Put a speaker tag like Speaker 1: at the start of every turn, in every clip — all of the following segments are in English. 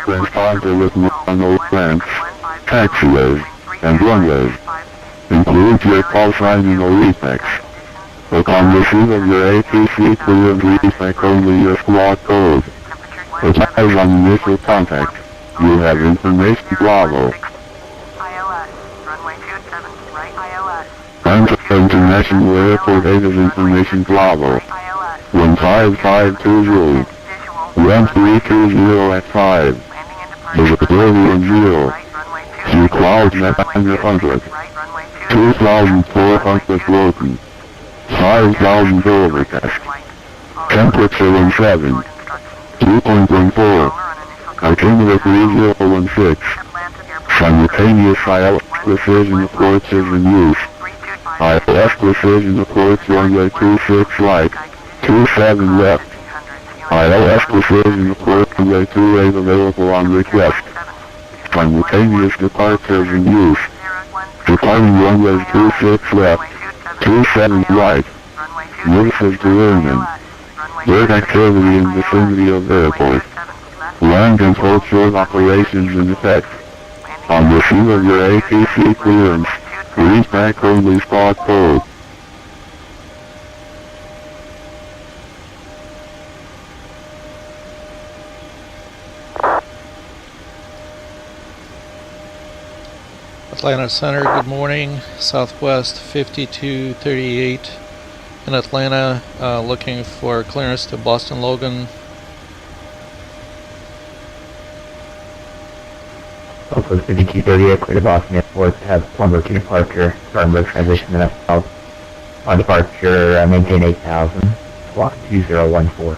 Speaker 1: Transponder with nominal ramps, taxiways, and runways. Include your call sign and OEPEX. Upon receipt of your ATC clearance respect only your squad code. As on initial contact, you have information Bravo. And International Airport 8 is information Bravo. 15520. Ramp 320 at 5. Visibility on 0. Few clouds at 900. 2,400 broken. 5,000 overcast. Temperature on 7. 2.14. Altimeter 3016. Simultaneous ILS precision approaches in use. ILS precision approach runway 26 right, 27 left. ILS precision approach runway 28 available on request. Simultaneous departures in use. Departing runways 26 left, 27 right. Notices to airmen. Bird activity in vicinity of airport. Land and short operations in effect. On receipt of your ATC clearance, read back only spot code.
Speaker 2: Atlanta Center, good morning. Southwest 5238 in Atlanta, looking for clearance to Boston Logan.
Speaker 3: Also 5238, clear to Boston Airport, have plumber to departure, Spartanburg transition to south. On departure, maintain 8000, squawk 2014.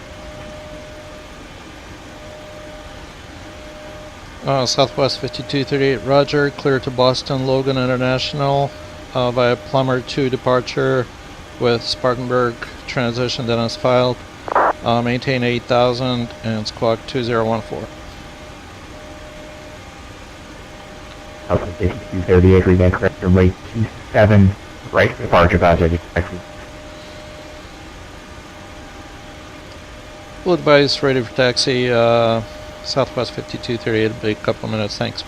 Speaker 2: Southwest 5238, roger, clear to Boston Logan International via plumber to departure with Spartanburg transition then as filed. Maintain 8000 and squawk 2014.
Speaker 3: Alpha 5238, read that correct, runway 27, right, departure passage expected.
Speaker 2: Full advice, ready for taxi, Southwest 5238, it'll be a couple of minutes, thanks.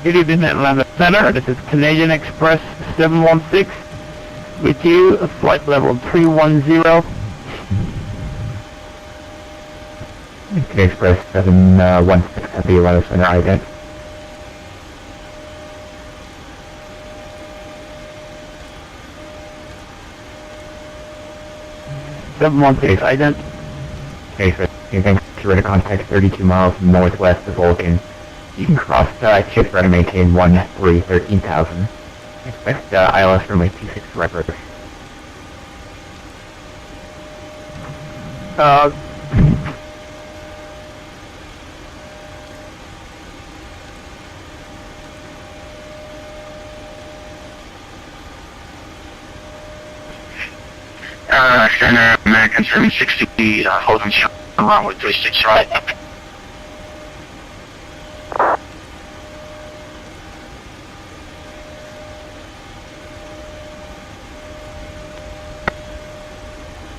Speaker 4: Good evening, Atlanta Center. This is Canadian Express 716 with you, flight level 310.
Speaker 3: Canadian Express 716 at the Atlanta Center ident.
Speaker 4: Ident.
Speaker 3: Okay, so you can ready to contact 32 miles northwest of Vulcan. You can cross shift run and maintain 13,000. Expect ILS runway 26 record.
Speaker 4: Center American 760, holding short, along with 36 right.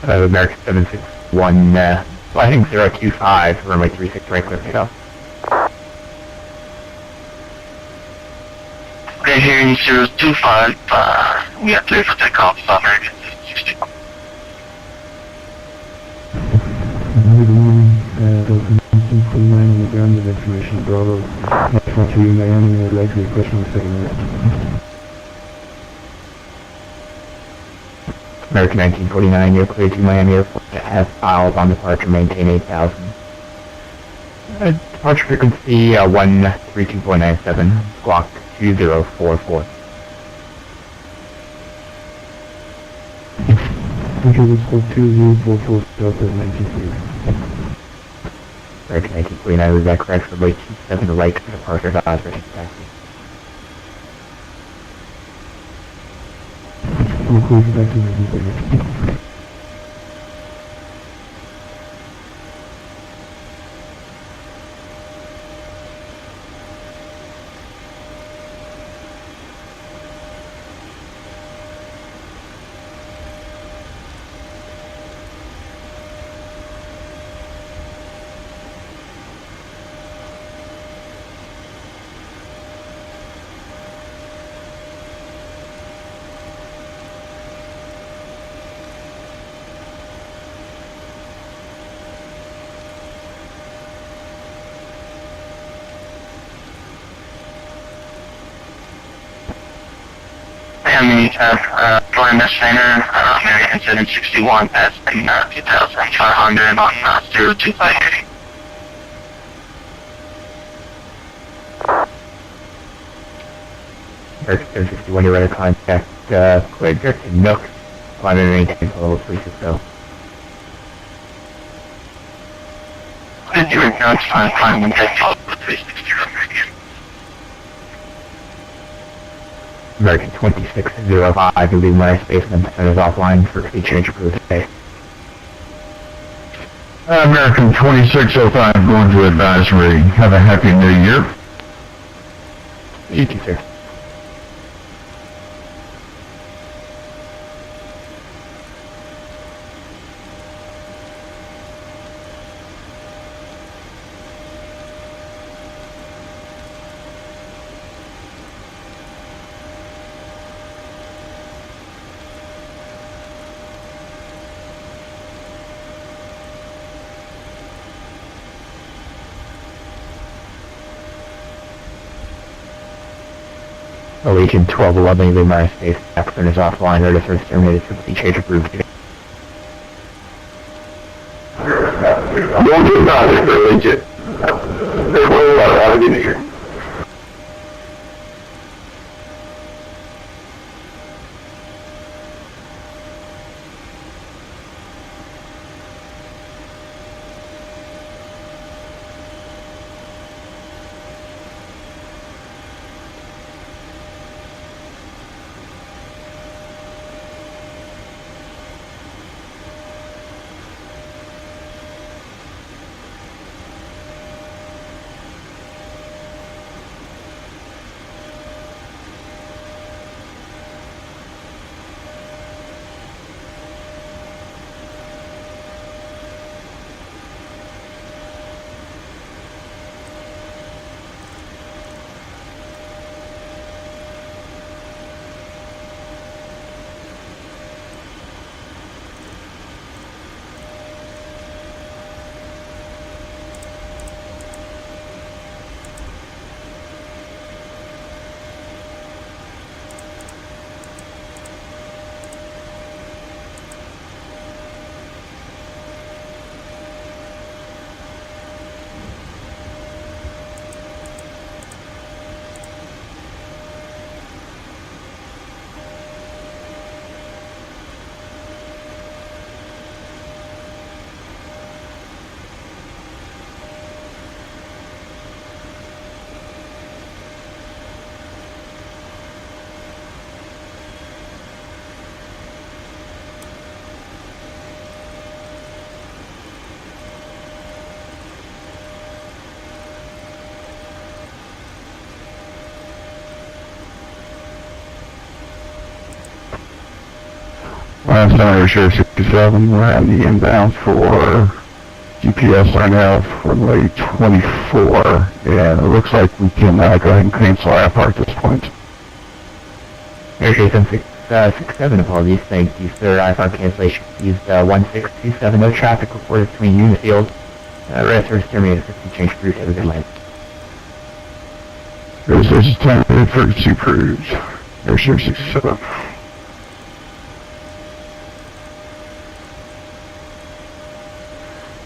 Speaker 3: American 761, sliding 025, runway 36 right, clear takeoff.
Speaker 4: Okay, hearing 025, we have clear for takeoff, American 760.
Speaker 5: On the ground of information Bravo, next one to you, Miami, I'd like to request from the second minute.
Speaker 3: American 1949, you're clear to Miami Airport to have files on departure, maintain 8000. Departure frequency 132.97, squawk 2044.
Speaker 5: Control scope 2044, Delta 93.
Speaker 3: American 1949, was that correct? For Lake 27 to Lake, departure to Osborne, taxi.
Speaker 5: Conclusion back to the
Speaker 6: Join the center, American 761, that's 2,500 on 0258.
Speaker 3: American 761, you're ready to contact, clear Dirk Nook, climate and maintain for level 360.
Speaker 6: Did you announce fine and take level 360 American?
Speaker 3: American 2605, you'll leave my space and then is offline for speed change approved today.
Speaker 1: American 2605 going to advisory. Have a happy new year.
Speaker 3: You too, sir. Allegiant 1211, you leave my space, Axon is offline, or the first terminated for speed change approved today.
Speaker 1: Don't do that, Allegiant. Have a good year. Last time I was here 67, we're at the inbound for GPS right now for late 24, and it looks like we can go ahead and cancel our part at this point.
Speaker 3: Air 67, apologies, thank you, sir. IFR cancellation. Use 1627, no traffic reported between you and the field. Red service terminated, 50 change route, have a good night.
Speaker 1: This is terminated for approved. Air 67.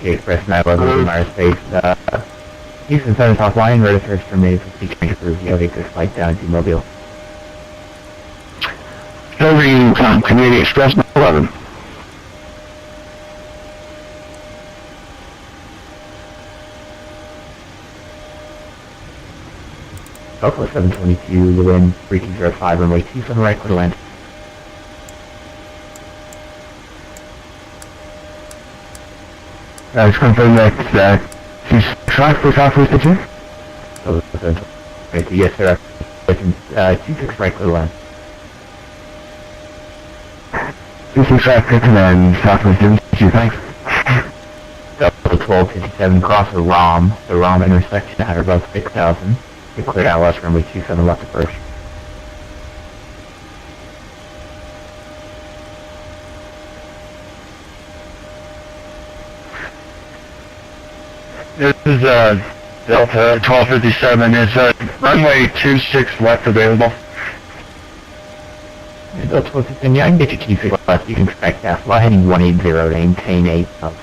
Speaker 3: Express 911 in our space. Houston Center South Line, Red service terminated, 50 change route. You have a good flight down to Mobile.
Speaker 1: Over you, Canadian Express 911.
Speaker 3: Southwest 722, within 3205, runway 27 right, clear to land.
Speaker 1: Just confirm that, track for Southwest Kitchen?
Speaker 3: Southwest 722, yes sir, 26 right, clear to land.
Speaker 1: 26 track Kitchen and Southwest Kitchen, thanks.
Speaker 3: Delta 1257, cross the ROM intersection at above 6,000. You're cleared ILS runway 27 left approach.
Speaker 6: This is Delta 1257. Is runway 26 left available?
Speaker 3: Delta 1257, yeah, I can get you 26 left. You can expect that. Fly heading 180 to maintain 8,000.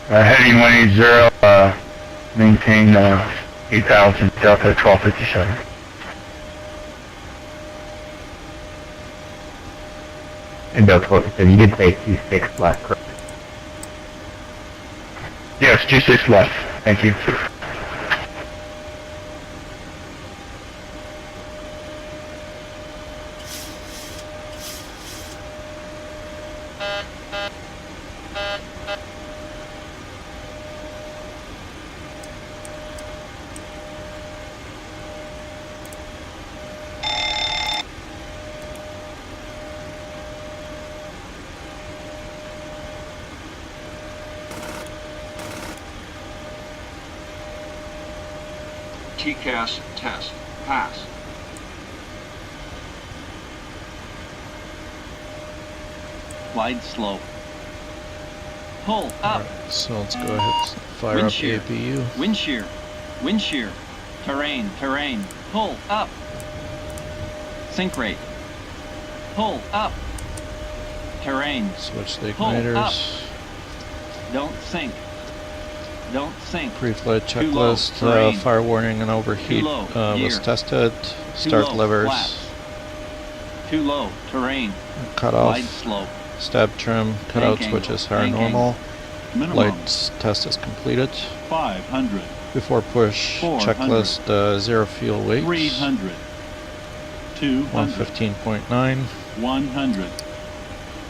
Speaker 6: Heading 180, maintain 8,000, Delta 1257.
Speaker 3: And Delta 1257, you did say 26 left, correct?
Speaker 6: Yes, 26 left. Thank you.
Speaker 7: TCAS test. Pass. Glide slope. Pull up.
Speaker 2: Alright, so let's go ahead and fire
Speaker 7: Wind
Speaker 2: up
Speaker 7: shear.
Speaker 2: the APU.
Speaker 7: Wind shear. Wind shear. Terrain. Terrain. Pull up. Sink rate. Pull up. Terrain.
Speaker 2: Switch the
Speaker 7: Pull up.
Speaker 2: igniters.
Speaker 7: Don't sink. Don't sink.
Speaker 2: Pre-flight
Speaker 7: Too low,
Speaker 2: checklist,
Speaker 7: terrain.
Speaker 2: fire warning and overheat
Speaker 7: Too low,
Speaker 2: was
Speaker 7: gear.
Speaker 2: tested.
Speaker 7: Too
Speaker 2: Start
Speaker 7: low,
Speaker 2: levers.
Speaker 7: flaps. Too low. Terrain.
Speaker 2: Cut
Speaker 7: Glide
Speaker 2: off.
Speaker 7: slope.
Speaker 2: Stab trim. Cutout
Speaker 7: Bank
Speaker 2: switches
Speaker 7: angle,
Speaker 2: are
Speaker 7: bank
Speaker 2: normal.
Speaker 7: Minimum.
Speaker 2: Lights test is completed.
Speaker 7: 500.
Speaker 2: Before push,
Speaker 7: 400.
Speaker 2: checklist zero fuel weight.
Speaker 7: 300. 200.
Speaker 2: 115.9.
Speaker 7: 100.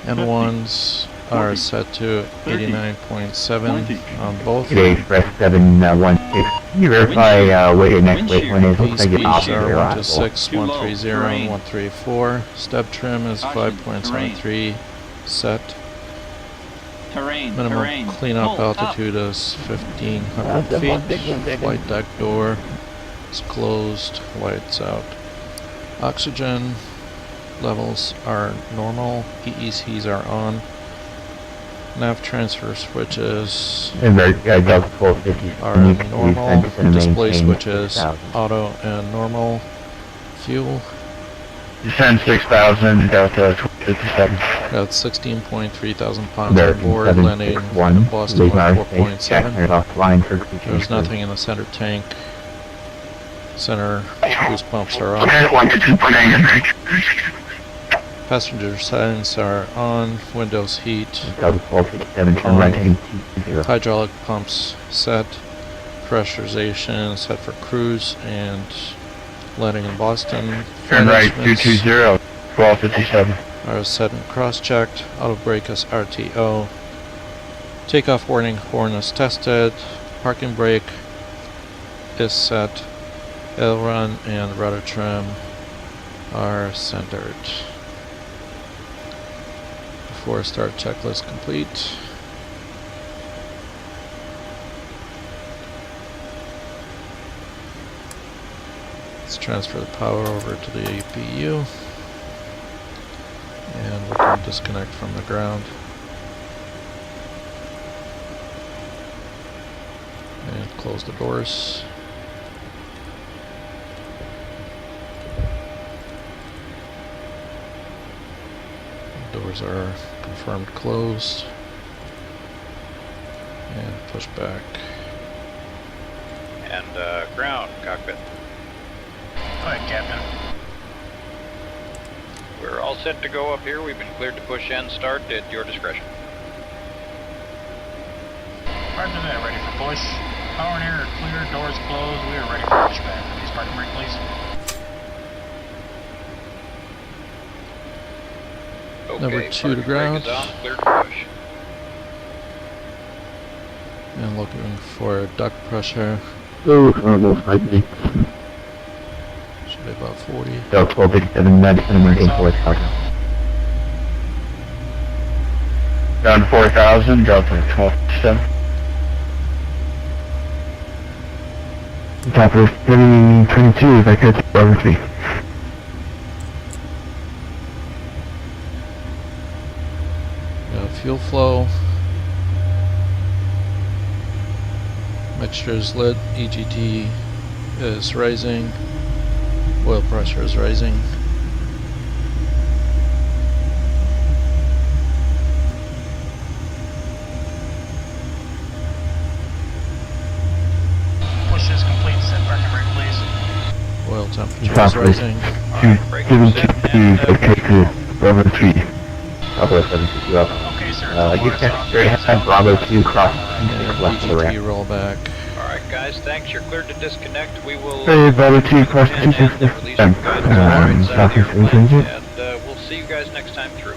Speaker 2: And
Speaker 7: 50,
Speaker 2: ones are
Speaker 7: 40,
Speaker 2: set to
Speaker 7: 30,
Speaker 2: 89.7
Speaker 7: 20.
Speaker 2: on both.
Speaker 3: Today Express 716. Can you verify what your next
Speaker 7: Wind
Speaker 3: waypoint is? Looks like
Speaker 2: Speeds
Speaker 3: you're opposite
Speaker 2: are
Speaker 3: your
Speaker 2: 126,
Speaker 7: Too low,
Speaker 2: 130,
Speaker 7: terrain.
Speaker 2: 134. Step trim is
Speaker 7: Caution,
Speaker 2: 5.73 set.
Speaker 7: Terrain.
Speaker 2: Minimum
Speaker 7: Terrain.
Speaker 2: cleanup
Speaker 7: Pull up.
Speaker 2: altitude is 1,500 feet. Flight deck door is closed. Lights out. Oxygen levels are normal. EECs are on. Nav transfer switches
Speaker 3: And Delta 1250
Speaker 2: are normal. Display switches auto and normal. Fuel
Speaker 6: Descend 6,000, Delta 1257.
Speaker 2: got 16.3 thousand pounds on
Speaker 3: American
Speaker 2: board, landing in
Speaker 3: 761.
Speaker 2: Boston
Speaker 3: Leave
Speaker 2: on
Speaker 3: our space. Jack
Speaker 2: 4.7.
Speaker 3: centered offline for creature.
Speaker 2: There's nothing in the center tank. Center boost pumps are off.
Speaker 6: 1-2.8.
Speaker 2: Passenger signs are on. Windows heat.
Speaker 3: Delta 1257, turn right heading 20.
Speaker 2: Hydraulic pumps set. Pressurization set for cruise and landing in Boston.
Speaker 6: Turn right
Speaker 2: Flight instruments
Speaker 6: 220, 1257.
Speaker 2: are set and cross-checked. Auto brake is RTO. Takeoff warning horn is tested. Parking brake is set. Aileron and rudder trim are centered. Before start checklist complete. Let's transfer the power over to the APU. And we can disconnect from the ground. And close the doors. Doors are confirmed closed. And push back.
Speaker 8: And ground, cockpit.
Speaker 6: Go ahead, Captain.
Speaker 8: We're all set to go up here. We've been cleared to push and start at your discretion.
Speaker 9: Roger that, ready for push. Power and air are clear, doors closed, we are ready for pushback. Please park and brake, please.
Speaker 8: Okay,
Speaker 2: Number 2 to
Speaker 8: parking brake
Speaker 2: ground.
Speaker 8: is on, clear to push.
Speaker 2: And looking for duct pressure.
Speaker 1: Oh, almost 5 minutes.
Speaker 2: Should be about 40.
Speaker 3: Delta 1257, Madison, maintain 4,000.
Speaker 6: Down to 4,000, Delta 1257.
Speaker 1: Chopper 722, if I could, over 3.
Speaker 2: Fuel flow. Mixture is lit. EGT is rising. Oil pressure is rising.
Speaker 9: Push is complete, set park and brake, please.
Speaker 2: Oil temperature is rising.
Speaker 8: Alright, brake is set,
Speaker 1: 722,
Speaker 8: and
Speaker 1: if I could, over 3.
Speaker 3: Bravo 762 up.
Speaker 9: Okay, sir.
Speaker 3: You can straight ahead, Bravo 2, cross
Speaker 2: And
Speaker 3: left to the ramp.
Speaker 2: EGT rollback.
Speaker 8: Alright guys, thanks, you're cleared to disconnect. We will
Speaker 1: Hey, Bravo 2, cross
Speaker 8: and release some
Speaker 1: 267.
Speaker 8: guidance on the right side of the
Speaker 1: Southeast
Speaker 8: airplane,
Speaker 1: Engine.
Speaker 8: and we'll see you guys next time through.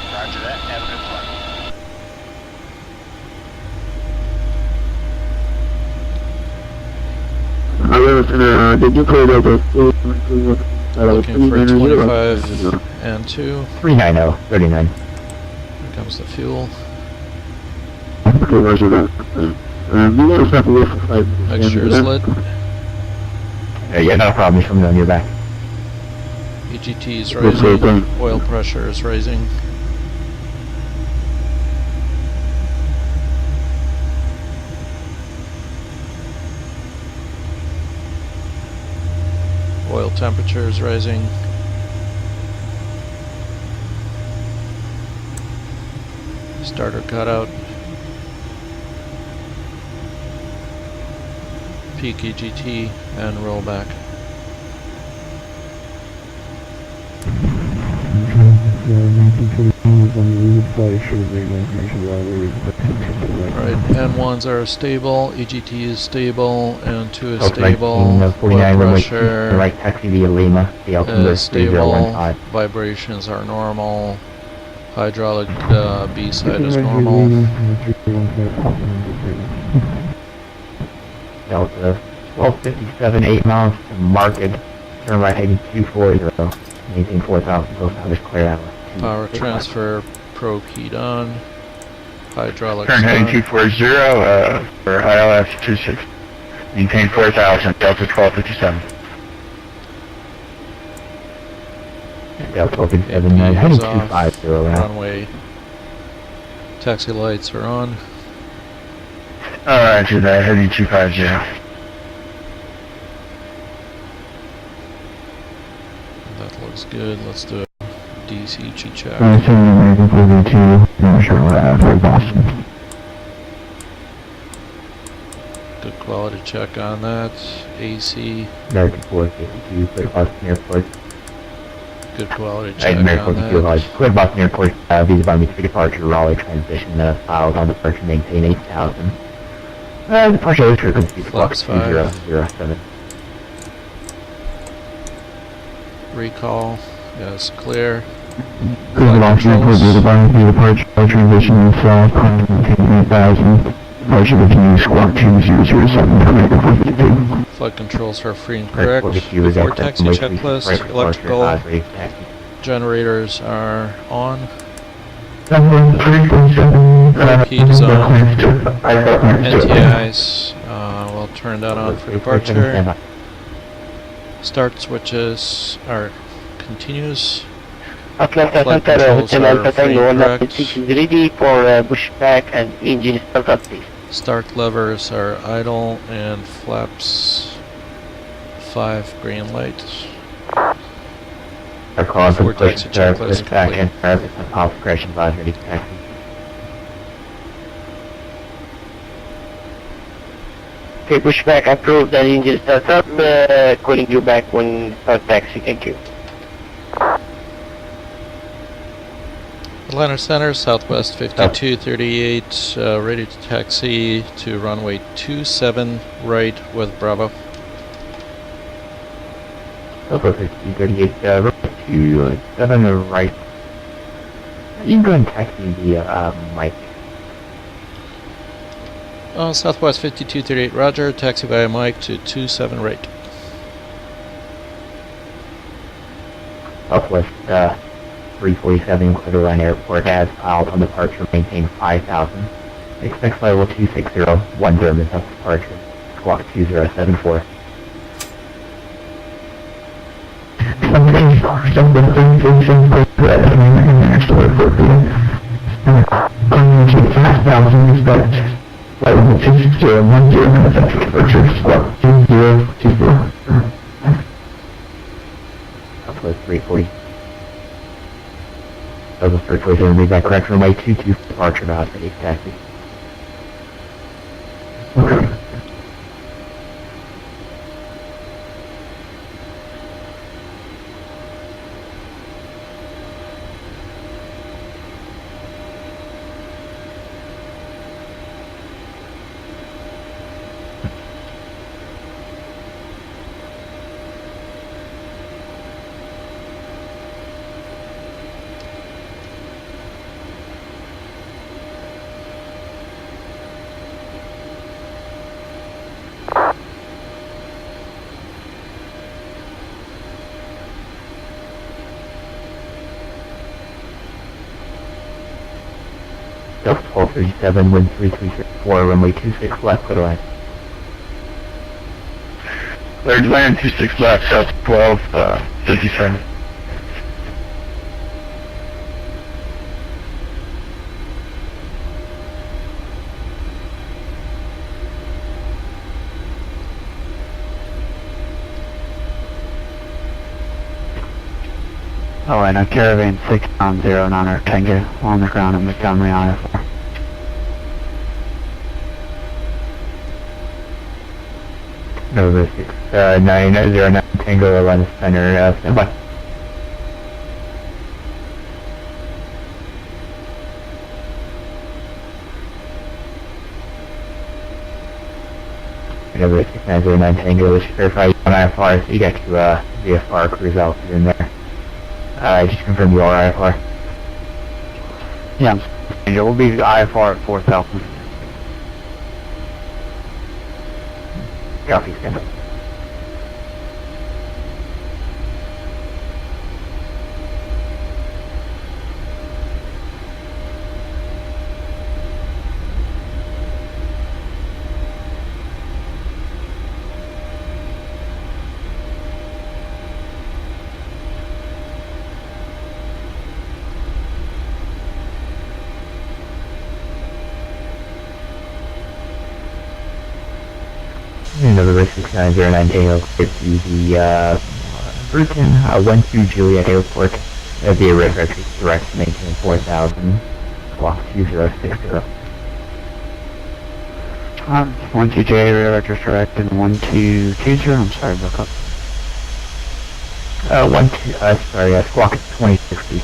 Speaker 9: Roger that, have a good flight.
Speaker 1: Did you clear over?
Speaker 2: Looking for 25 and 2.
Speaker 3: 390, 39.
Speaker 2: Here comes the fuel.
Speaker 1: Okay, roger that. You want to stop away for 5 minutes.
Speaker 2: Mixture is lit.
Speaker 3: Yeah, no problem, coming on your back.
Speaker 2: EGT is
Speaker 1: Okay,
Speaker 2: rising.
Speaker 1: thanks.
Speaker 2: Oil pressure is rising. Oil temperature is rising. Starter cutout. Peak EGT and rollback. Right, N1s are stable, EGT is stable, N2 is stable,
Speaker 3: 49
Speaker 2: oil
Speaker 3: runway
Speaker 2: pressure
Speaker 3: right taxi via Lima, the altimeter
Speaker 2: is
Speaker 3: is
Speaker 2: stable,
Speaker 3: 3015.
Speaker 2: vibrations are normal, hydraulic B side is normal,
Speaker 3: Delta 1257, 8 miles to market, turn right heading 240, maintain 4,000, both others clear out.
Speaker 2: power transfer probe keyed on, hydraulic
Speaker 6: Turn heading
Speaker 2: start,
Speaker 6: 240, for ILS 26. Maintain 4,000, Delta 1257.
Speaker 3: Delta 1257,
Speaker 2: APU
Speaker 3: heading
Speaker 2: is off,
Speaker 3: 250 now.
Speaker 2: runway taxi lights are on.
Speaker 6: Alright, to that, heading 250.
Speaker 2: That looks good. Let's do a DCG check. Good quality check on that. AC,
Speaker 3: American 452, clear Boston Airport.
Speaker 2: good quality check
Speaker 3: American
Speaker 2: on
Speaker 3: 42
Speaker 2: that.
Speaker 3: Lodge, clear Boston Airport, visa by me for departure, Raleigh transition, filed on departure, maintain 8,000. Departure is frequency,
Speaker 2: Flaps 5.
Speaker 3: 2007.
Speaker 2: Recall, yes, clear.
Speaker 1: Good Boston Airport, departure, transition south, maintain 8,000. Departure between squawk 2007 for American 452.
Speaker 2: Flight controls are free and correct. Before taxi checklist, electrical generators are on. Heat is on. NTIs, we'll turn that on for departure. Start switches are continuous.
Speaker 4: Atlanta
Speaker 2: Flight
Speaker 4: Center,
Speaker 2: controls
Speaker 4: Hotel
Speaker 2: are
Speaker 4: Alpha
Speaker 2: free
Speaker 4: Tango
Speaker 2: and
Speaker 4: 196 is ready for pushback and engine startup, please.
Speaker 2: Start levers are idle and flaps 5 green light.
Speaker 3: Our call for
Speaker 2: Before taxi checklist
Speaker 3: back
Speaker 2: complete.
Speaker 3: and service and pulse crash advisory taxi.
Speaker 4: Okay, pushback approved and engine startup. Calling you back when start taxi. Thank you.
Speaker 2: Atlanta Center, Southwest 5238, ready to taxi to runway 27 right with Bravo.
Speaker 3: Southwest 5238, runway 27 right. You can go and taxi via Mike.
Speaker 2: Southwest 5238, roger, taxi via Mike to 27 right.
Speaker 3: Southwest 347 clear to run airport has piled on departure, maintain 5,000. Expect flight level 260, 10 minutes of departure. Squawk 2074.
Speaker 4: Flight level 260, 10 minutes after departure. Squawk 2024.
Speaker 3: Southwest 340. Southwest 347, read that correct runway 22 departure to Hot City taxi.
Speaker 4: Okay.
Speaker 3: Delta 1237, wind 3364, runway 26 left, clear to land.
Speaker 6: Cleared land 26 left, south 12, 57.
Speaker 4: Oh, and a Caravan 690 Tango on the ground at Montgomery IFR.
Speaker 3: Nova 6909 Tango, Atlanta Center, standby. Nova 6909 Tango, let's verify you on IFR, so you got your VFR cruise altitude in there. Just confirm you are IFR.
Speaker 4: Yeah, and it will be IFR at 4,000.
Speaker 3: Copy, stand by. November 6909 Tango, clear to the Bruton 12 Juliet Airport via River direct maintain 4000, squawk 2060.
Speaker 4: 12J River direct and 1220, I'm sorry, look up.
Speaker 3: Squawk 2060.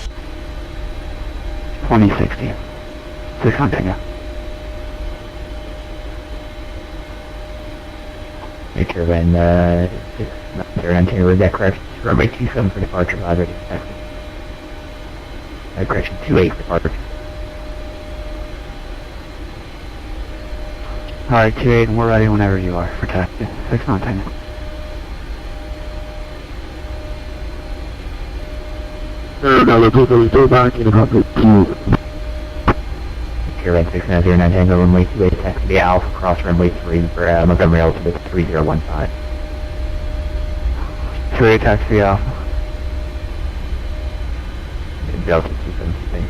Speaker 4: 2060. 600 Tango.
Speaker 3: Make sure when 690 Tango, is that correct? Runway 27 for departure, already taxi. Correction, 28 departure.
Speaker 4: Alright, 28, and we're ready whenever you are for taxi. 690 Tango.
Speaker 3: Caravan 6909 Tango, runway 28, taxi to Alpha, cross runway 3 for Montgomery Altimeter 3015.
Speaker 4: 28 taxi Alpha.
Speaker 3: Delta 276.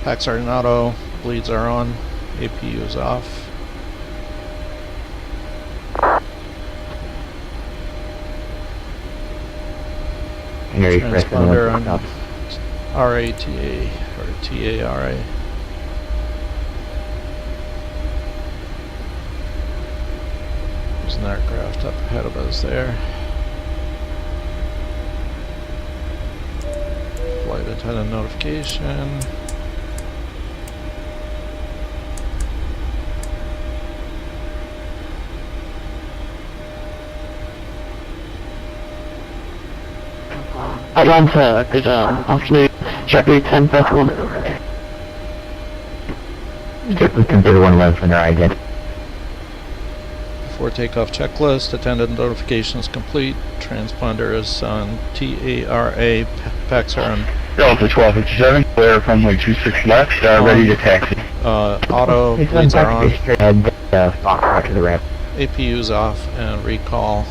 Speaker 2: Packs are in auto, bleeds are on, APU is off. Transponder on RATA or TARA. There's an aircraft up ahead of us there. Flight attendant notification.
Speaker 4: Atlanta, good afternoon. Chapter 10 Festival.
Speaker 3: Just look into the 111 for their ident.
Speaker 2: Before takeoff checklist, attendant notification is complete. Transponder is on TARA. Packs are on
Speaker 6: Delta 1257, clear runway 26 left, ready to taxi.
Speaker 2: auto, bleeds are on.
Speaker 3: Straight ahead, Foxtrot to the ramp.
Speaker 2: APU's off and recall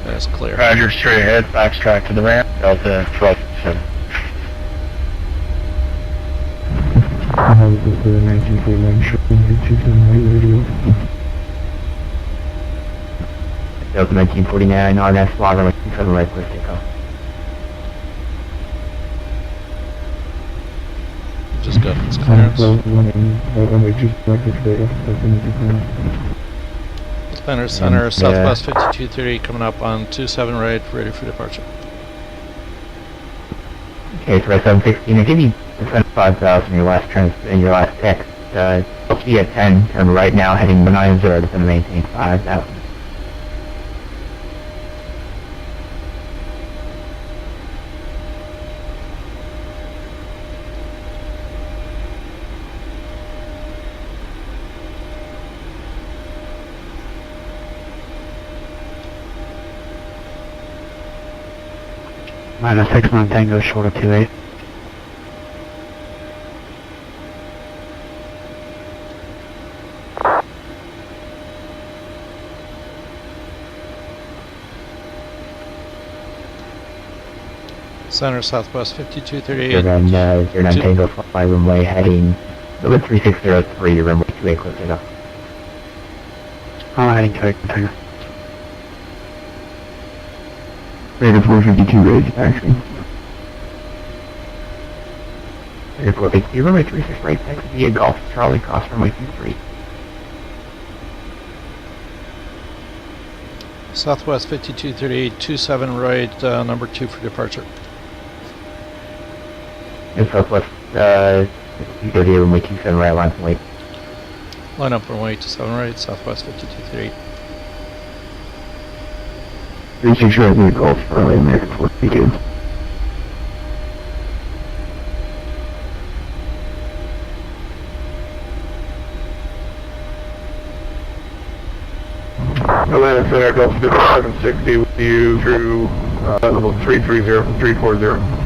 Speaker 2: is clear.
Speaker 6: Roger, straight ahead, Foxtrot to the ramp, Delta 1257.
Speaker 5: I have the 1949 showing 27 right radio.
Speaker 3: Delta 1949, RNS squad runway 27 right, clear takeoff.
Speaker 2: Just got its clearance. Spanner center, southwest 5230 coming up on 27 right, ready for departure.
Speaker 3: Okay, so 716, I'll give you 5,000 in your last text. LT at 10, turn right now, heading 90, descend maintain 5,000.
Speaker 4: Minus 69 Tango, short of 28.
Speaker 2: Center southwest 5238.
Speaker 3: And then 09 Tango, fly runway, heading number 3603, runway 28, clear takeoff.
Speaker 4: I'm heading to Tango.
Speaker 3: Radar 452 ready to taxi. Radar 452, runway 36 right, taxi via Golf, Charlie, cross runway 23.
Speaker 2: Southwest 5238, 27 right, number 2 for departure.
Speaker 3: And Southwest 5238, runway 27 right, line from wait.
Speaker 2: Line up runway 27 right, southwest 5238.
Speaker 3: 36 right, via Golf, Charlie, American 452.
Speaker 6: Atlanta Center, Delta 760 with you through level 330 from 340.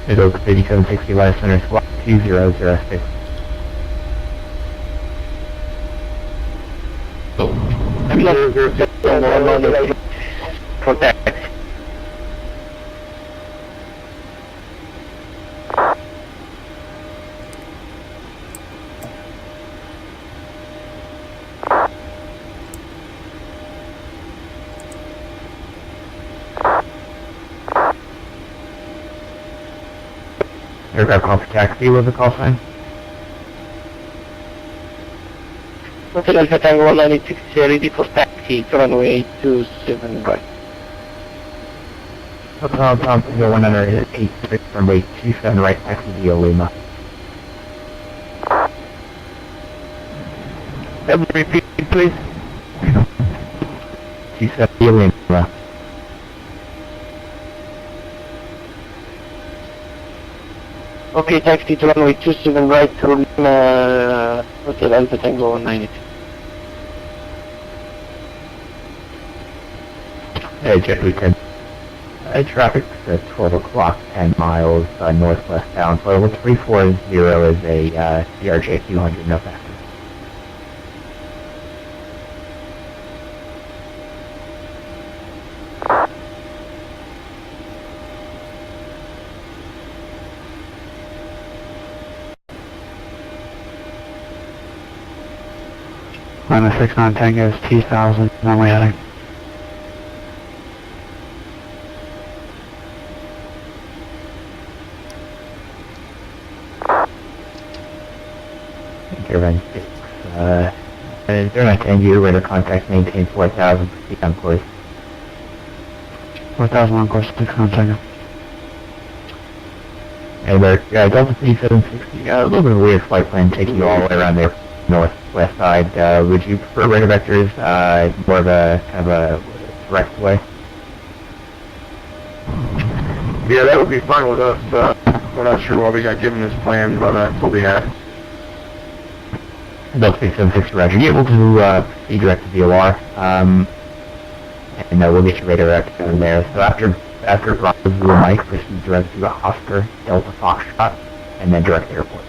Speaker 3: It's Oak 8760 West Center, squad 2006.
Speaker 6: Contact.
Speaker 3: Aircraft call for taxi, what's the call sign?
Speaker 4: Hotel Alpha Tango 196, ready for taxi, runway 27 right.
Speaker 3: Hotel Tango 186, runway 27 right, taxi via Lima.
Speaker 4: Repeat, please.
Speaker 3: 27 via Lima.
Speaker 4: Okay, taxi to runway 27 right through Hotel Alpha Tango 196.
Speaker 3: Hey, Jet 10. Traffic at 12 o'clock, 10 miles northwest bound. So level 340 is a CRJ 200, no faster.
Speaker 4: Minus 69 Tango is 2000, runway heading.
Speaker 3: Turbine 6, Turbine 10, your radar contact maintain 4000, proceed on course.
Speaker 4: 4000 on course, 69 Tango.
Speaker 3: Hey there, Delta 3760, a little bit of a weird flight plan taking you all the way around the northwest side. Would you prefer radar vectors, more of a, kind of a direct way?
Speaker 6: Yeah, that would be fine with us. We're not sure why we got given this plan, but that's what we had.
Speaker 3: Delta 3760, roger. You're able to proceed direct to VOR, and we'll get your radar vector down there. So after Bravo Zulu Mike, proceed direct to Oscar Delta Foxtrot, and then direct to airport.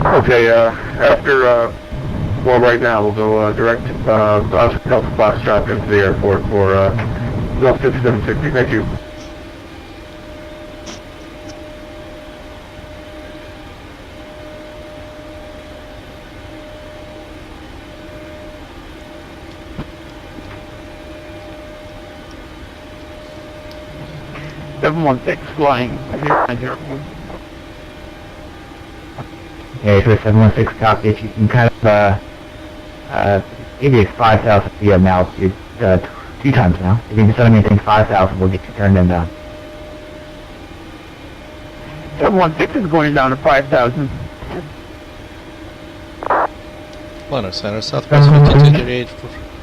Speaker 6: Okay, after, well, right now, we'll go direct Oscar Delta Foxtrot into the airport for Delta 5760. Thank you.
Speaker 4: Flying.
Speaker 3: Okay, for 716 copy, if you can kind of, maybe it's 5,000 via now, it's, 2 times now. If you can send anything 5,000, we'll get you turned in down.
Speaker 4: 716 is going down to 5,000.
Speaker 2: London Center, Southwest 5238,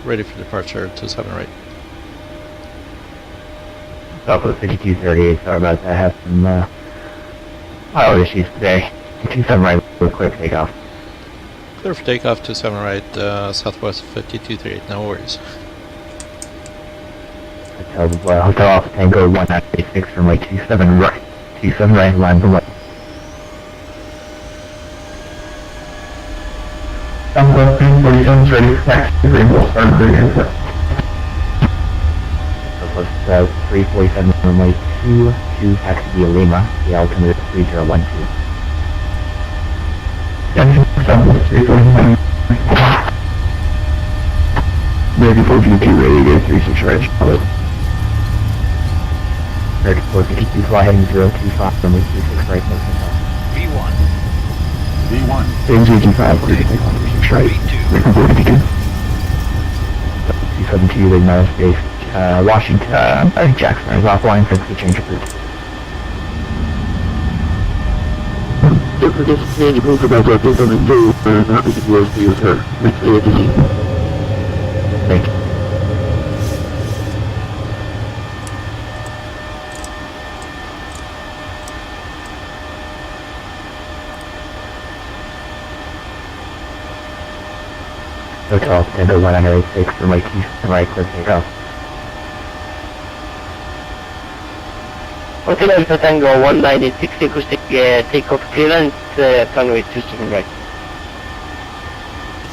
Speaker 2: ready for departure to 7 right.
Speaker 3: Southwest 5238, sorry about that, I have some, pilot issues today. 27 right, real quick takeoff.
Speaker 2: Clear for takeoff to 7 right, Southwest 5238, no worries.
Speaker 3: Hotel Alpha Tango 1986 from like 27 right, 27 right, line from right.
Speaker 6: Southwest 47's ready for taxi, we'll start the
Speaker 3: Southwest 347 runway 22, taxi via Lima, the altimeter 3012.
Speaker 6: Southwest 347. Ready for VP, ready to get 36 right, Charlotte.
Speaker 3: Ready for 52, fly heading 025, runway 36 right, no control.
Speaker 8: V1.
Speaker 7: V1.
Speaker 6: Things 85, clear to take on 36 right. Ready for 52.
Speaker 3: 272, Big Mountain Space, Washington, I think Jackson is offline for the change of route.
Speaker 6: If we just change the route about what they're going to do, not to get yours to use her. Let's see what this is.
Speaker 3: Thank you. Hotel Tango 186 from Lake Houston, right, clear takeoff.
Speaker 4: Hotel Alpha Tango 196 acoustic takeoff clearance, runway 27 right.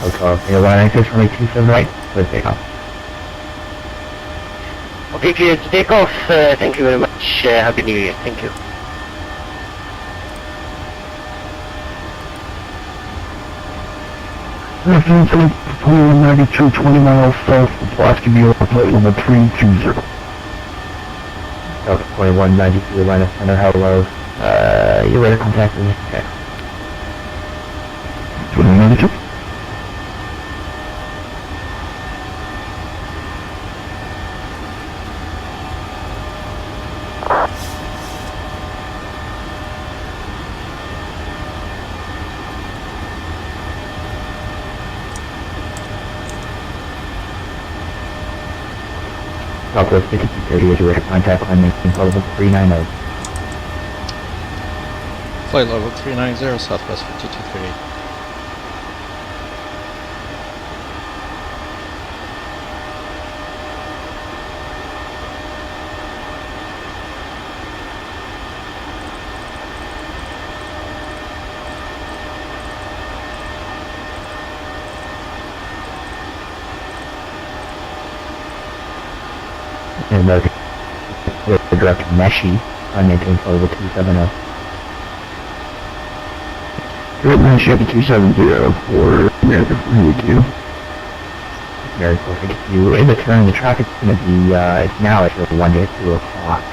Speaker 3: Hotel Tango 196 from Lake Houston, right, clear takeoff.
Speaker 4: Okay, clear to take off. Thank you very much. Happy New Year. Thank you.
Speaker 6: Reference 2192, 20 miles south of Pulaski, New York, flight level 320.
Speaker 3: Delta 2192, Atlanta Center, hello. Your radar contact is okay.
Speaker 6: 2192?
Speaker 3: Southwest 5230 is your radar contact, line maintain level 390.
Speaker 2: Flight level 390, Southwest 5238.
Speaker 3: And the director Meshi, line maintain level 270.
Speaker 4: Right Chevy 270 for America 382.
Speaker 3: Very perfect. If you in the turn, the traffic's going to be, it's now at 1 to 2 o'clock.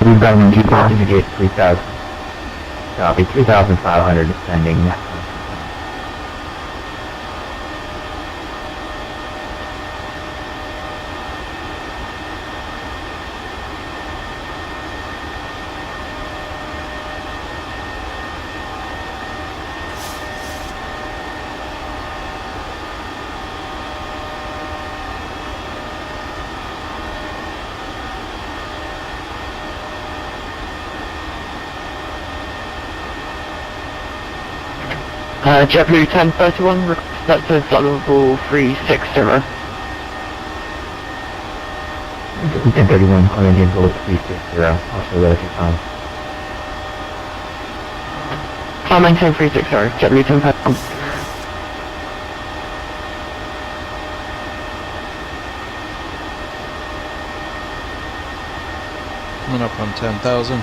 Speaker 4: We've got them in 2,000.
Speaker 3: PMDG 3,000. So it'll be 3,500 descending.
Speaker 4: JetBlue 1031, that's a flight level 360.
Speaker 3: 1031, calling Indian Gold 360, also relative time.
Speaker 4: Climbing 1036, sorry, JetBlue 1031.
Speaker 2: Coming up on 10,000.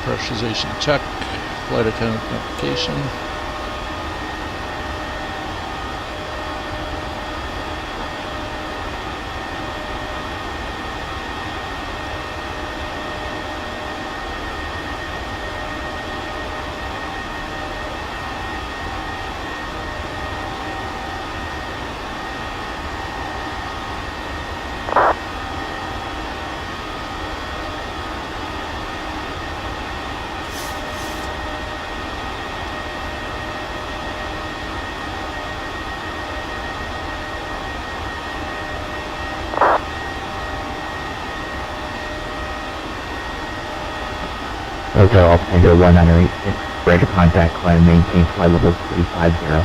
Speaker 2: Pressurization check. Flight attendant notification.
Speaker 3: Hotel Tango 1986, ready to contact, climb, maintain flight level 350.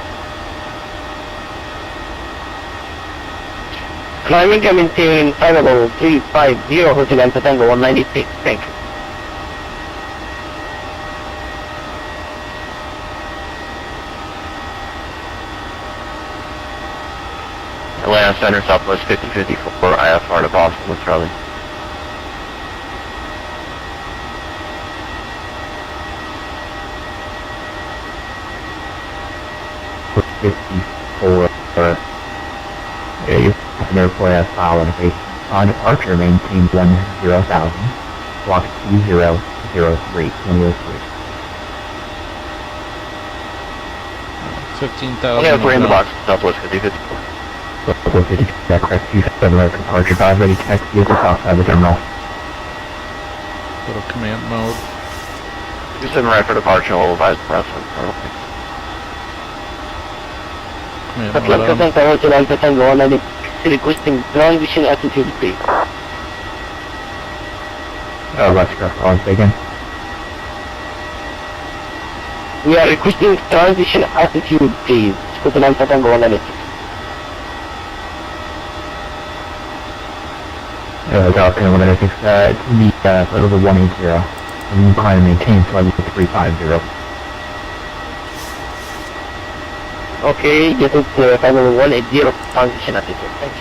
Speaker 4: Climbing and maintain flight level 350, Hotel Delta Tango 196, thank you.
Speaker 10: Atlanta Center, Southwest 5054, IFR to Boston with Charlie.
Speaker 3: Yeah, you have an airport as file interface. On departure, maintain 10,000, block 2003, 2003.
Speaker 2: 15,000.
Speaker 10: Yeah, we're in the box, Southwest 5054.
Speaker 3: 450, aircraft 27 American departure, 5 ready to taxi vehicle outside the terminal.
Speaker 2: Go to command mode.
Speaker 10: 27 right for departure, hold advise precedent.
Speaker 2: Command mode
Speaker 4: Atlanta
Speaker 2: on.
Speaker 4: Center, Hotel Delta Tango 196, requesting transition altitude please.
Speaker 3: Let's go, calling again.
Speaker 4: We are requesting transition altitude please, Hotel Delta Tango 196.
Speaker 3: Delta 196, it's going to be flight level 180, and you climb and maintain flight level 350.
Speaker 4: Okay, this is flight level 180, transition altitude, thank you.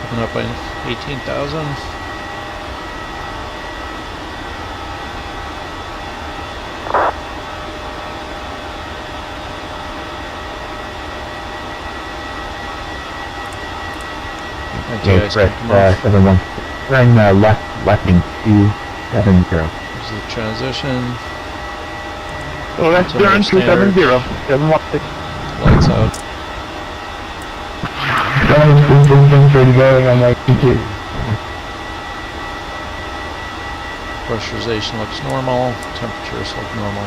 Speaker 2: Coming up on 18,000.
Speaker 3: Okay, press 71. Turn lefting 270.
Speaker 2: There's the transition.
Speaker 4: Well, let's
Speaker 2: Until
Speaker 4: turn
Speaker 2: standard.
Speaker 4: 270, 716.
Speaker 2: Lights out.
Speaker 4: Pretty going on my T2.
Speaker 2: Pressurization looks normal. Temperatures look normal.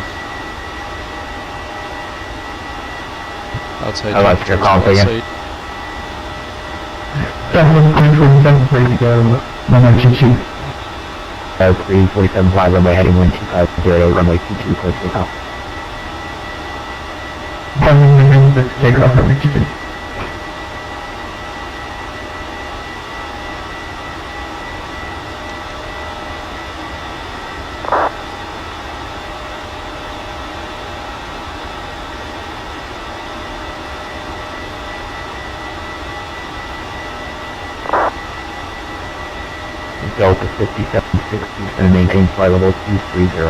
Speaker 2: Outside
Speaker 3: I like your
Speaker 2: temperatures
Speaker 3: comp
Speaker 2: about
Speaker 3: again.
Speaker 2: safe.
Speaker 4: 717, pretty good, on my T2.
Speaker 3: 347.5 runway heading 12508, runway 22, close to takeoff.
Speaker 4: Take off on my T2.
Speaker 3: Delta 5760 is going to maintain flight level 230.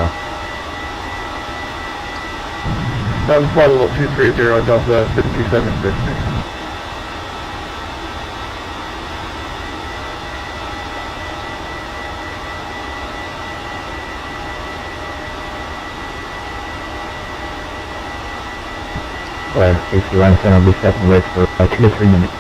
Speaker 6: That was flight level 230, Delta 5760.
Speaker 3: Safety line center will be stepping away for 2 to 3 minutes.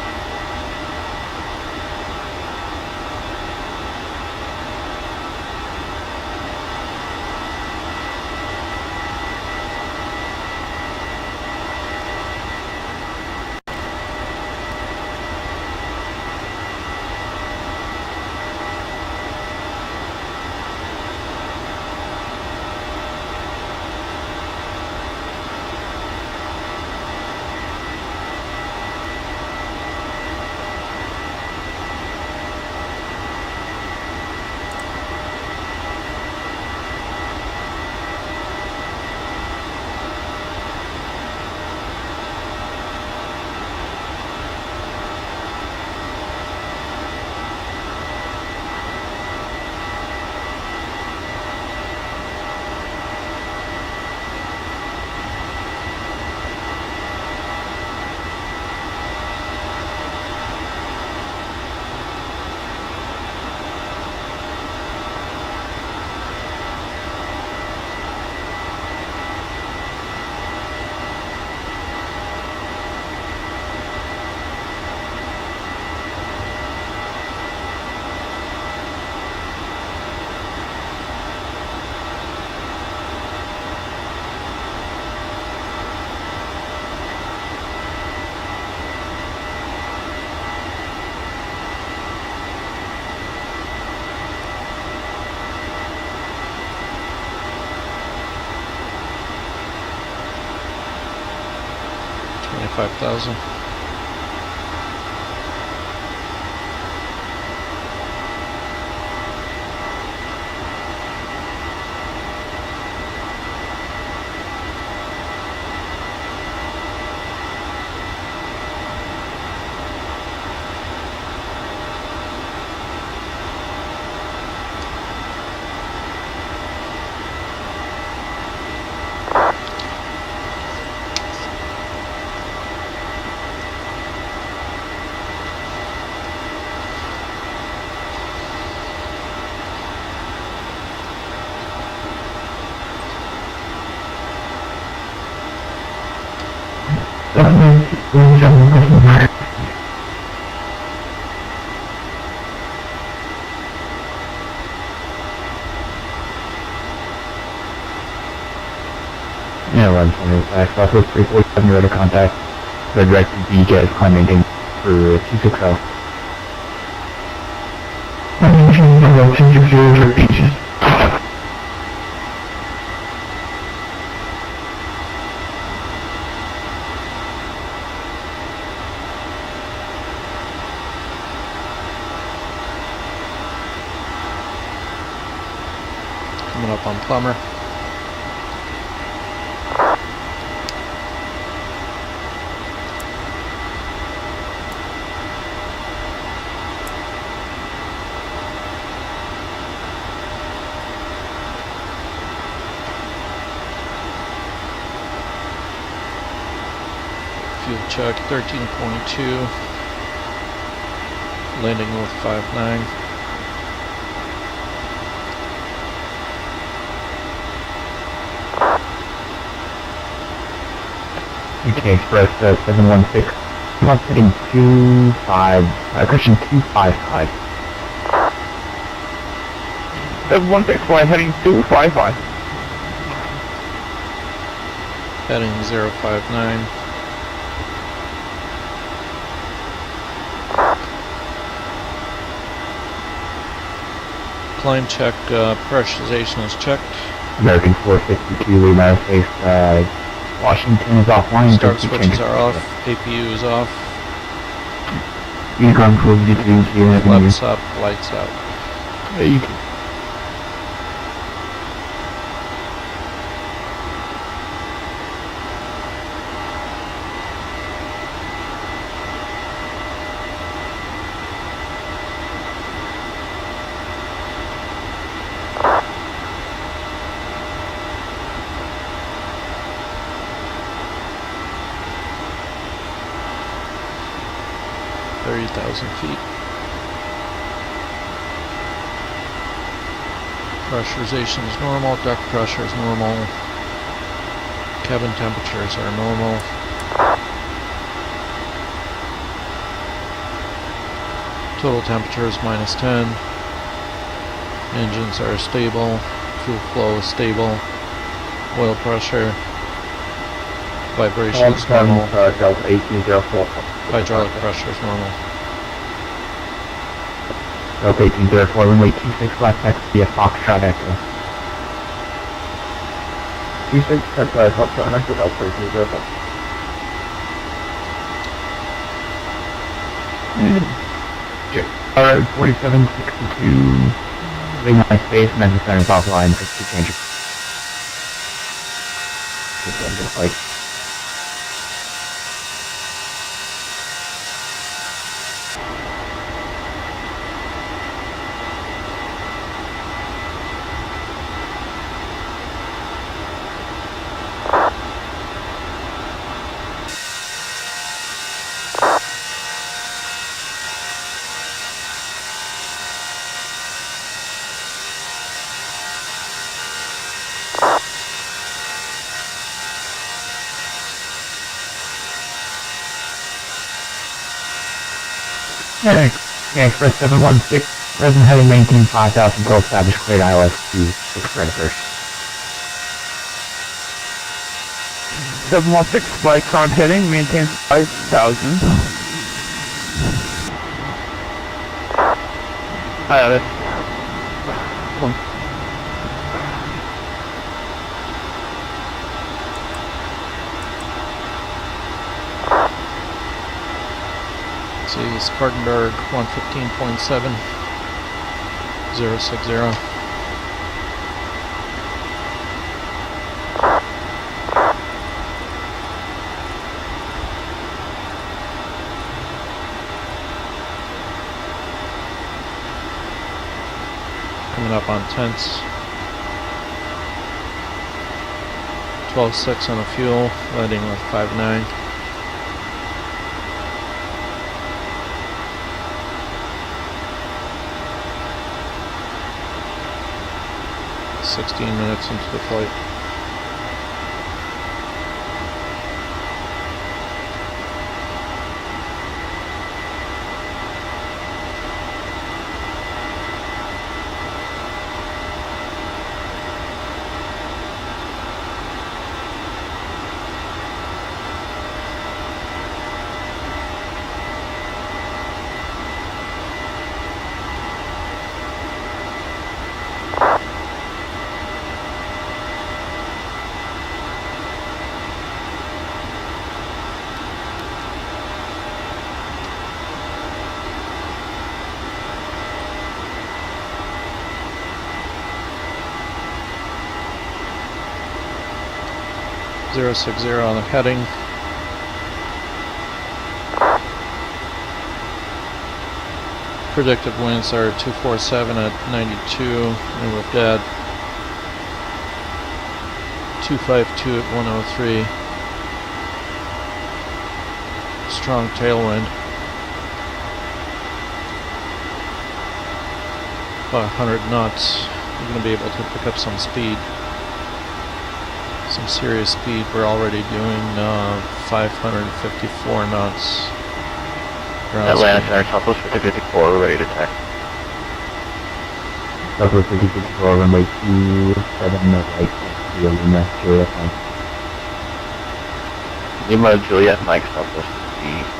Speaker 2: $25,000.
Speaker 3: Yeah, 1125, Southwest 347, you're out of contact. The direct VJ is climb maintain for 260.
Speaker 2: Coming up on Plummer. Fuel check 13.2. Landing with 59.
Speaker 3: UK Express 716, plus heading 25, correction 255.
Speaker 4: 716 flight heading 255.
Speaker 2: Heading 059. Climb check, pressurization is checked.
Speaker 3: American 452, Lima Space, Washington is offline.
Speaker 2: Start switches are off, APU is off.
Speaker 3: Unicorn 452,
Speaker 2: Flaps up, lights out.
Speaker 3: you can.
Speaker 2: 30,000 feet. Pressurization is normal, duct pressure is normal, cabin temperatures are normal. Total temperature is -10. Engines are stable, fuel flow is stable, oil pressure, vibration is normal,
Speaker 6: Delta 1804.
Speaker 2: hydraulic pressure is normal.
Speaker 3: Delta 1804, runway 26 left X via Foxtrot Echo.
Speaker 6: 26, that's Foxtrot Echo, Delta 1804.
Speaker 3: Alright, 4762. Leave my space and then the center top line 60 change. Just like. Yeah, Express 716, present heading maintain 5,000 gold established cleared ILS to 6 first.
Speaker 4: 716, flight current heading, maintain 5,000. ILS.
Speaker 2: See Spartanburg 115.7 060. Coming up on tenths. 12.6 on the fuel, landing with 5.9. Minutes into the flight. .060 on the heading. Predicted winds are 247 at 92, and we've got 252 at 103. Strong tailwind. About 100 knots. You're going to be able to pick up some speed. Some serious speed. We're already doing 554 knots.
Speaker 10: Atlanta Center, Southwest 5054, we're ready to attack.
Speaker 3: Southwest 5054, runway 27 right, Lima, Juliet Mike.
Speaker 10: Lima, Juliet Mike, Southwest 50.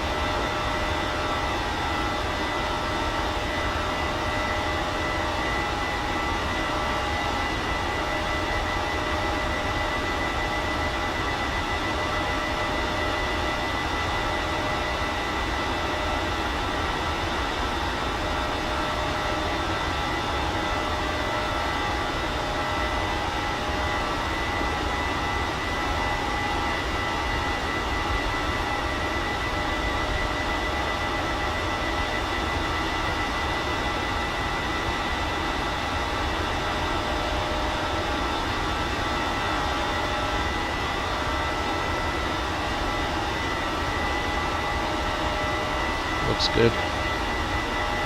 Speaker 2: Looks good.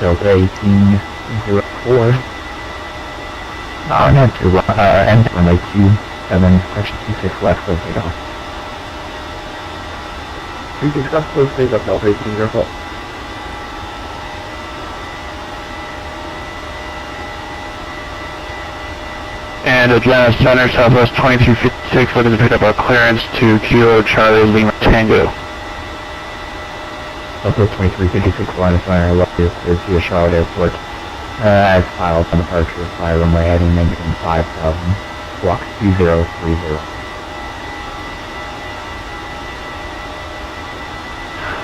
Speaker 3: Delta 1804. Not to end runway 27, correction 26 left for takeoff.
Speaker 6: 36 left, close takeoff, Delta 1804.
Speaker 10: And Atlanta Center, Southwest 2356, looking to pick up our clearance to Kilo Charlie Lima Tango.
Speaker 3: Southwest 2356, Atlanta Center, left is cleared to Charlotte Airport. As filed on departure, fly runway heading maintain 5000, block 2030.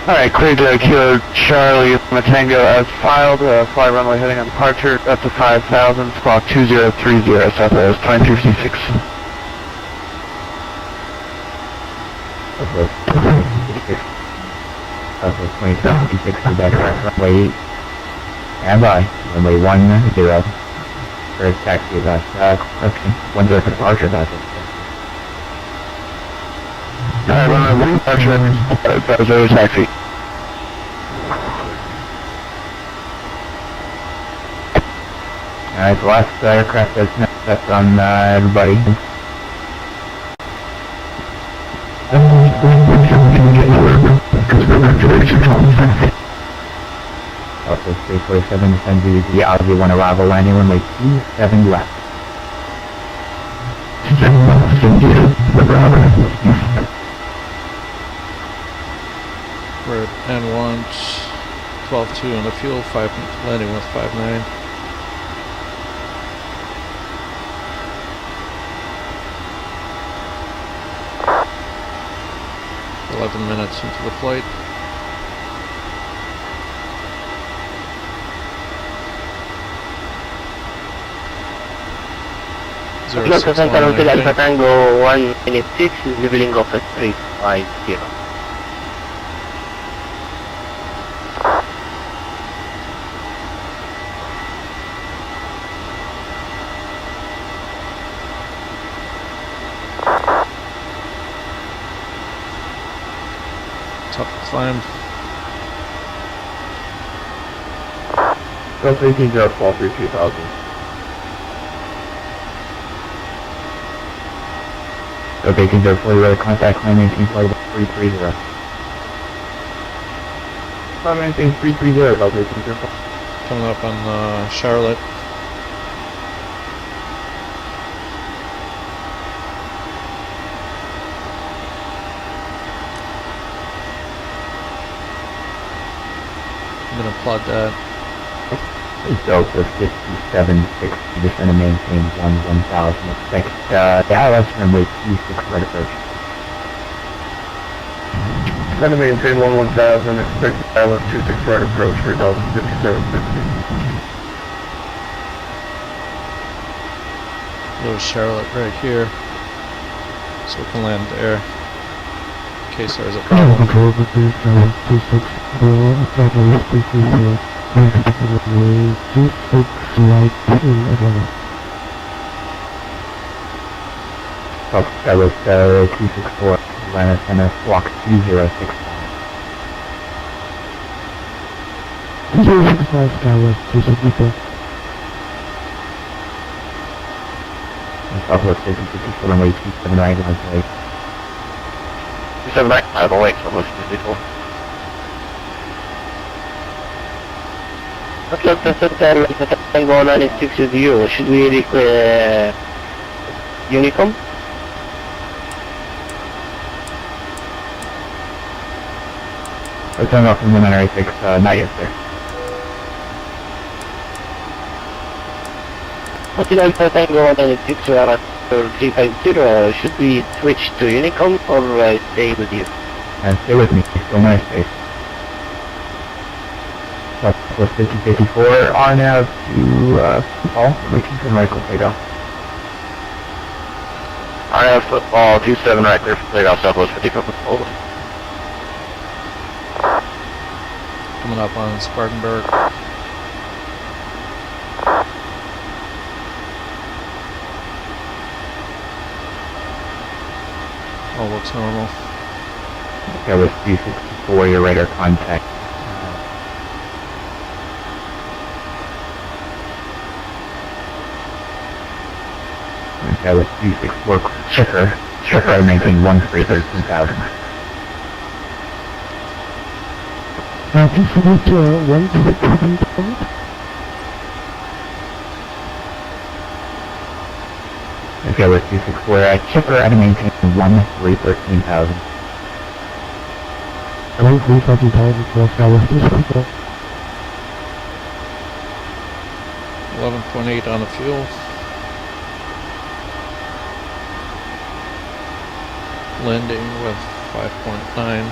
Speaker 10: Alright, cleared to Kilo Charlie Lima Tango as filed, fly runway heading on departure up to 5000, squawk 2030, Southwest 2356.
Speaker 3: Southwest 2356. Southwest 2356, Quebec, runway 8. Stand by. Runway 10. First taxi, that's, correction. 10 for departure, that's it.
Speaker 10: Alright, runway 1 departure, that was a taxi.
Speaker 3: Alright, the last aircraft that's on everybody. Also 347 sends you the Aussie 1 arrival landing runway 27 left.
Speaker 2: We're at N1, 12.2 on the fuel, landing with 5.9. Minutes into the flight.
Speaker 4: Atlanta Center Hotel Alpha Tango 196 is leveling off at 350.
Speaker 2: Tough climb.
Speaker 6: Delta 1804, 3000.
Speaker 3: Delta 1804, you're ready to contact climb 18 flight 330.
Speaker 6: Climb 18 330, Delta 1804.
Speaker 2: Coming up on Charlotte. I'm gonna plot that.
Speaker 3: Delta 5760, just gonna maintain 1000. Expect the ILS runway 26 right approach.
Speaker 6: Gonna maintain 1000, expect ILS 26 right approach for Delta 5760.
Speaker 2: There's Charlotte right here. So we can land there. In case there's a problem.
Speaker 5: Control for this, 26, Southwest 330, runway 26, right to Atlanta.
Speaker 3: That was 264, Atlanta Center, block 2065.
Speaker 5: 265, Southwest 264.
Speaker 3: Southwest 264, runway 27 right, runway
Speaker 10: 27 right, out of the way, Southwest 54.
Speaker 4: Atlanta Center Alpha Tango 196 with you. Should we require Unicom?
Speaker 3: Return off from preliminary 6, not yet, sir.
Speaker 4: Hotel Alpha Tango 196, we are at 350. Should we switch to Unicom or stay with you?
Speaker 3: And stay with me, still nice space. Southwest 5054 on out to Paul, making some right for takeoff.
Speaker 10: RF football 27 right, clear for takeoff, Southwest 54.
Speaker 2: Coming up on Spartanburg. All looks normal.
Speaker 3: That was 364, your radar contact. Okay, with 264 checker, and maintain 13,000.
Speaker 5: Altitude 163,000.
Speaker 3: Okay, with 264 checker and maintain 13,000.
Speaker 5: Hello, 3,000 for Southwest 264.
Speaker 2: 11.8 on the fuel. Landing with 5.9.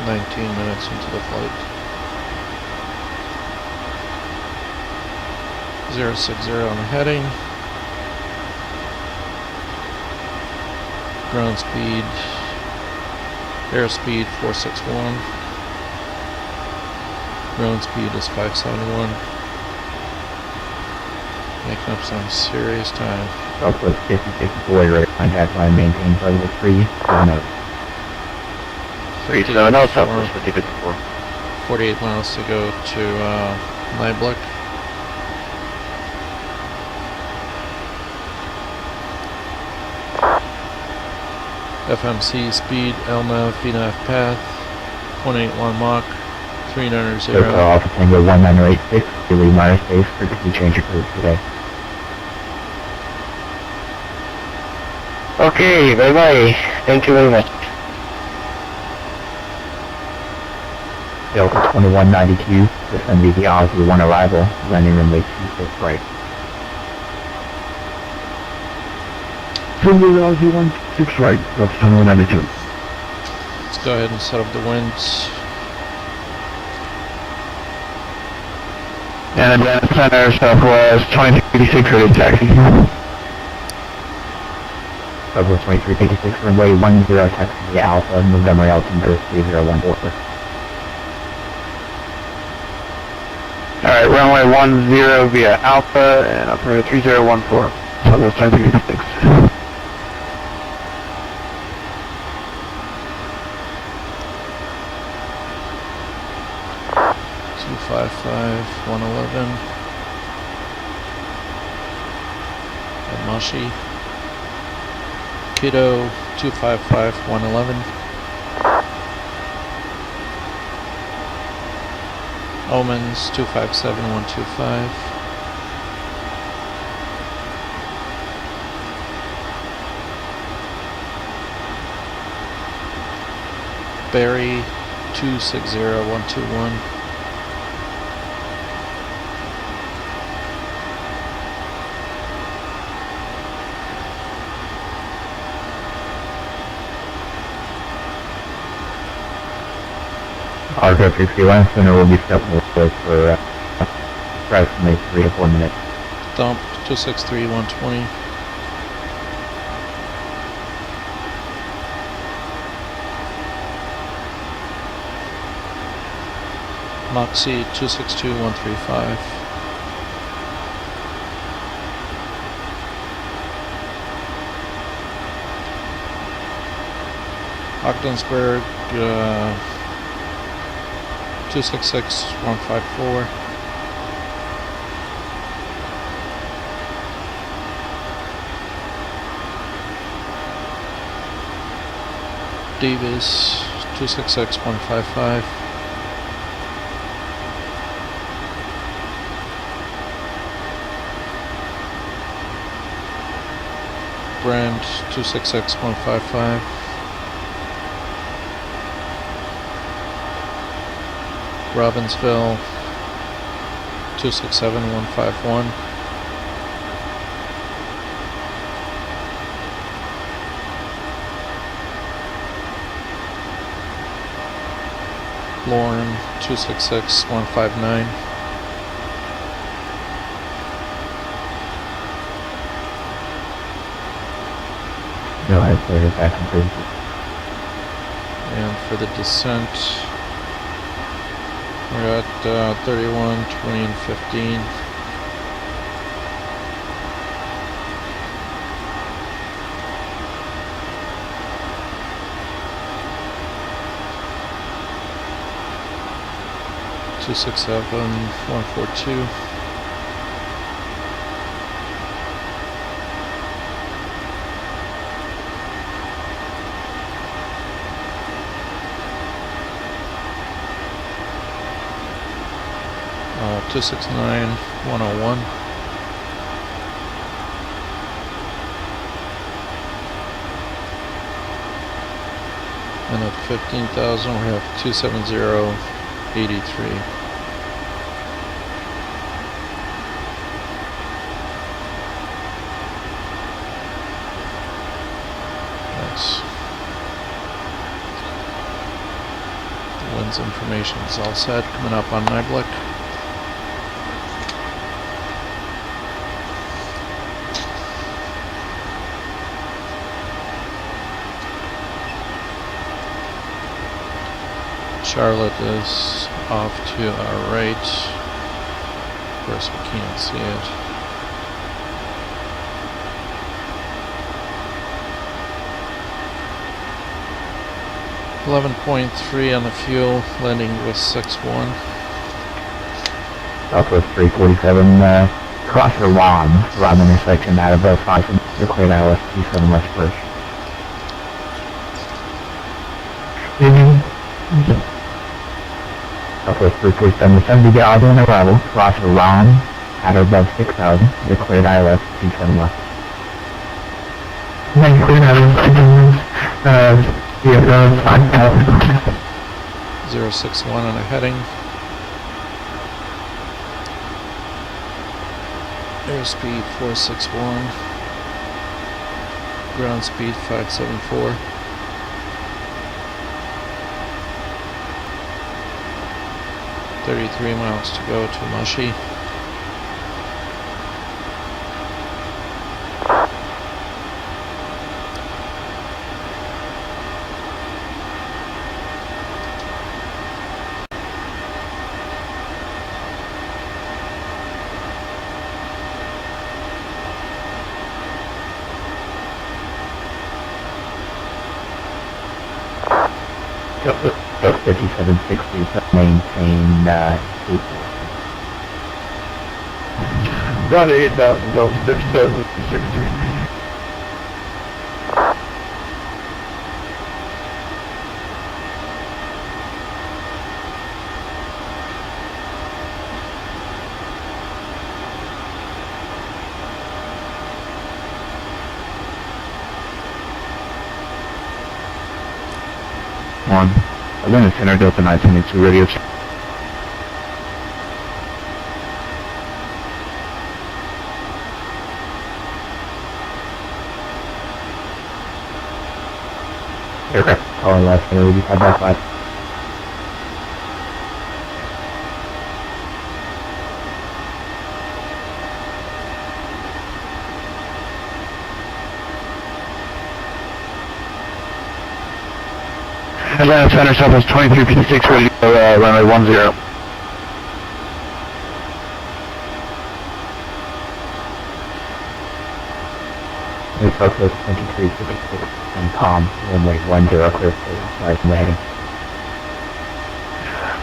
Speaker 2: 19 minutes into the flight. 060 on the heading. Ground speed, airspeed 461. Ground speed is 571. Making up some serious time.
Speaker 3: Southwest 56 boy rate contact line maintained level 3, 70.
Speaker 10: 370 Southwest 5054.
Speaker 2: 48 miles to go to Nyblik. FMC speed, LNAV, VNAV path, 181 Mach, 390.
Speaker 3: Alpha Tango 1986, you leave minor space for the change your code today.
Speaker 10: Okay, bye-bye. Thank you very much.
Speaker 3: Delta 2192, descend via the Aussie 1 arrival, landing runway 26 right.
Speaker 5: Sunday Aussie 16 right, Delta 2192.
Speaker 2: Let's go ahead and set up the winds.
Speaker 10: And Atlanta Center, Southwest 2386, ready to taxi.
Speaker 3: Southwest 2386, runway 10, taxi via Alpha, November altimeter 3014.
Speaker 10: Alright, runway 10 via Alpha and altimeter 3014. Southwest 2386.
Speaker 2: 111 at Mashi. Kiddo 255 111. Omens 257 125. Barry 260 121.
Speaker 3: Arco 61 center will be stepped forward for approximately 3 to 4 minutes.
Speaker 2: Dump 263 120. Moxie 262 135. Ogdensburg 266 154. Davis 266 155. Brand 266 155. Robbinsville 267 151. Lauren 266 159.
Speaker 3: No, I cleared it back in cruises.
Speaker 2: And for the descent, we're at 31, 20, and 15. (267 142). 269-101. And at 15,000 we have 270.83. Nice. The winds information is all set, coming up on NIBLIC. Charlotte is off to our right. Of course, we can't see it. $11.3 on the fuel, landing with 6-1.
Speaker 3: Southwest 347, cross the Rom intersection out of 5 and cleared ILS 27 left first. Southwest 347, 70 auto on arrival, cross the Rom at or above 6,000, declared ILS 27 left.
Speaker 4: Then cleared ILS
Speaker 2: 061 on a heading. Airspeed 461. Ground speed 574. $33 miles to go to Mushy.
Speaker 3: Southwest 5760, maintain 8.
Speaker 6: Down to 8,000, Delta 5760.
Speaker 3: Atlanta Center, Delta 972 radio. Aircraft calling last center, 85 by 5.
Speaker 10: Atlanta Center, Southwest 2356, ready to go, runway 10.
Speaker 3: Southwest 2356 and calm, runway 10, clear for heading.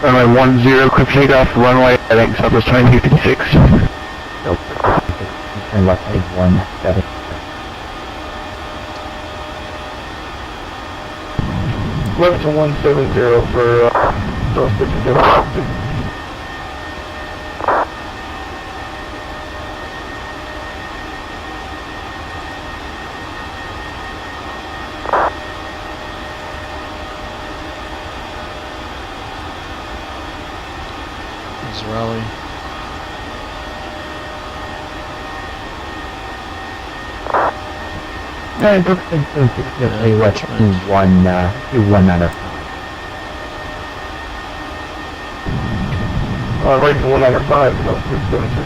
Speaker 10: Runway 10, quick takeoff, runway heading, Southwest 2356.
Speaker 3: Delta 56, and left heading 17.
Speaker 6: Left to 170 for South 5760.
Speaker 2: Israeli.
Speaker 3: It looks like 760 left to 1 out of 5.
Speaker 6: Right to 1 out of 5, South 5760.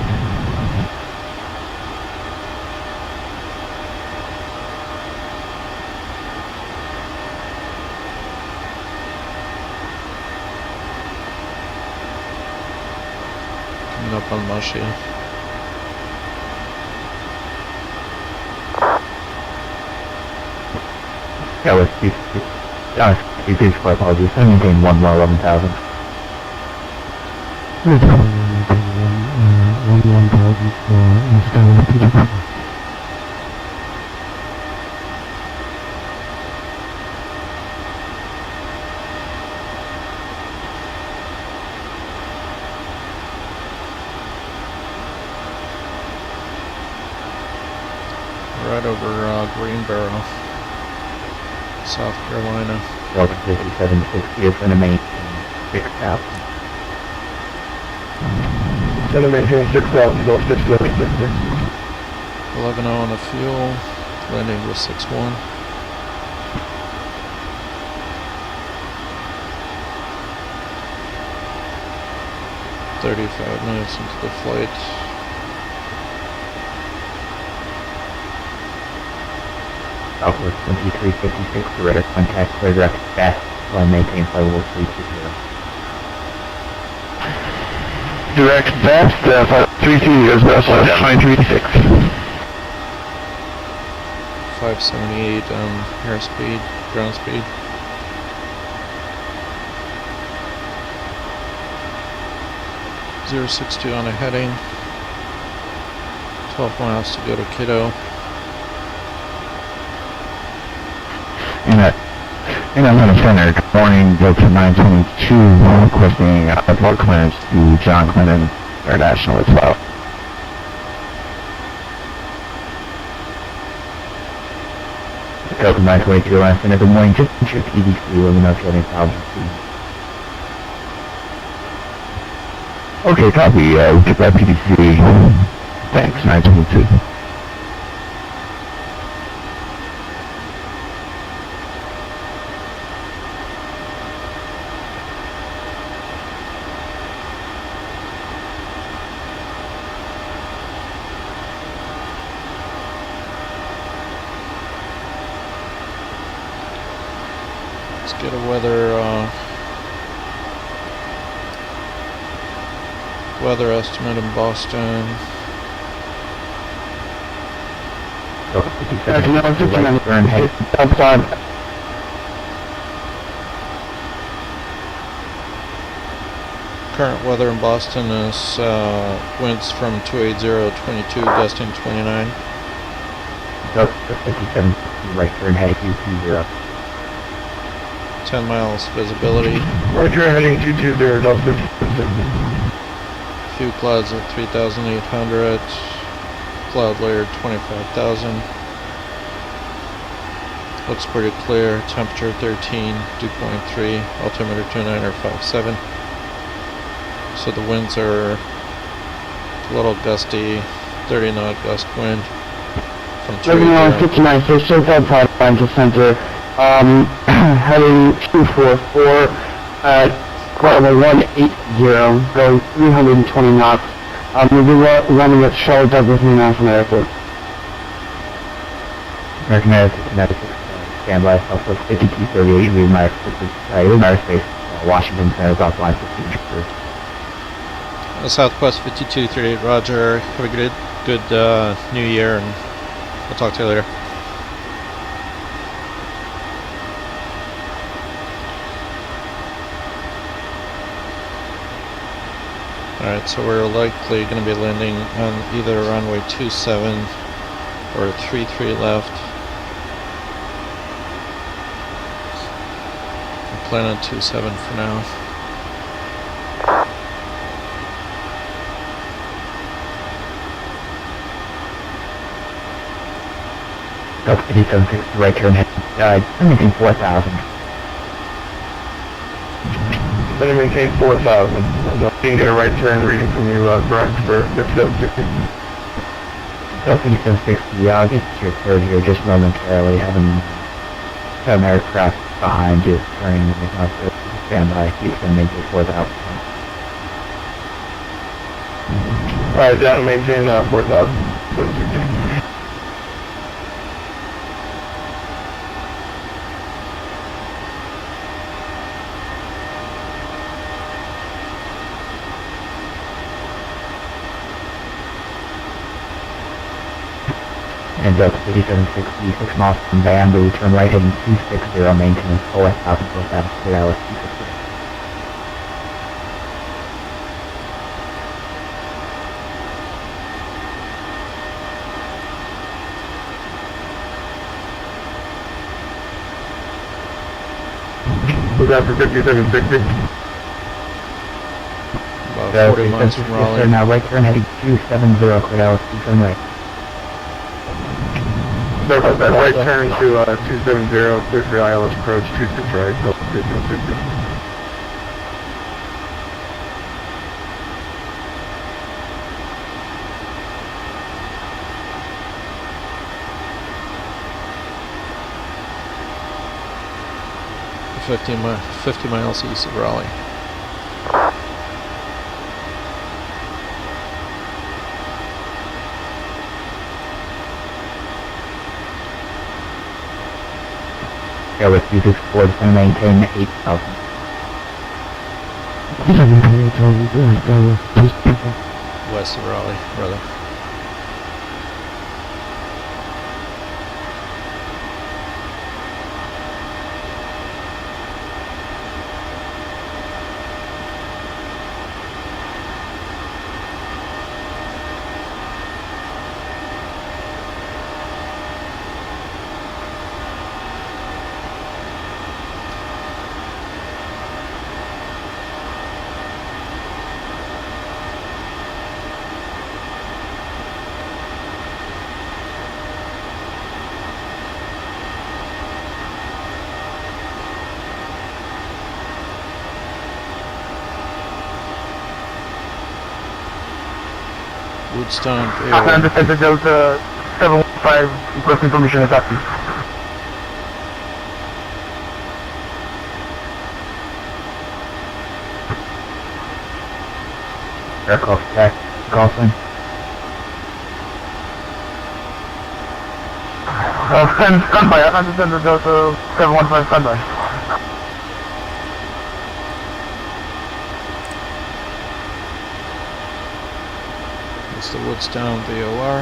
Speaker 2: Coming up on Mushy.
Speaker 3: That was CP Square, apologies. I maintain 1 more 11,000.
Speaker 5: 11,000 for Skyway PDP.
Speaker 2: right over Green Barrel, South Carolina.
Speaker 3: Delta 5760 is going to maintain 6,000.
Speaker 6: Gonna maintain 6,000, Delta 5760.
Speaker 2: 11 on the fuel, landing with 6-1. "35 minutes into the flight."
Speaker 3: Southwest 2356, radar contact, clear direct fast, fly maintain flight level 320.
Speaker 10: Direct fast, 320 is best, 2336.
Speaker 2: 578 airspeed, ground speed. "062 on a heading. 12 miles to go to Kiddo.
Speaker 10: And I'm going to center. Good morning, Delta 922, requesting upload clearance to John Clinton International as well.
Speaker 3: Delta 922, last center. Good morning, just your PDC, let me know if you have any problems.
Speaker 10: Okay, copy. We took that PDC. Thanks, 922.
Speaker 2: Let's get a weather estimate in Boston.
Speaker 3: Delta 5760, turn head.
Speaker 2: Current weather in Boston is winds from 280-22, gusting 29.
Speaker 3: Delta 5760, right turn heading 220.
Speaker 2: 10 miles visibility.
Speaker 6: Right turn heading 220, Delta 5760.
Speaker 2: Few clouds at 3,800. Cloud layer 25,000. Looks pretty clear. Temperature 13, dew point 3, altimeter 29 or 57. So the winds are a little gusty, 30 knot gust wind from 280.
Speaker 10: 59, so straight outside line to center. Heading 244 at level 180, going 320 knots. We'll be running at Charlotte Douglas International Airport.
Speaker 3: American Airlines 96, standby, Southwest 5238, leaving my airspace, Washington Center, offline 15.
Speaker 2: Southwest 5238, roger. Have a good new year, and I'll talk to you later. Alright, so we're likely going to be landing on either runway 27 or 33 left. We'll plan on 27 for now.
Speaker 3: Delta 5760, right turn heading, anything 4,000.
Speaker 6: Let me maintain 4,000. You can get a right turn reading from you, Brian, for 5760.
Speaker 3: Delta 5760, I'll get to your third here just momentarily, having some aircraft behind you, turning and not to standby, you can maintain 4,000.
Speaker 6: Alright, down and maintain 4,000.
Speaker 3: And Delta 5760, 6 miles from Bamboo, turn right heading 260, maintenance, OS 1047, Dallas 260.
Speaker 6: Look out for 5760.
Speaker 2: About 40 miles from Raleigh.
Speaker 3: Now right turn heading 270, Dallas, turn right.
Speaker 6: Sorry about that. Right turn to 270, clear for ILS approach, 26 right, so 50.
Speaker 2: Fifty miles east of Raleigh.
Speaker 3: Yeah, with 264, it's going to maintain 8,000.
Speaker 2: West of Raleigh, brother. Woodstown,
Speaker 4: Atlanta Center Delta 715, request information is active.
Speaker 3: Aircraft attack, crossing.
Speaker 4: Standby, Atlanta Center Delta 715, standby.
Speaker 2: it's the Woodstown VOR.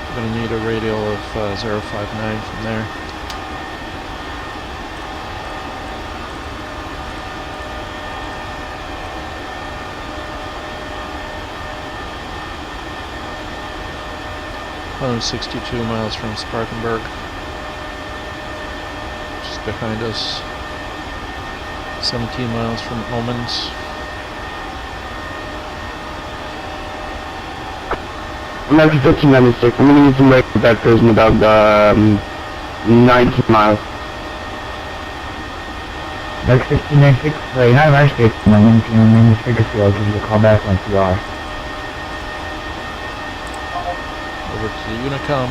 Speaker 2: We're going to need a radial of 059 from there. $162 miles from Spartanburg, just behind us. 17 miles from Omens.
Speaker 10: American 1596, I'm gonna need some break with that person about 19 miles.
Speaker 3: Like 1596, not American 1596, if you remain the trigger field, I'll give you a call back once you are.
Speaker 2: Over to the Unicom.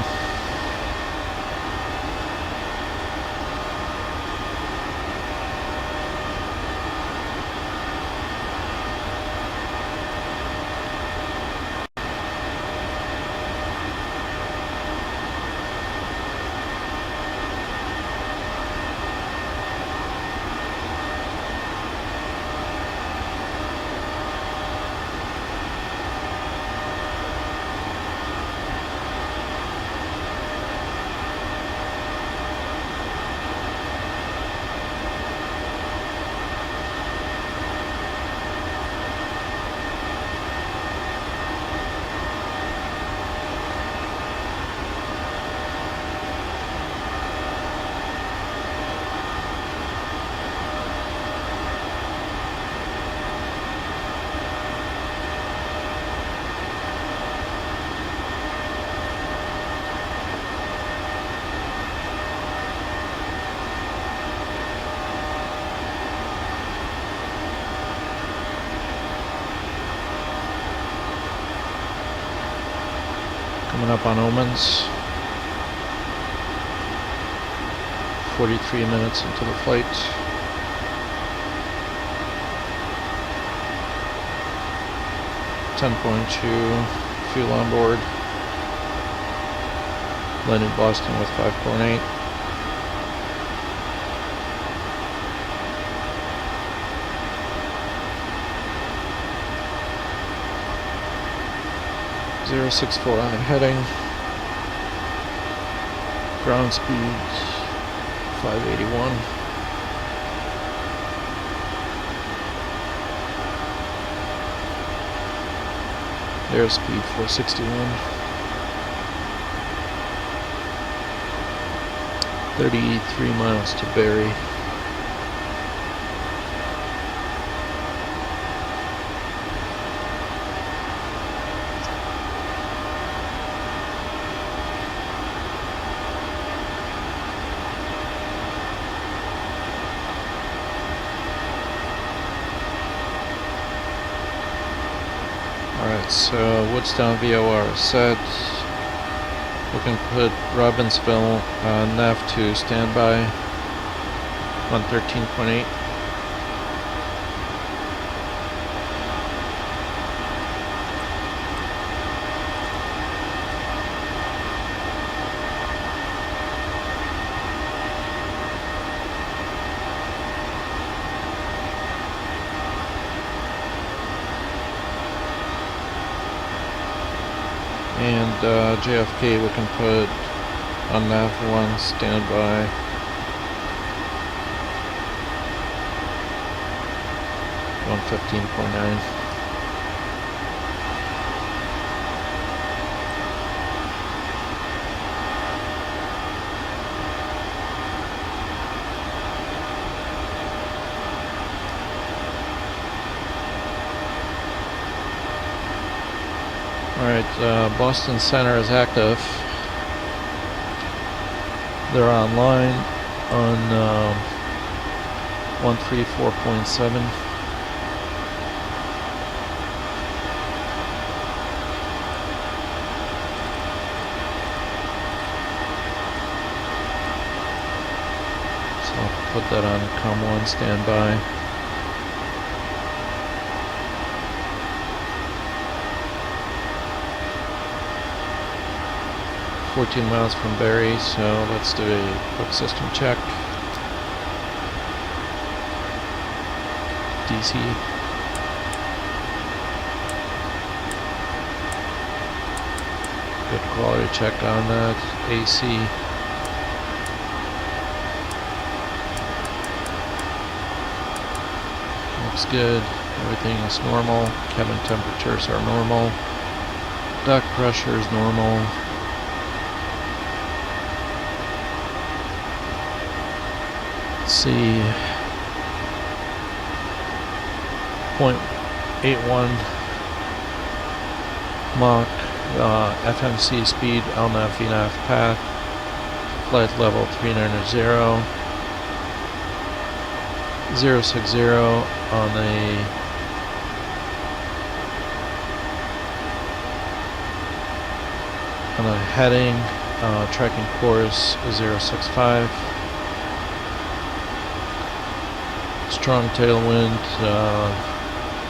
Speaker 2: Coming up on Omens. 43 minutes into the flight. $10.2 fuel on board. Landed Boston with 5.8. .064 on heading. Ground speed 581. Airspeed 461. 33 miles to Barrie. so Woodstown VOR set. We can put Robbinsville nav to standby on 13.8. And JFK we can put on nav 1 standby. On 15.9. Alright, Boston Center is active. They're online on 134.7. So I'll put that on COM1 standby. .14 miles from Barrie, so let's do a quick system check. DC. Good quality check on that. AC. Looks good. Everything is normal. Cabin temperatures are normal. Duct pressure is normal. See 0.81 Mach FMC speed, LNAV VNAV path, flight level 390, 060 on a heading, tracking course 065. Strong tailwind,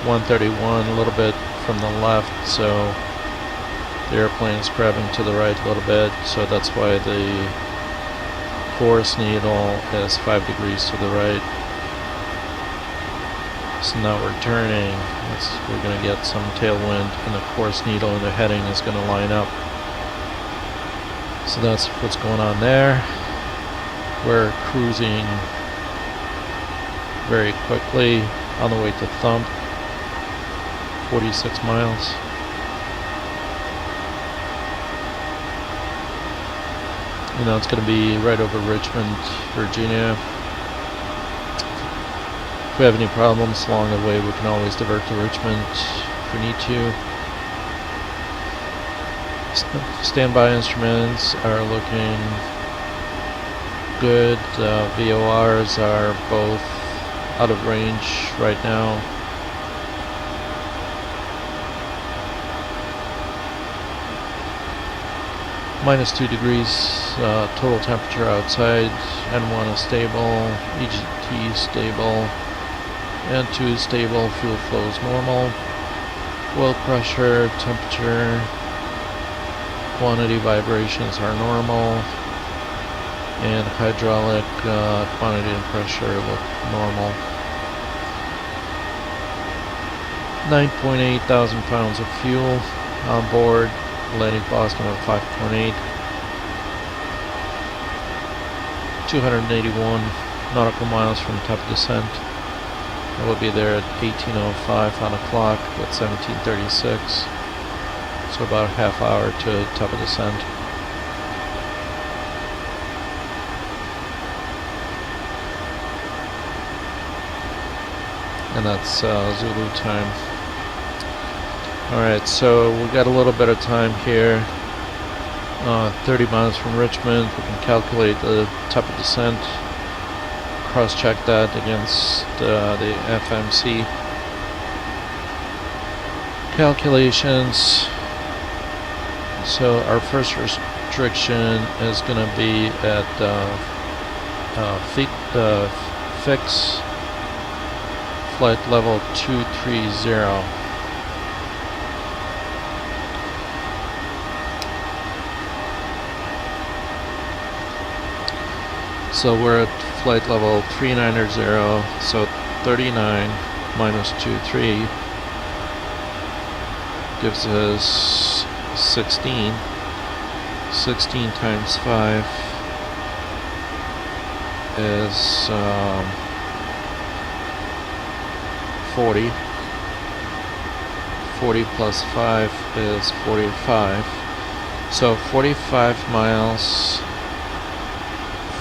Speaker 2: 131, a little bit from the left, so the airplane's grabbing to the right a little bit, so that's why the course needle is 5 degrees to the right. So now we're turning, we're going to get some tailwind, and the course needle and the heading is going to line up. So that's what's going on there. We're cruising very quickly on the way to Thump, 46 miles. You know, it's going to be right over Richmond, Virginia. If we have any problems along the way, we can always divert to Richmond if we need to. Standby instruments are looking good. VORs are both out of range right now. -2 degrees total temperature outside. N1 is stable, EGT is stable, N2 is stable, fuel flow is normal. Oil pressure, temperature, quantity vibrations are normal, and hydraulic quantity and pressure look normal. 9.8 thousand pounds of fuel on board, landing Boston at 5.8. 281 nautical miles from top descent. I will be there at 18:05 on the clock at 17:36. So about a half hour to top of descent. And that's Zulu time. Alright, so we got a little bit of time here. 30 miles from Richmond. We can calculate the top of descent. Cross-check that against the FMC. calculations. So our first restriction is going to be at fix flight level 230. So we're at flight level 390, so 39 minus 23 gives us 16. 16 times 5 is 40. 40 plus 5 is 45. So 45 miles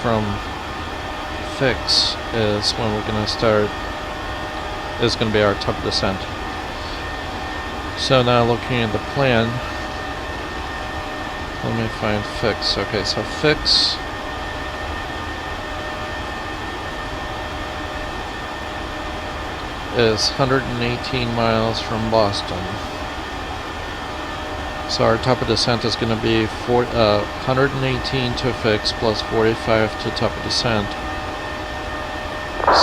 Speaker 2: from fix is when we're going to start, is going to be our top descent. So now looking at the plan, let me find fix. Okay, so fix is 118 miles from Boston. So our top of descent is going to be 118 to fix plus 45 to top of descent.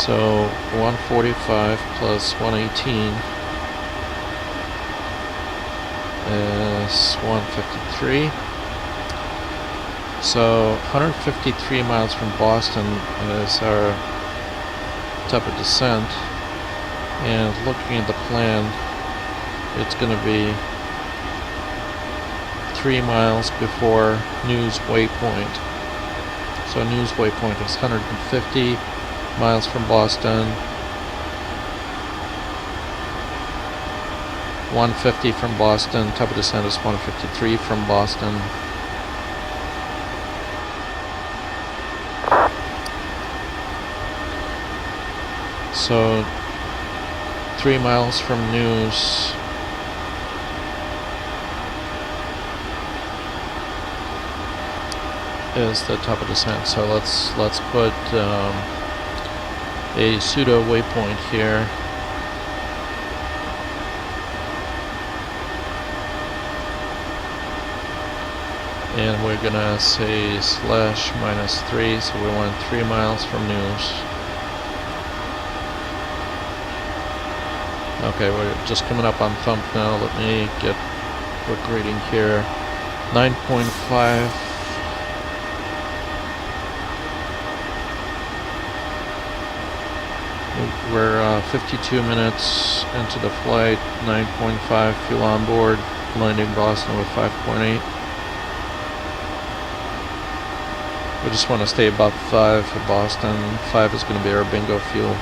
Speaker 2: So 145 plus 118 is 153. So 153 miles from Boston is our top of descent. And looking at the plan, it's going to be 3 miles before News Waypoint. So News Waypoint is 150 miles from Boston, 150 from Boston, top of descent is 153 from Boston. So 3 miles from News is the top of descent. So let's put a pseudo waypoint here. And we're gonna say slash -3, so we want 3 miles from News. Okay, we're just coming up on thump now. Let me get a quick reading here. 9.5. We're 52 minutes into the flight, 9.5 fuel on board, landing Boston with 5.8. We just want to stay above 5 for Boston. 5 is going to be our bingo fuel.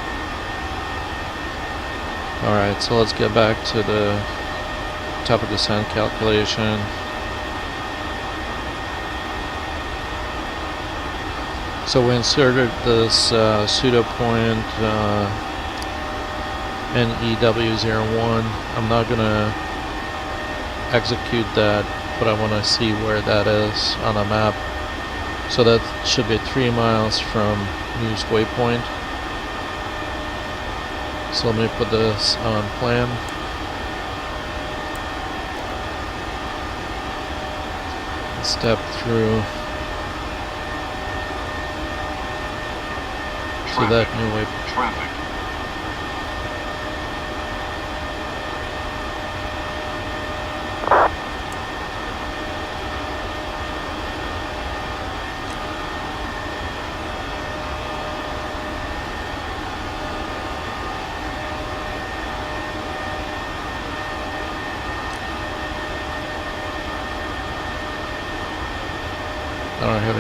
Speaker 2: Alright, so let's get back to the top of descent calculation. So we inserted this pseudo point NEW01. I'm not going to execute that, but I want to see where that is on a map. So that should be 3 miles from News Waypoint. So let me put this on plan. Step through to that new waypoint.
Speaker 7: Traffic.
Speaker 2: I don't have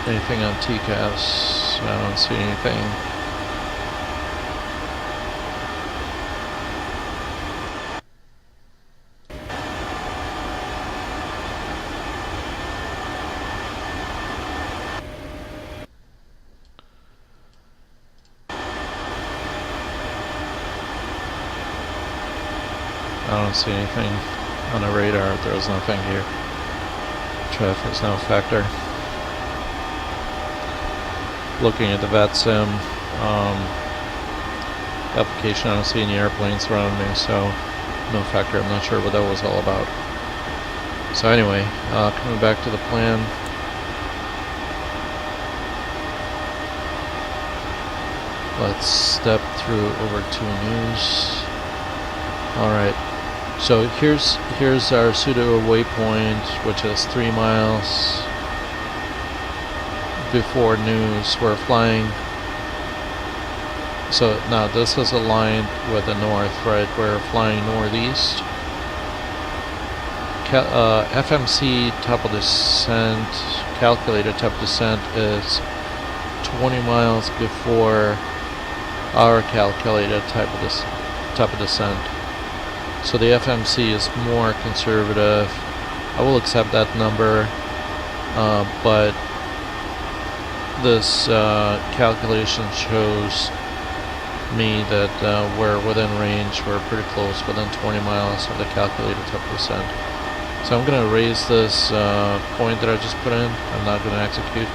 Speaker 2: anything on TCAS. I don't see anything. I don't see anything on the radar. There's nothing here. Traffic's no factor. Looking at the VATSIM application, I don't see any airplanes around me, so no factor. I'm not sure what that was all about. So anyway, coming back to the plan. Let's step through over to news. Alright, so here's our pseudo waypoint, which is 3 miles before news. We're flying. So now this is aligned with the north, right? We're flying northeast. FMC top of descent, calculated top of descent is 20 miles before our calculated top of descent. So the FMC is more conservative. I will accept that number, but this calculation shows me that we're within range. We're pretty close, within 20 miles of the calculated top of descent. So I'm going to raise this point that I just put in. I'm not going to execute.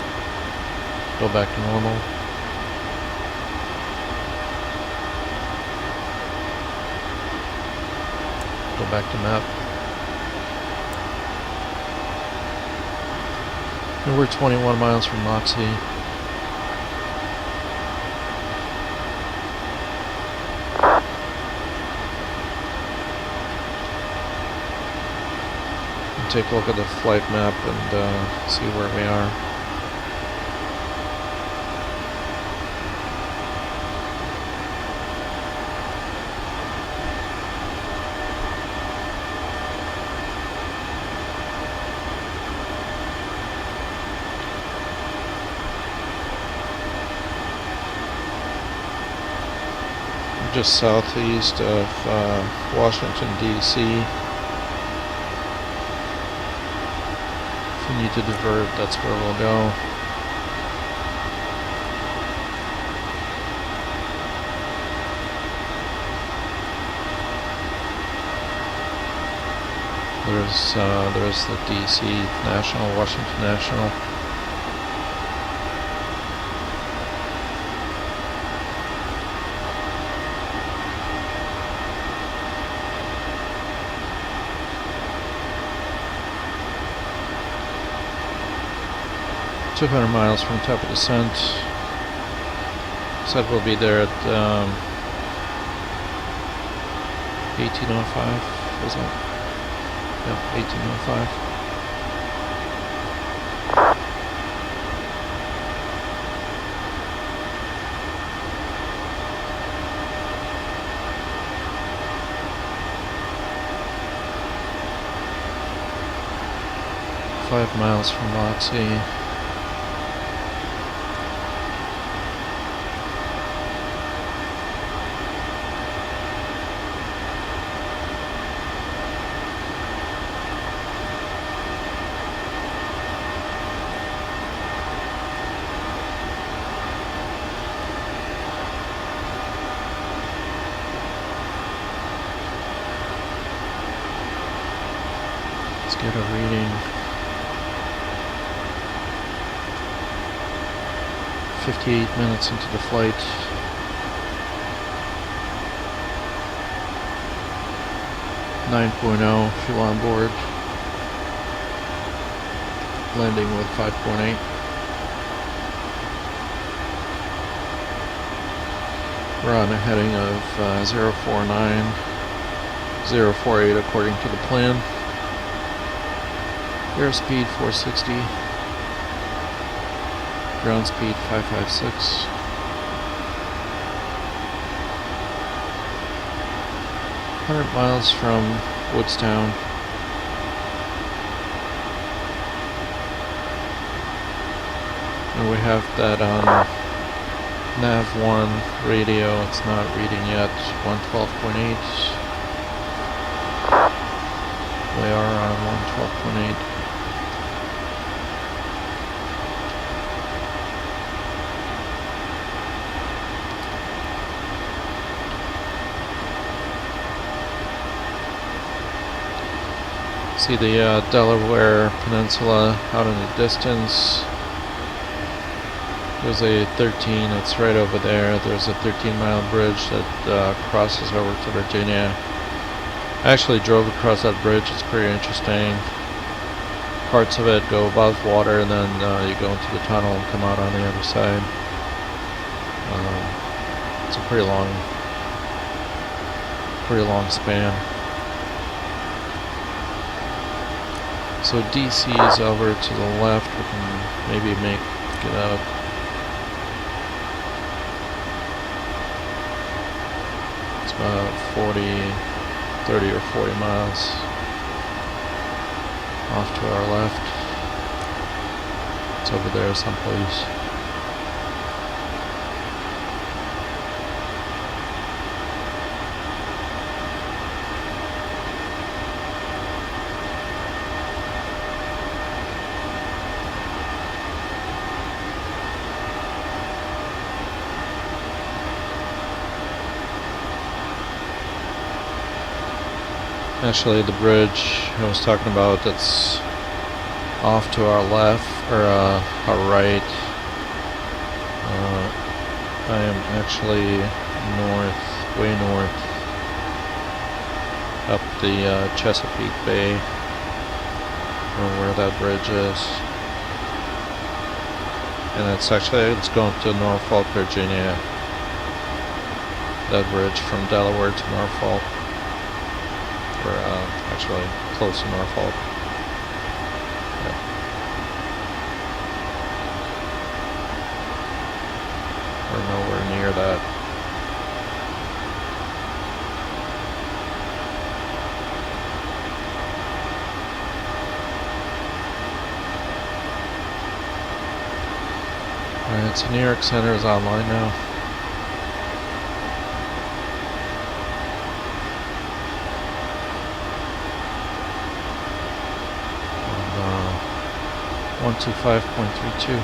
Speaker 2: Go back to normal. Go back to map. And we're 21 miles from Moxie. Take a look at the flight map and see where we are. We're just southeast of Washington, D.C. If we need to divert, that's where we'll go. There's the DC National, Washington National. $200 miles from top of descent. Said we'll be there at 1805. Was that? Yep, 1805. $5 miles from Moxie. Let's get a reading. 58 minutes into the flight. Fuel on board. Landing with 5.8. We're on a heading of 049, 048 according to the plan. Airspeed 460. Ground speed 556. 100 miles from Woodstown. And we have that on Nav1 radio. It's not reading yet. 112.8. We are on 112.8. See the Delaware Peninsula out in the distance. There's a 13, it's right over there. There's a 13-mile bridge that crosses over to Virginia. I actually drove across that bridge. It's pretty interesting. Parts of it go above water, and then you go into the tunnel and come out on the other side. It's a pretty long span. So DC is over to the left. We can maybe get out. It's about 30 or 40 miles off to our left. It's over there someplace. Actually, the bridge I was talking about that's off to our left, or our right. I am actually way north, up the Chesapeake Bay, or where that bridge is. And it's going to Norfolk, Virginia. That bridge from Delaware to Norfolk. Actually close to Norfolk. Yep. We're nowhere near that. Alright, so New York Center is online now. 125.32.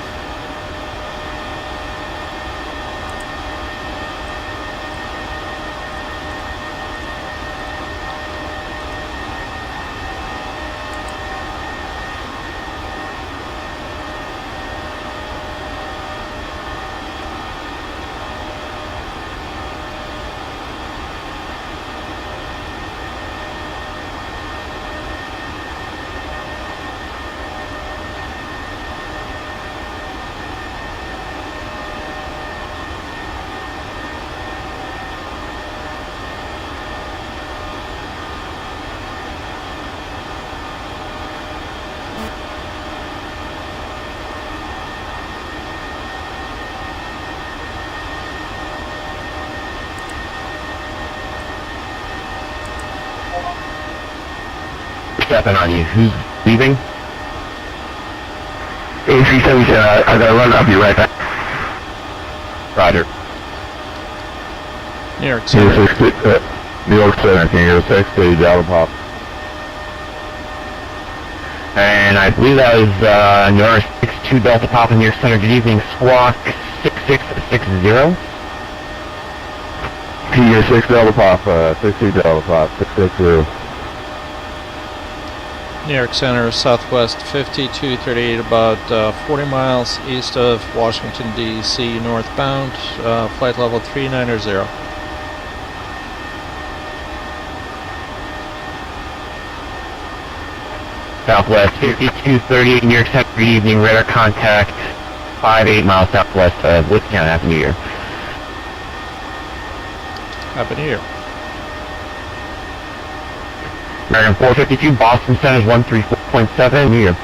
Speaker 3: Stepping on you. Who's leaving?
Speaker 6: AC-77, I gotta run, I'll be right back.
Speaker 3: Roger.
Speaker 2: New York Center.
Speaker 1: New York Center, can you hear 60 Delta Pop?
Speaker 3: And I believe that was New York 62 Delta Pop in New York Center. Good evening, Squawk 6660.
Speaker 1: P 6 Delta Pop, 60 Delta Pop, 660.
Speaker 2: New York Center, southwest 5238, about 40 miles east of Washington, D.C., northbound, flight level 390.
Speaker 3: Southwest 5238 New York Center. Good evening, radar contact 58 miles southwest of Woodstown. Happy New Year.
Speaker 2: Happy New Year.
Speaker 3: American 452, Boston Center's 134.7, New Year.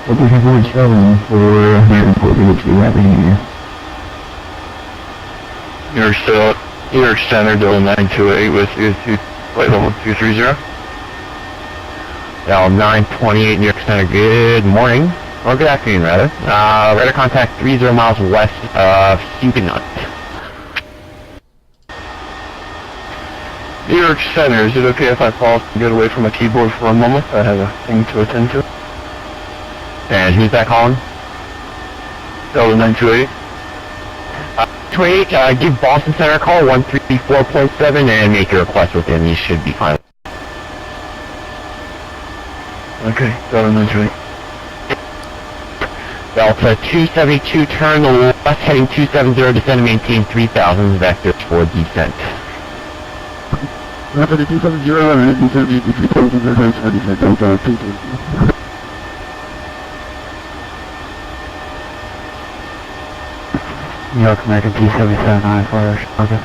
Speaker 5: 134.7 for American 452, Happy New Year.
Speaker 1: New York Center, Delta 928 with flight level 230.
Speaker 3: Delta 928 New York Center, good morning, or good afternoon rather. Radar contact 30 miles west of Huguenot.
Speaker 1: New York Center, is it okay if I pause and get away from my keyboard for a moment? I have a thing to attend to.
Speaker 3: And who's that calling?
Speaker 1: Delta 928.
Speaker 3: 28, give Boston Center a call, 134.7, and make your request with him. You should be fine.
Speaker 1: Okay, Delta 928.
Speaker 3: Delta 272, turn the left, heading 270, descend and maintain 3000 vectors for descent.
Speaker 1: Rapid 270 and 1870 between 7,000 downtown.
Speaker 10: New York American T-77 for Chicago.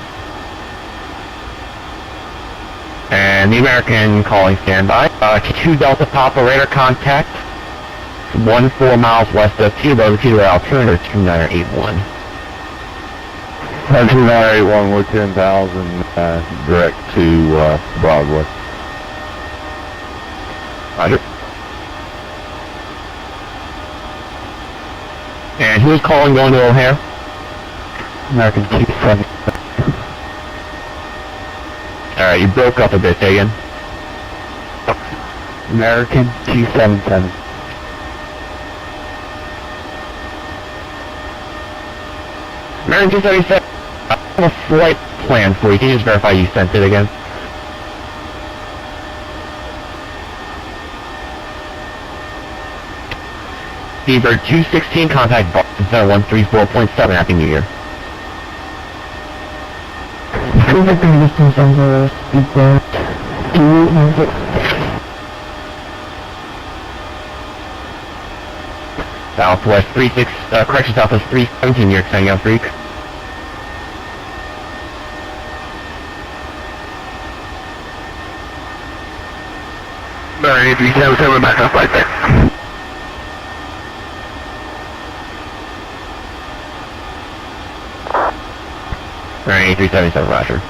Speaker 3: And the American calling standby. 2 Delta Papa radar contact. 14 miles west of Cuba, the Cuba altimeter 2981.
Speaker 1: 2981 with 10,000 direct to Broadway.
Speaker 3: Roger. And who's calling going to O'Hare?
Speaker 10: American T-7.
Speaker 3: Alright, you broke up a bit, say again.
Speaker 10: American T-77.
Speaker 3: American 277, I have a flight plan for you. Can you just verify you sent it again? Seabird 216, contact Boston Center 134.7. Happy New Year.
Speaker 10: Distance on the speedboat.
Speaker 3: Southwest 36, correction, Southwest 317, New York, sending out freak.
Speaker 6: Alright, 377 back on flight there.
Speaker 3: Alright, 377, roger.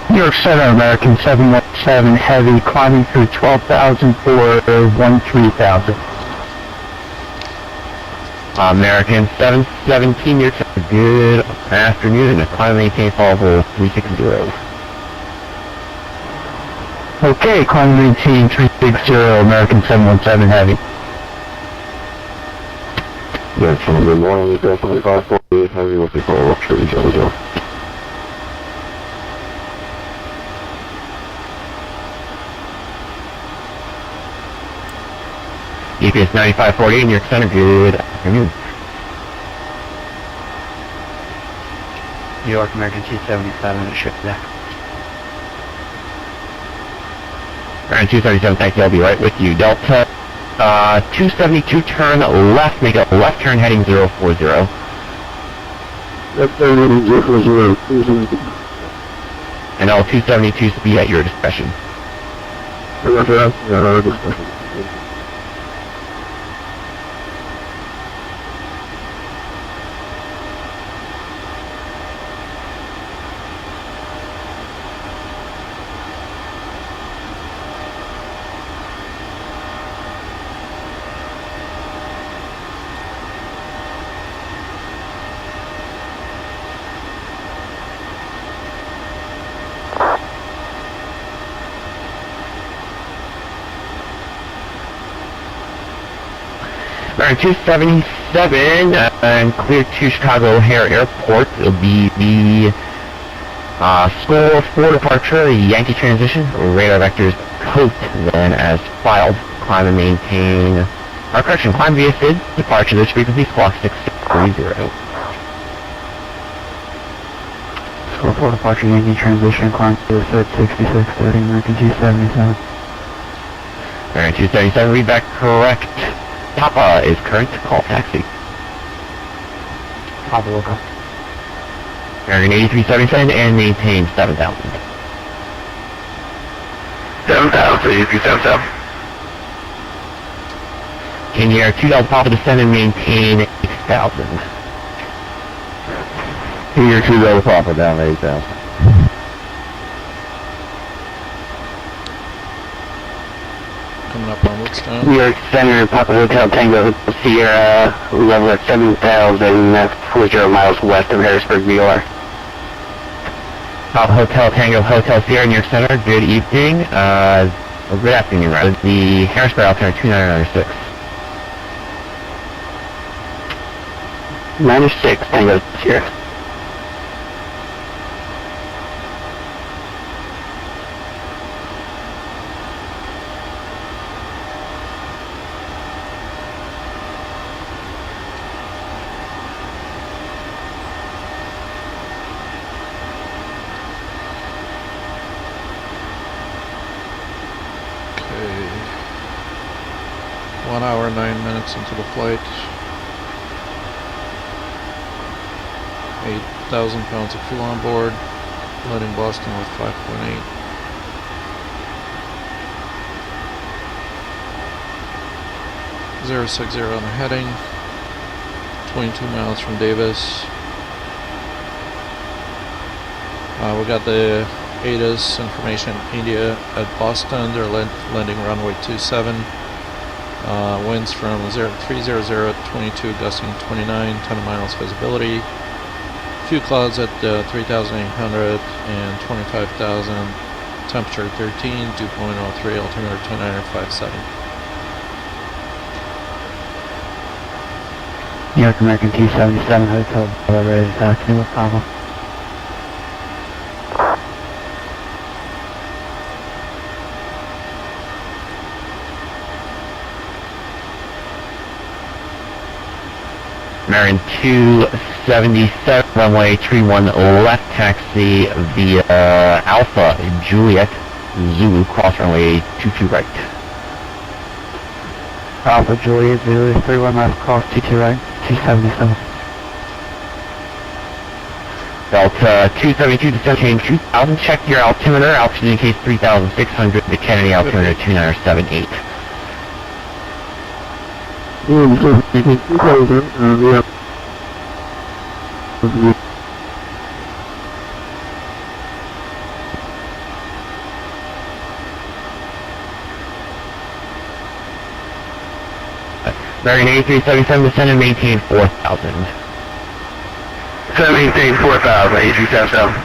Speaker 10: New York Center, American 717 Heavy, climbing through 12,000 for 13,000.
Speaker 3: American 717, New York Center, good afternoon, and climb maintain fall level 360.
Speaker 10: Okay, climb maintain 360, American 717 Heavy.
Speaker 1: That's from good morning, it's definitely 548 heavy with the call up to each other.
Speaker 3: EPS 9548, New York Center, good afternoon.
Speaker 10: New York American T-77 ship deck.
Speaker 3: Alright, 277, thank you, I'll be right with you. Delta 272, turn left, make a left turn heading 040.
Speaker 1: That's the heading 040.
Speaker 3: And L272 speed at your discretion.
Speaker 1: Roger that, yeah, discussion.
Speaker 3: Alright, 277, and clear to Chicago O'Hare Airport. It'll be the School 4 departure, Yankee transition, radar vectors coat, then as filed, climb and maintain, or correction, climb via SID, departure, this frequency, squawk 6630.
Speaker 10: School 4 departure, Yankee transition, climb to the SID 6630, American T-77.
Speaker 3: Alright, 277, read back correct. Papa is current, call taxi.
Speaker 10: Papa Loco.
Speaker 3: American 8377 and maintain 7,000.
Speaker 6: 7,000, 8377.
Speaker 3: Can you air 2 Delta Papa descend and maintain 8,000?
Speaker 1: Here, 2 Delta Papa down to 8,000.
Speaker 2: Coming up on Woodstown.
Speaker 10: New York Center, Papa Hotel Tango Sierra, level at 7,000, 40 miles west of Harrisburg, New York.
Speaker 3: Papa Hotel Tango Hotel Sierra, New York Center, good evening, or good afternoon rather, the Harrisburg altimeter 2996.
Speaker 10: -6, Tango Sierra.
Speaker 2: 1 hour 9 minutes into the flight. 8,000 pounds of fuel on board. Landing Boston with 5.8. .060 on the heading. 22 miles from Davis. We got the ATIS information India at Boston. They're landing runway 27. Winds from 300 at 22, gusting 29, 10 miles visibility. Few clouds at 3,800 and 25,000. Temperature 13, dew point 03, altimeter 2957.
Speaker 10: New York American 277 Hotel, ready to taxi with Papa.
Speaker 3: American 277, runway 31 left, taxi via Alpha Juliet Zulu, cross runway 22 right.
Speaker 10: Alpha Juliet Zulu 31 left, cross 22 right, 277.
Speaker 3: Delta 272 descent change 2000, check your altimeter, altitude indicates 3,600, the Kennedy altimeter 2978. American 8377 descend and maintain 4,000.
Speaker 6: Maintain 4,000, 8377.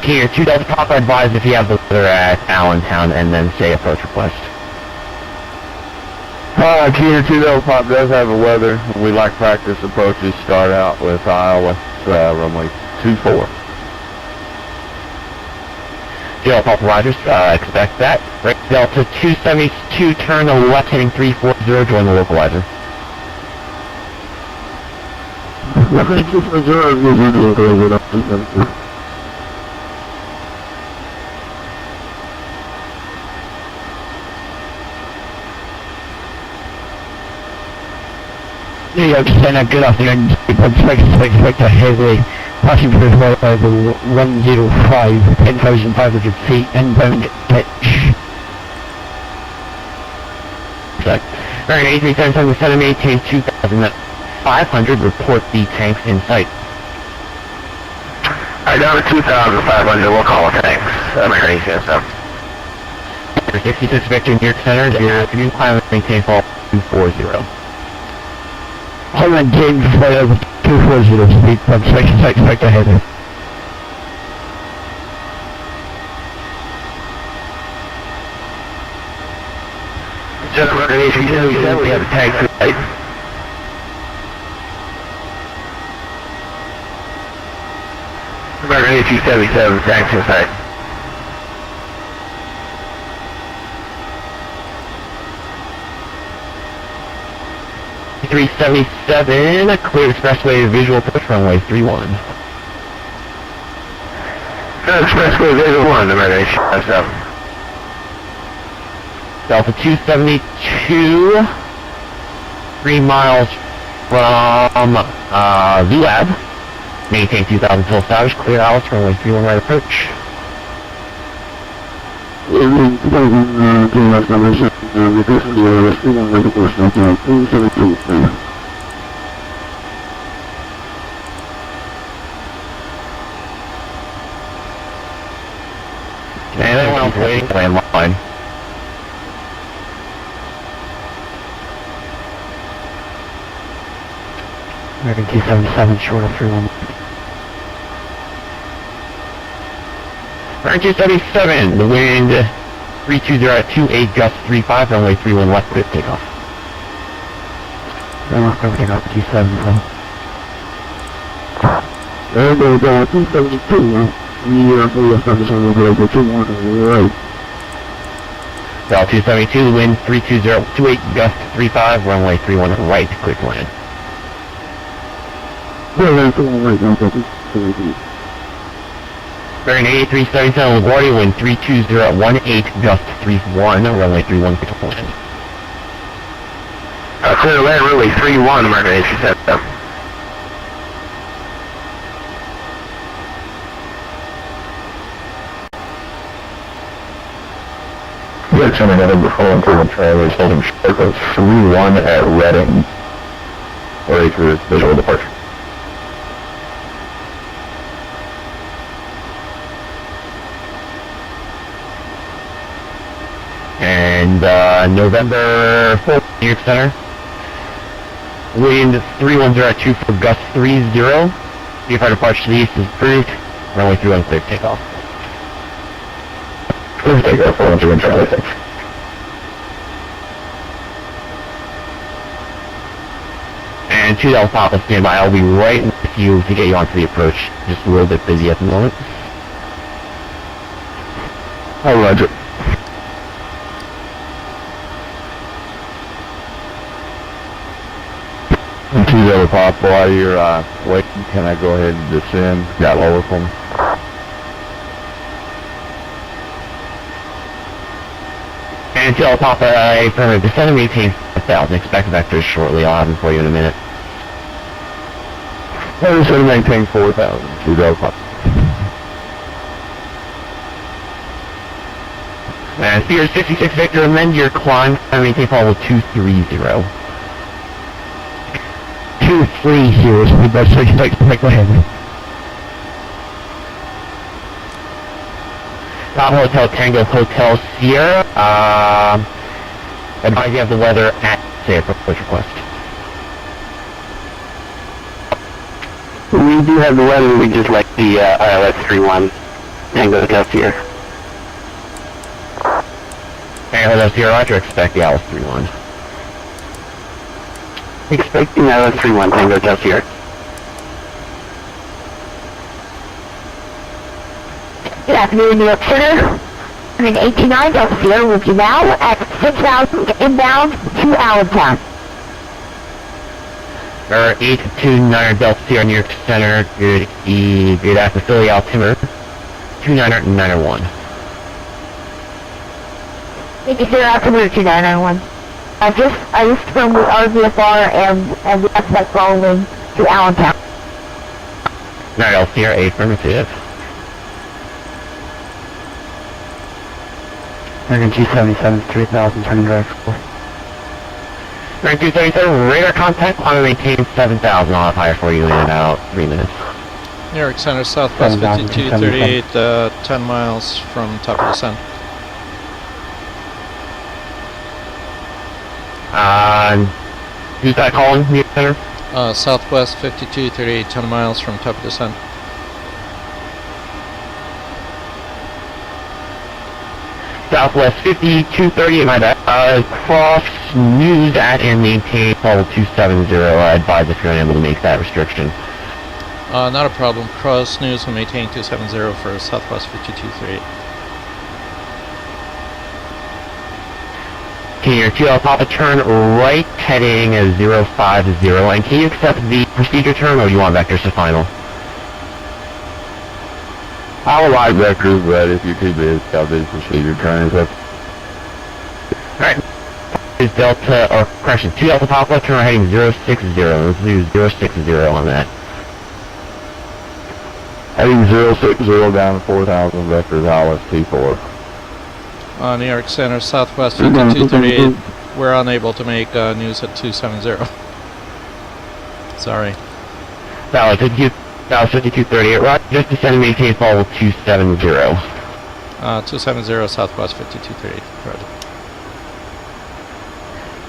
Speaker 3: Key 2 Delta Papa, advise if you have the weather at Allentown and then say approach request.
Speaker 6: Key 2 Delta Pop does have a weather. We like practice approaches. Start out with Iowa runway 24.
Speaker 3: Delta Papa Rogers, expect that. Right, Delta 272, turn the left heading 340, join the localizer.
Speaker 10: New York Center, good afternoon. Expect a heavy passing through the over 105, 10,500 feet, inbound pitch.
Speaker 3: American 8377 maintain 2,500, report the tanks in sight.
Speaker 6: Alright, down to 2,500, we'll call it tanks. American 8377.
Speaker 3: 66 Victor, New York Center, your afternoon climate maintain fall 240.
Speaker 10: Holland James flight over 240 speed, expect a header.
Speaker 6: Just American 8377, we have tanks in sight. American 8377, tanks in sight.
Speaker 3: .377, clear expressway visual approach runway 31.
Speaker 6: Expressway visual 1, American 8377.
Speaker 3: Delta 272, 3 miles from Zulab. Maintain 2,000 till established, clear Alice, runway 31 right approach. And anyone else waiting to land line?
Speaker 10: American 277, short of 31.
Speaker 3: American 277, the wind 320 at 28, gust 35, runway 31 left, clear takeoff.
Speaker 10: Everything up 277.
Speaker 5: There we go, 272, we established on the right.
Speaker 3: Bell 272, wind 32028, gust 35, runway 31 right, clear to land. Bearing 8377 LaGuardia, wind 32018, gust 31, runway 31, clear to land.
Speaker 6: Clear to land, runway 31, runway 87.
Speaker 1: Good, sending November 412 trailers holding short of 3-1 at Reading. Ready for visual departure.
Speaker 3: And November 4th, New York Center. Wind 310 at 24, gust 30. VFR departure to the east is approved. Runway 31 clear takeoff.
Speaker 1: Please take off 412 Charlie 6.
Speaker 3: And 2 Delta Papa standby. I'll be right with you to get you onto the approach. Just a little bit busy at the moment.
Speaker 1: Oh, roger. And 2 Delta Papa, while you're waiting, can I go ahead and descend? Got lower for me.
Speaker 3: And 2 Delta Papa, from a descend and maintain 1,000. Expect vectors shortly. I'll have them for you in a minute.
Speaker 1: I should maintain 4,000. 2 Delta Papa.
Speaker 3: And Spears 56 Victor, amend your climb and maintain follow 230.
Speaker 10: 230 is the best way to go ahead.
Speaker 3: Top Hotel Tango Hotel Sierra. Advise you have the weather at Sierra for push request.
Speaker 10: We do have the weather, we just like the ILS 31 Tango Hotel Sierra.
Speaker 3: Tango Hotel Sierra, Roger, expect the Alice 31.
Speaker 10: Expecting ILS 31 Tango Hotel Sierra.
Speaker 11: Good afternoon, New York Center. I'm in 89 Delta Sierra with you now at 6,000 inbound to Allentown.
Speaker 3: Or 829 Delta Sierra, New York Center. Good afternoon, Philly Altimeter. 29901.
Speaker 11: Thank you, sir. Altimeter 2991. I just from the RVFR and the FX following to Allentown.
Speaker 3: 9 Delta Sierra, affirmative.
Speaker 10: American G77, 3,000, turning direct school.
Speaker 3: American 277, radar contact, climb and maintain 7,000. I'll have higher for you in about 3 minutes.
Speaker 2: New York Center, Southwest 5238, 10 miles from top of descent.
Speaker 3: Who's that calling, New York Center?
Speaker 2: Southwest 5238, 10 miles from top of descent.
Speaker 3: Southwest 5238, my bad. Cross news at and maintain level 270. Advise if you're unable to make that restriction.
Speaker 2: Not a problem. Cross news and maintain 270 for Southwest 5238.
Speaker 3: Can your 2L Papa turn right heading 050, and can you accept the procedure turn or do you want vectors to final?
Speaker 1: I would like vectors, but if you could have these procedure turns up.
Speaker 3: Alright. Is Delta, or correction, 2 Delta Papa, turn right heading 060. Let's do 060 on that.
Speaker 1: Heading 060 down to 4,000 vectors, ILS T4.
Speaker 2: New York Center, Southwest 5238, we're unable to make news at 270. Sorry.
Speaker 3: Valid 5238, right? Just descend and maintain follow 270.
Speaker 2: 270 Southwest 5238, roger.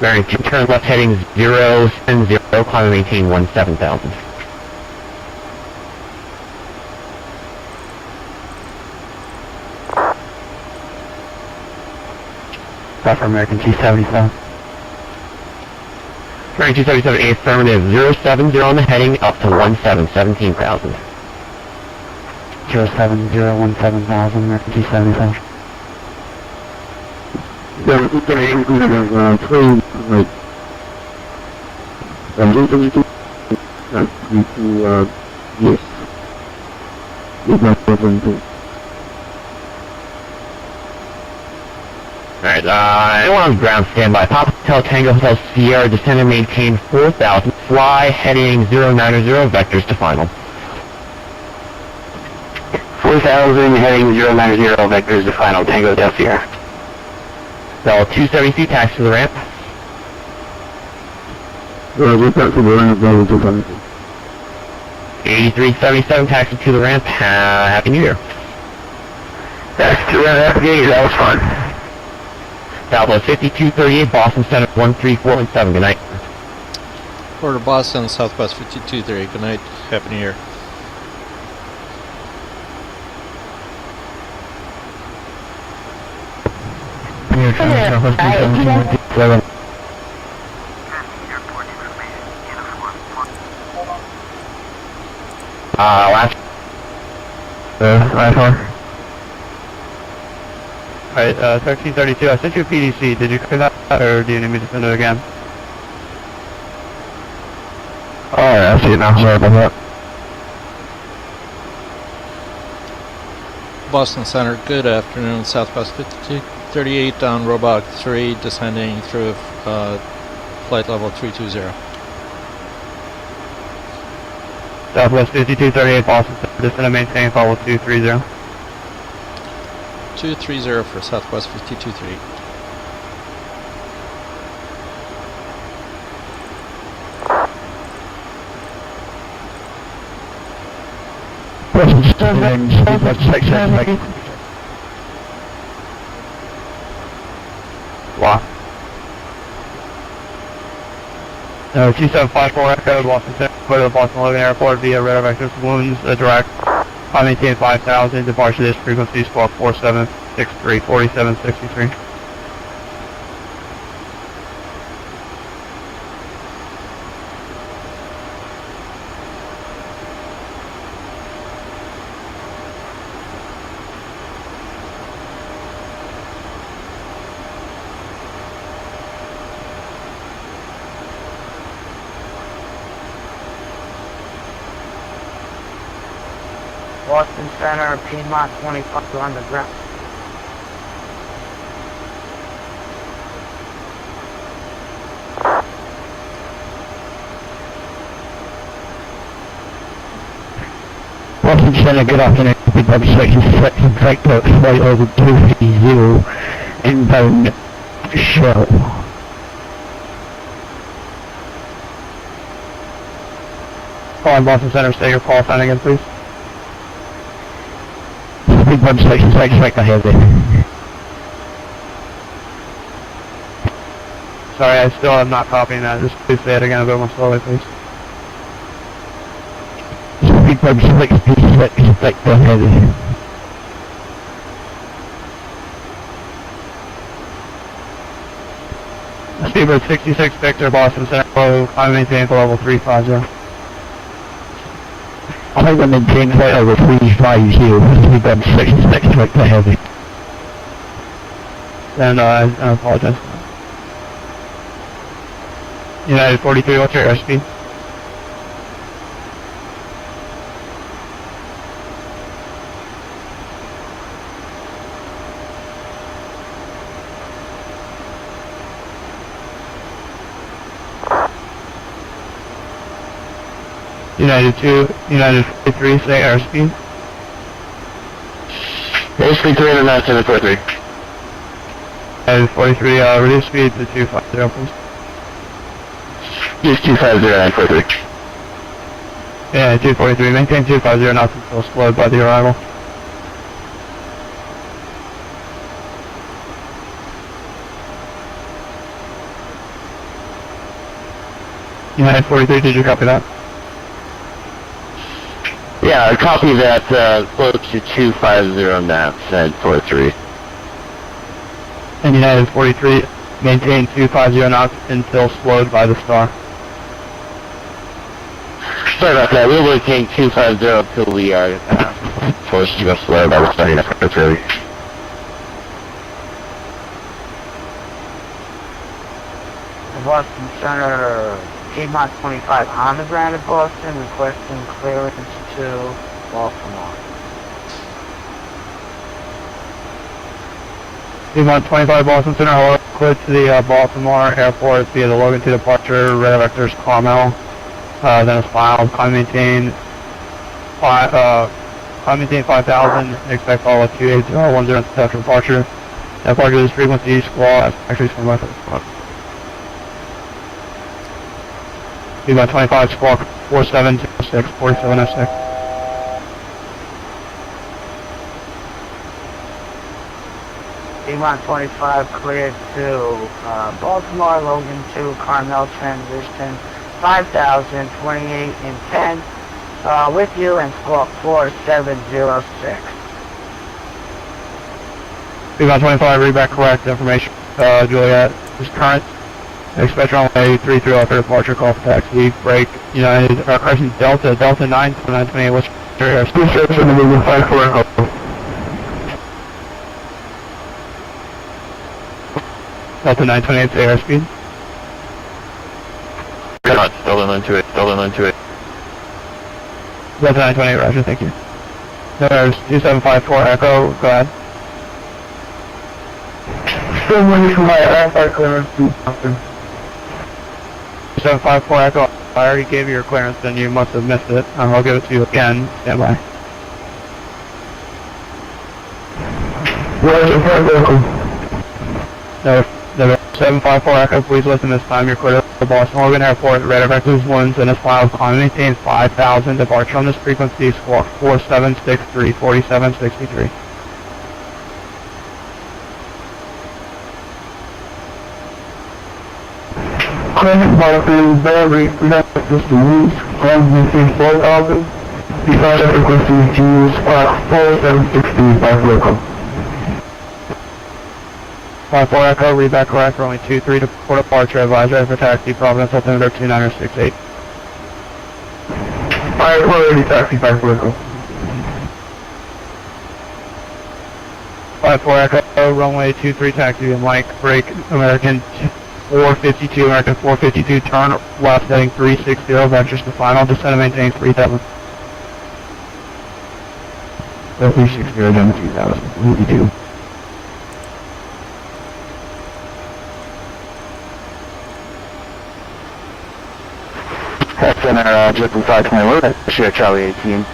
Speaker 3: Bearing 2, turn left heading 070, climb and maintain 17,000.
Speaker 10: Stop for American G77.
Speaker 3: Bearing 277, affirmative, 070 on the heading, up to 17,000.
Speaker 10: 070, 17,000, American G77.
Speaker 3: Alright, anyone on ground standby. Papa Hotel Tango Hotel Sierra, descend and maintain 4,000. Fly heading 090, vectors to final.
Speaker 10: 4,000 heading 090, vectors to final, Tango Hotel Sierra.
Speaker 3: Bell 272, taxi to the ramp.
Speaker 1: We're back to the ramp, level 272.
Speaker 3: 8377, taxi to the ramp. Happy New Year.
Speaker 10: Taxi to the ramp, Happy New Year, that was fun.
Speaker 3: Southwest 5238, Boston Center 13417. Good night.
Speaker 2: Port of Boston, Southwest 5238. Good night. Happy New Year.
Speaker 3: Last.
Speaker 10: Last one.
Speaker 6: Alright, 1332, I sent you a PDC. Did you copy that, or do you need me to send it again?
Speaker 10: Alright, I see it now. Sorry about that.
Speaker 2: Boston Center, good afternoon. Southwest 5238 down Robot 3, descending through flight level 320.
Speaker 6: Southwest 5238, Boston Center, descend and maintain level 230.
Speaker 2: 230 for Southwest 5238.
Speaker 6: Wow. 2754 Echo, Boston Center, go to the Boston Logan Airport via radar vector balloons, direct. I maintain 5,000, departure this frequency, squawk 4763, 4763.
Speaker 12: Boston Center, Piedmont 25 on the ground.
Speaker 10: Boston Center, good afternoon. Big Section Section Factor flight over 230 inbound shell.
Speaker 6: Calling Boston Center, say your call sign again, please.
Speaker 10: Big Section Factor ahead there.
Speaker 6: Sorry, I still am not copying that. Just please say it again a bit more slowly, please.
Speaker 10: Big Section Factor ahead.
Speaker 6: Speedbird 66 Victor, Boston Center, I'm maintaining for level 350.
Speaker 10: I think I'm maintaining flight over 350, Big Section Factor heavy.
Speaker 6: And I apologize. United 43, what's your airspeed? United 2, United 43, say airspeed.
Speaker 10: Airspeed 300 knots in the 43.
Speaker 6: United 43, reduce speed to 250, please.
Speaker 10: Use 250 943.
Speaker 6: Yeah, 243, maintain 250 knots until slowed by the arrival. United 43, did you copy that?
Speaker 10: Yeah, I copy that, close to 250 knots at 43.
Speaker 6: And United 43, maintain 250 knots until slowed by the star.
Speaker 10: Sorry about that, we'll maintain 250 until we are forced to go slow by the star. That's really.
Speaker 12: Boston Center, Piedmont 25 on the ground at Boston, requesting clearance to Baltimore.
Speaker 10: Piedmont 25 Boston Center, hello, cleared to the Baltimore Airport via the Logan 2 departure, radar vectors Carmel, then it's filed, climb maintain 5,000, expect all of 28010 after departure. Departure is frequency squawk, actually from my squawk. Piedmont 25 squawk 4706, 4706.
Speaker 12: Piedmont 25 cleared to Baltimore, Logan 2, Carmel transition, 5,000, 28 and 10, with you and squawk 4706.
Speaker 10: Piedmont 25, read back correct information. Juliet is current. Expect runway 33 after departure, call for taxi, break, United, correction, Delta 9, 928, what's your airspeed?
Speaker 6: Research in the movement 54
Speaker 10: Delta 928 airspeed.
Speaker 6: Delta 928, Delta 928.
Speaker 10: Delta 928, roger, thank you. There's 2754 Echo, go ahead.
Speaker 6: Still waiting for my airfare clearance to happen.
Speaker 10: 2754 Echo, I already gave you your clearance, then you must have missed it. I'll give it to you again, stand by. No, 754 Echo, please listen this time. You're clear to Boston Logan Airport, radar vectors 1, and this file climb maintain 5,000, departure on this frequency, squawk 4763, 4763.
Speaker 6: Climate molecule battery reactor systems, climb maintain 4,000, departure frequency to spark 4763 local.
Speaker 10: 54 Echo, read back correct, runway 23 to port departure, advisory for taxi, Providence, altimeter 2968.
Speaker 6: Alright, we're already taxi 54 Echo.
Speaker 10: 54 Echo, runway 23 taxi, and Mike, break, American 452, American 452, turn left heading 360, vectors to final, descend and maintain 3,000.
Speaker 6: 360, down to 3,000, 52.
Speaker 3: Center, just 521, share Charlie 18.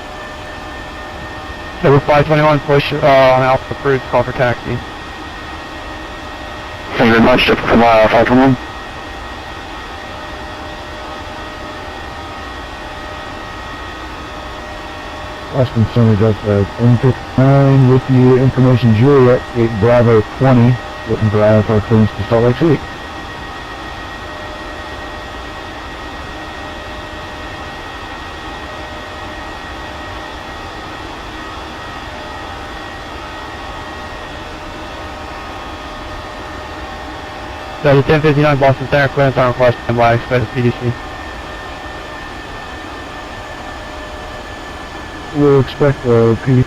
Speaker 10: Number 521, push on Alpha approved, call for taxi.
Speaker 3: Thank you very much, just 521.
Speaker 5: Boston Center Delta 1059 with you, information Juliet, 8 Bravo 20, looking for IFR clearance to Salt Lake City.
Speaker 10: Delta 1059, Boston Center, clearance on request, and by expect PDC.
Speaker 5: We'll expect a PDC.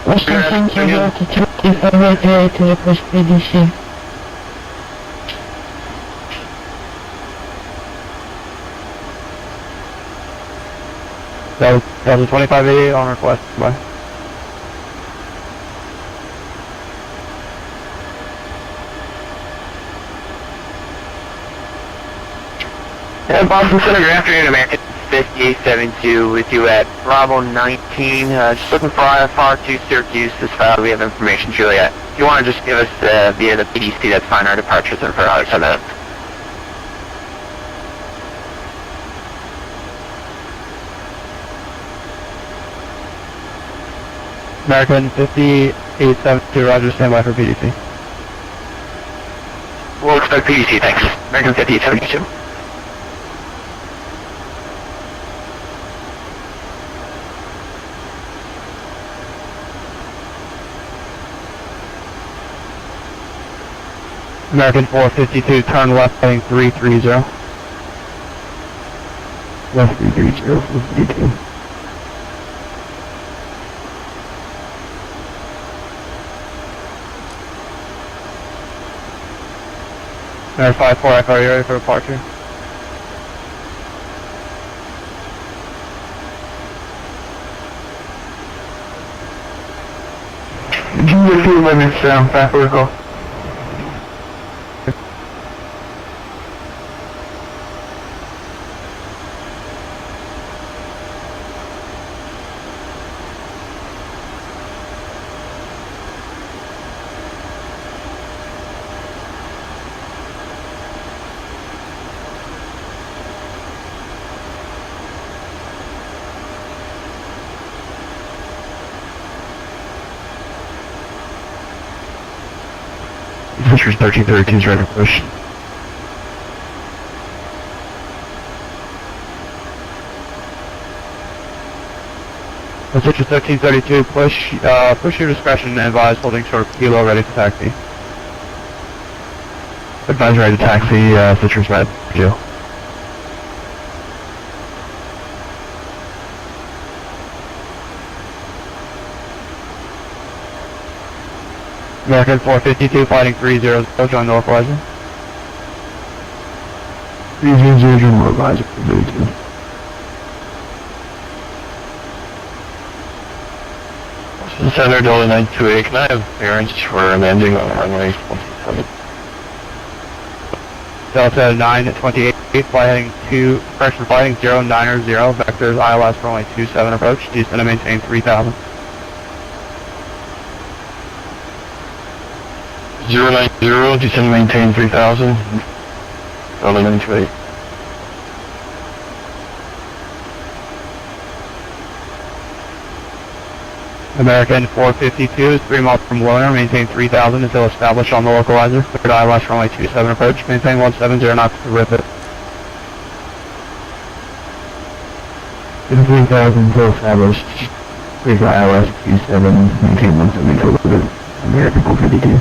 Speaker 11: Western Center Delta 25 to request PDC.
Speaker 10: Delta 2588 on request, bye.
Speaker 3: And Boston Center, good afternoon, American 5872 with you at Bravo 19. Just looking for IFR to Syracuse. This file, we have information, Juliet. If you want to just give us via the PDC, that's fine. Our departure's in for another 10 minutes.
Speaker 10: American 5872, roger, stand by for PDC.
Speaker 3: We'll expect PDC, thanks. American 5872.
Speaker 10: American 452, turn left heading 330.
Speaker 6: Left 330, 52.
Speaker 10: Center 5-4 Echo, are you ready for departure?
Speaker 6: Give me a few minutes down, back we go.
Speaker 10: Citrus 1332 is ready to push. Citrus 1332, push your discretion and advise holding short kilo ready to taxi. Advise ready to taxi, Citrus red, 2. American 452, fighting 300, join the localizer.
Speaker 5: 300, join the localizer, 32.
Speaker 10: Center Delta 928, can I have clearance for landing on runway 27? Delta 928, flying 2, correction, flying 090, vectors ILS runway 27 approach, descend and maintain 3000. 090, descend and maintain 3000, Delta 928. American 452 is 3 miles from Loner, maintain 3000 until established on the localizer. Cleared ILS runway 27 approach, maintain 170 knots to rip it.
Speaker 5: 3,000 until established. Cleared ILS 27, maintain 170 until rip it. American 452.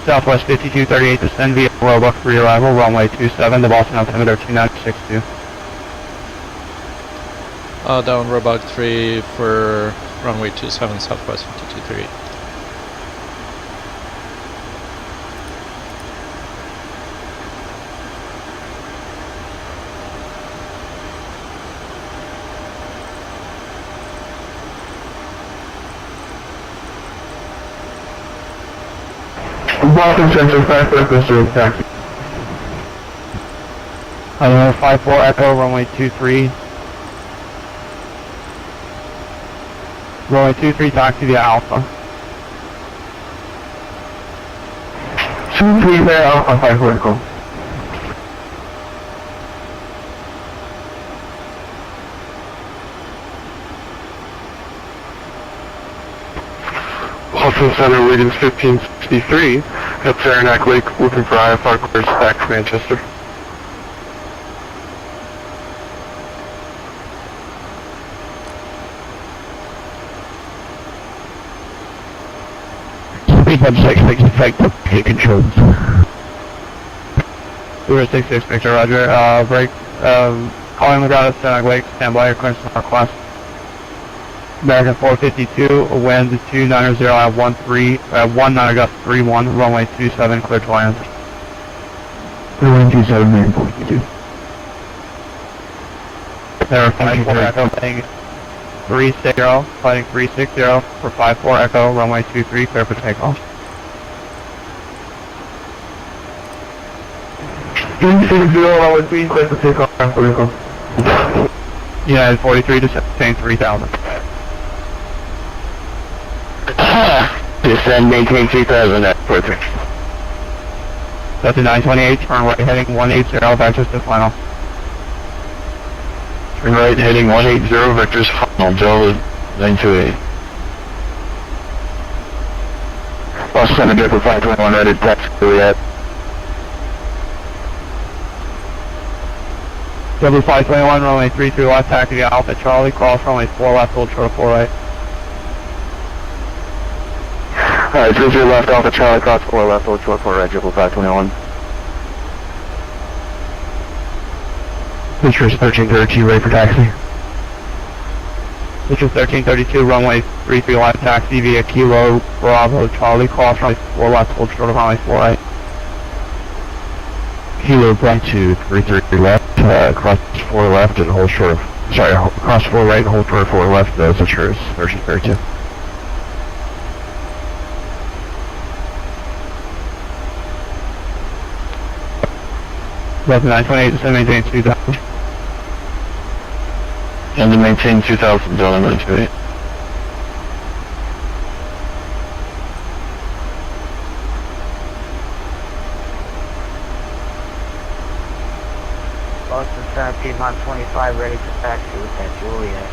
Speaker 10: Southwest 5238, descend via Roebuck for arrival, runway 27 to Boston altimeter 2962.
Speaker 2: Down Roebuck 3 for runway 27, Southwest 5238.
Speaker 6: Boston Center 5 Echo, taxi.
Speaker 10: 54 Echo, runway 23. Runway 23, taxi via Alpha.
Speaker 6: 23 there, Alpha 5 Echo. Boston Center, Wiggins 1563, at Saranac Lake, looking for IFR clears back to Manchester.
Speaker 10: Speed 166, effective, take controls. 066, Victor, roger, break, calling the ground at Saranac Lake, stand by, your clearance to northwest. American 452, wind 290 at 19 gust 31, runway 27, clear to land.
Speaker 5: Runway 27, American 452.
Speaker 10: There 54 Echo, fighting 360, fighting 360 for 54 Echo, runway 23, clear for takeoff.
Speaker 6: 360, runway 3, clear for takeoff,
Speaker 10: United 43, descend 3000.
Speaker 6: Descend, maintain 3000 at 43.
Speaker 10: That's a 928, turn right heading 180, vectors to final.
Speaker 6: Turn right heading 180, vectors final, Delta 928. Boston Center, Delta 521, ready to taxi Juliet.
Speaker 10: W521, runway 33 left, taxi Alpha Charlie, cross runway 4 left, hold short of 4 right.
Speaker 6: Alright, 33 left, Alpha Charlie, cross 4 left, hold short 4 right, triple 521.
Speaker 10: Picture 1332, ready for taxi. Picture 1332, runway 33 left, taxi via Kilo Bravo Charlie, cross runway 4 left, hold short of runway 4 right.
Speaker 5: Kilo Bravo 233 left, cross 4 left and hold short of, cross 4 right and hold short of 4 left, that's yours, 1332.
Speaker 10: Left 928, descend maintain 2000.
Speaker 6: And to maintain 2000, Delta 928.
Speaker 12: Boston Center, Piedmont 25, ready for taxi with that Juliet.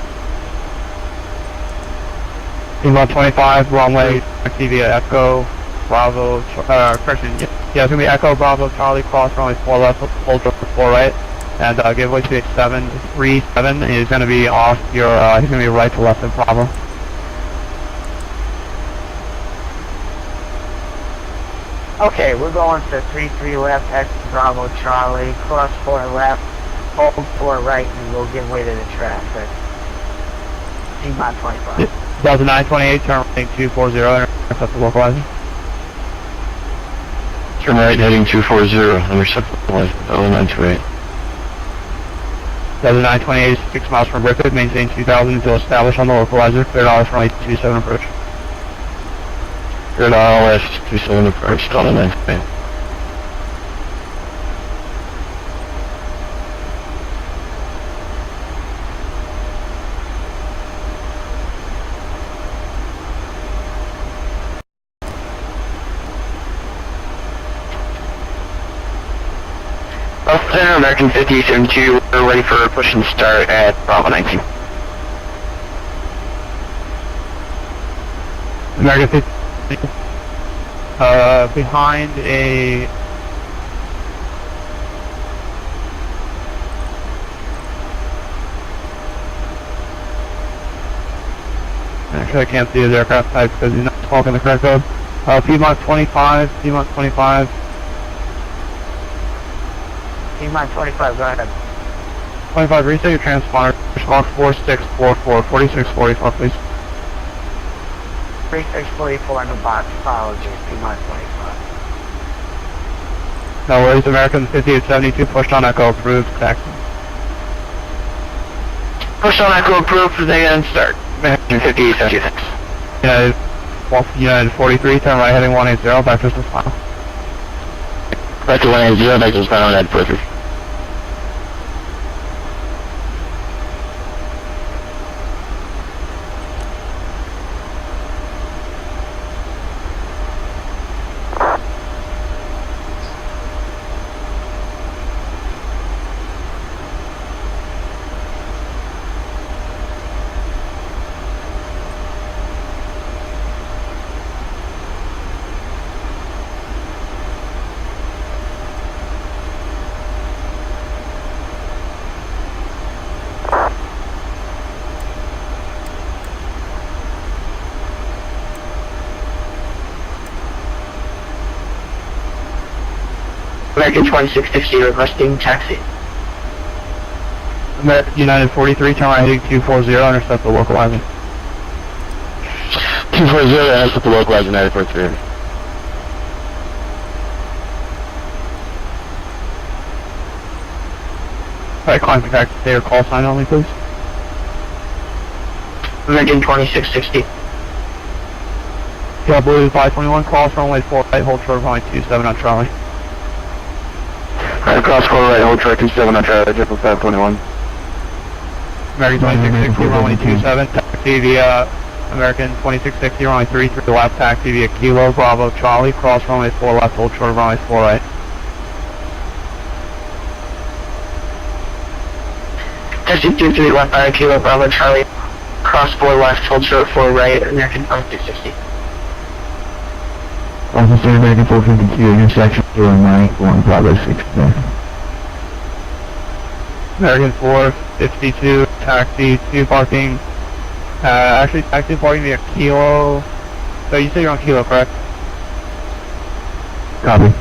Speaker 10: Piedmont 25, runway, taxi via Echo Bravo, correction, yeah, it's gonna be Echo Bravo Charlie, cross runway 4 left, hold short of 4 right. And give way to 737, and he's gonna be off your, he's gonna be right to left of Bravo.
Speaker 12: Okay, we're going to 33 left, X Bravo Charlie, cross 4 left, hold 4 right, and we'll give way to the traffic. Piedmont 25.
Speaker 10: 2028, turn right 240, intercept the localizer.
Speaker 6: Turn right heading 240, intercept the Delta 928.
Speaker 10: 928 is 6 miles from Brickwood, maintain 2000 until established on the localizer, cleared out from 27 approach.
Speaker 6: Cleared out 27 approach, Delta 928. Center, American 5072, we're ready for push and start at Bravo 19.
Speaker 10: American 50, behind a... Actually, I can't see his aircraft type because he's not talking the correct code. Piedmont 25, Piedmont 25.
Speaker 12: Piedmont 25, go ahead.
Speaker 10: 25, reset your transponder, Squawk 4644, 4644, please.
Speaker 12: 3644 in the box, apologies, Piedmont 25.
Speaker 10: No worries, American 5872, pushed on Echo, approved, taxi.
Speaker 6: Push on Echo approved, they and start. American 5876.
Speaker 10: United 43, turn right heading 180, back to the final.
Speaker 6: Back to 180, back to the final, United 43. American 2660 requesting taxi.
Speaker 10: American United 43, turn right heading 240, intercept the localizer.
Speaker 6: 240, intercept the localizer, United 43.
Speaker 10: Alright, contact their call sign only, please.
Speaker 6: American 2660.
Speaker 10: Yeah, Blue 521, cross runway 4 right, hold short runway 27 on Charlie.
Speaker 6: Right, cross 4 right, hold short 27 on Charlie, triple 521.
Speaker 10: American 2660, runway 27, taxi via American 2660, runway 33 left, taxi via Kilo Bravo Charlie, cross runway 4 left, hold short runway 4 right.
Speaker 6: Taxi 23 left by Kilo Bravo Charlie, cross 4 left, hold short 4 right, American 2660.
Speaker 5: Officer American 452, intersection doing right, going progress 6 there.
Speaker 10: American 452, taxi to parking. Actually, taxi parking via Kilo. So you say you're on Kilo, correct?
Speaker 3: Copy.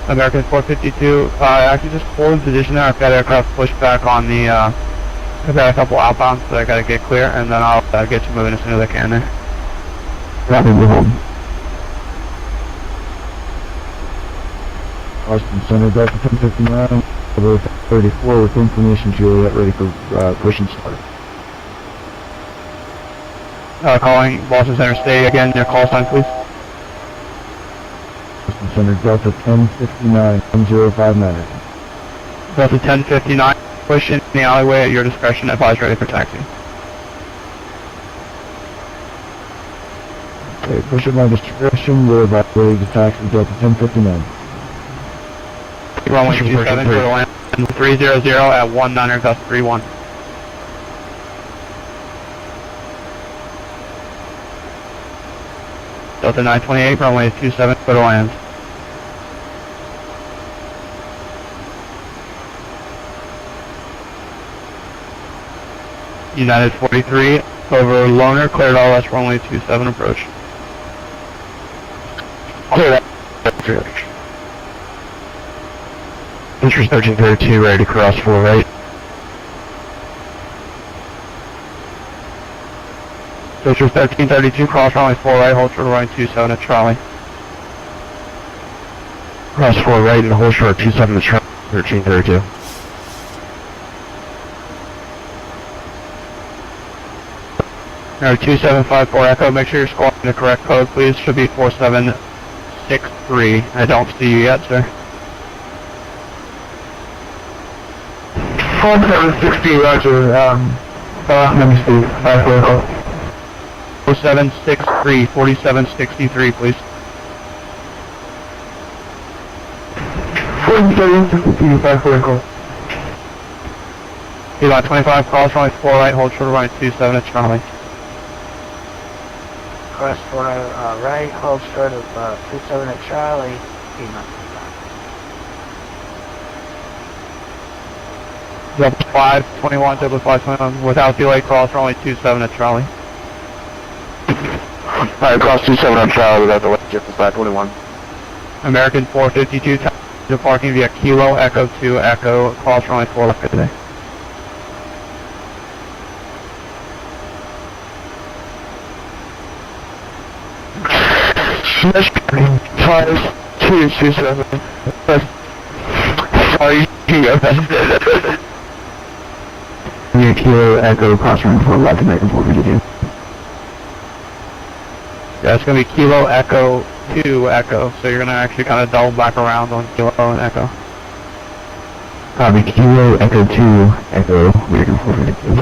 Speaker 10: American 452, actually just hold in position there. I've got aircraft pushed back on the, I've got a couple outbounds that I gotta get clear, and then I'll get you moving as soon as I can there.
Speaker 3: Copy, we're holding.
Speaker 5: Austin Center, Delta 1059, over 34 with information Juliet, ready for push and start.
Speaker 10: Calling Boston Center, stay again, your call sign please.
Speaker 5: Austin Center, Delta 1059, 1059.
Speaker 10: Delta 1059, push in the alleyway at your discretion, advise ready for taxi.
Speaker 5: Okay, push at my discretion, we're about ready to taxi Delta 1059.
Speaker 10: Runway 27 for the land 300 at 19 gust 31. Delta 928, runway 27 for the land. United 43, over Loner, cleared all less runway 27 approach.
Speaker 3: Clear that. Interest 1332, ready to cross 4 right.
Speaker 10: Interest 1332, cross runway 4 right, hold short runway 27 at Charlie.
Speaker 3: Cross 4 right and hold short 27 to Charlie, 1332.
Speaker 10: No, 2754 Echo, make sure you're scoring the correct code, please. Should be 4763. I don't see you yet, sir.
Speaker 6: 4760, roger, let me see,
Speaker 10: 4763, 4763, please.
Speaker 6: 4760, 544.
Speaker 10: Eli 25, cross runway 4 right, hold short runway 27 at Charlie.
Speaker 12: Cross 4 right, hold short of 27 at Charlie.
Speaker 10: Double 521, double 521, without delay, cross runway 27 at Charlie.
Speaker 6: Alright, cross 27 on Charlie without the left shift to 521.
Speaker 10: American 452, to parking via Kilo, Echo 2, Echo, cross runway 4 left today.
Speaker 6: Smash 5227. Sorry,
Speaker 3: Near Kilo, Echo, cross runway 4 left, American 452.
Speaker 10: Yeah, it's going to be Kilo, Echo, 2, Echo, so you're going to actually kind of double back around on Kilo and Echo.
Speaker 3: Copy, Kilo, Echo 2, Echo, American 452.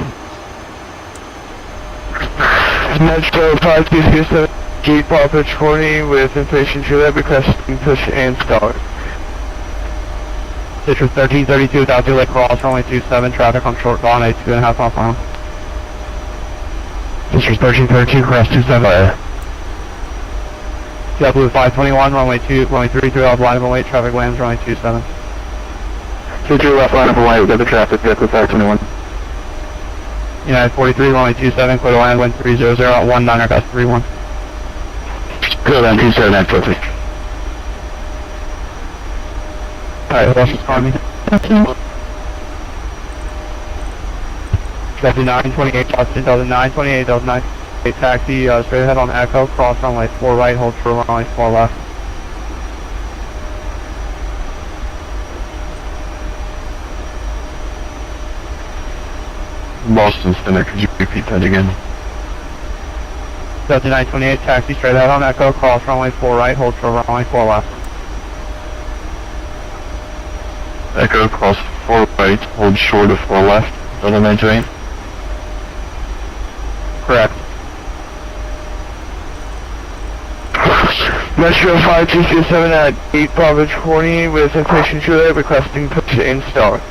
Speaker 6: Metro 5227, gate ball pitch 40 with information Juliet requesting push and start.
Speaker 10: Citrus 1332 without delay, cross runway 27, traffic on short dawn, 2.5 mile per hour.
Speaker 3: Citrus 1332, cross 27.
Speaker 10: JetBlue 521, runway 33 off line of await, traffic lands runway 27.
Speaker 6: 22 left line of away, we got the traffic, JetBlue 521.
Speaker 10: United 43, runway 27, clear to land, wind 300 at 19 gust 31.
Speaker 6: Clear land 27 at 50.
Speaker 10: Alright, who else is calling me? Delta 928, Austin, Delta 928, Delta 928, taxi, straight ahead on Echo, cross runway 4 right, hold true runway 4 left.
Speaker 6: Boston Center, could you repeat that again?
Speaker 10: Delta 928, taxi, straight ahead on Echo, cross runway 4 right, hold true runway 4 left.
Speaker 6: Echo, cross 4 right, hold short of 4 left, Delta 928.
Speaker 10: Correct.
Speaker 6: Metro 5227 at 8 Bravo 20 with information Juliet requesting push and start.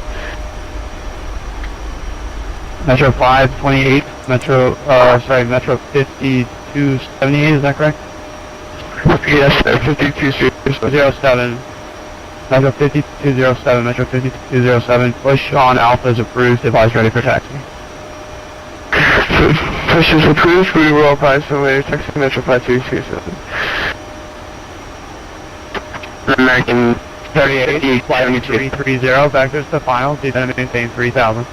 Speaker 10: Metro 528, Metro 5278, is that correct?
Speaker 6: Yes, sir, 5207.
Speaker 10: Metro 5207, Metro 5207, push on Alpha is approved, device ready for taxi.
Speaker 6: Push is approved, we will apply some later, taxi Metro 5227.
Speaker 10: American 38, flight 330, vectors to final, descend and maintain 3000.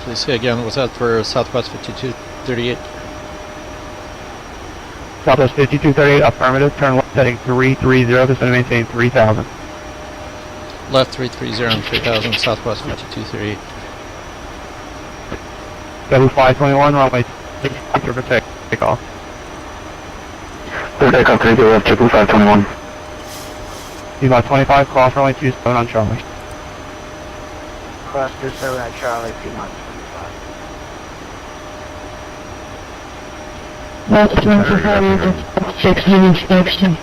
Speaker 2: Please say again, was that for Southwest 5238?
Speaker 10: Southwest 5238, affirmative, turn left heading 330, descend and maintain 3000.
Speaker 2: Left 330 and 3000, Southwest 5238.
Speaker 10: W521, runway 6 for takeoff.
Speaker 1: Clear takeoff 30 left, triple 521.
Speaker 10: About 25, cross runway 27 on Charlie.
Speaker 12: Cross 27 at Charlie, P-minus 25.
Speaker 11: That's 25, 16 inspection.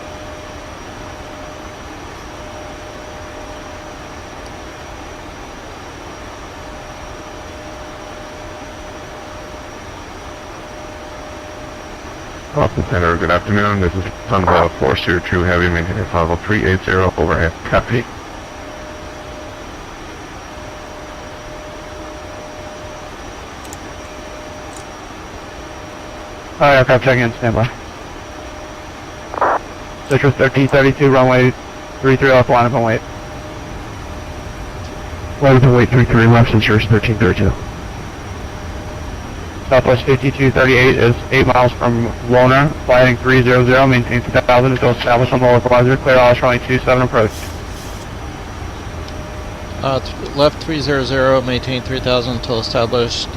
Speaker 6: Boston Center, good afternoon. This is Sunbelt 402 Heavy, maintaining level 380 over at Cappy.
Speaker 10: Alright, aircraft checking in, standby. Citrus 1332, runway 33 left, line up and wait.
Speaker 1: Line up and wait 33 left, Citrus 1332.
Speaker 10: Southwest 5238 is 8 miles from Loner, flying 300, maintain 2000 until established on the localizer, clear all runway 27 approach.
Speaker 2: Left 300, maintain 3000 until established,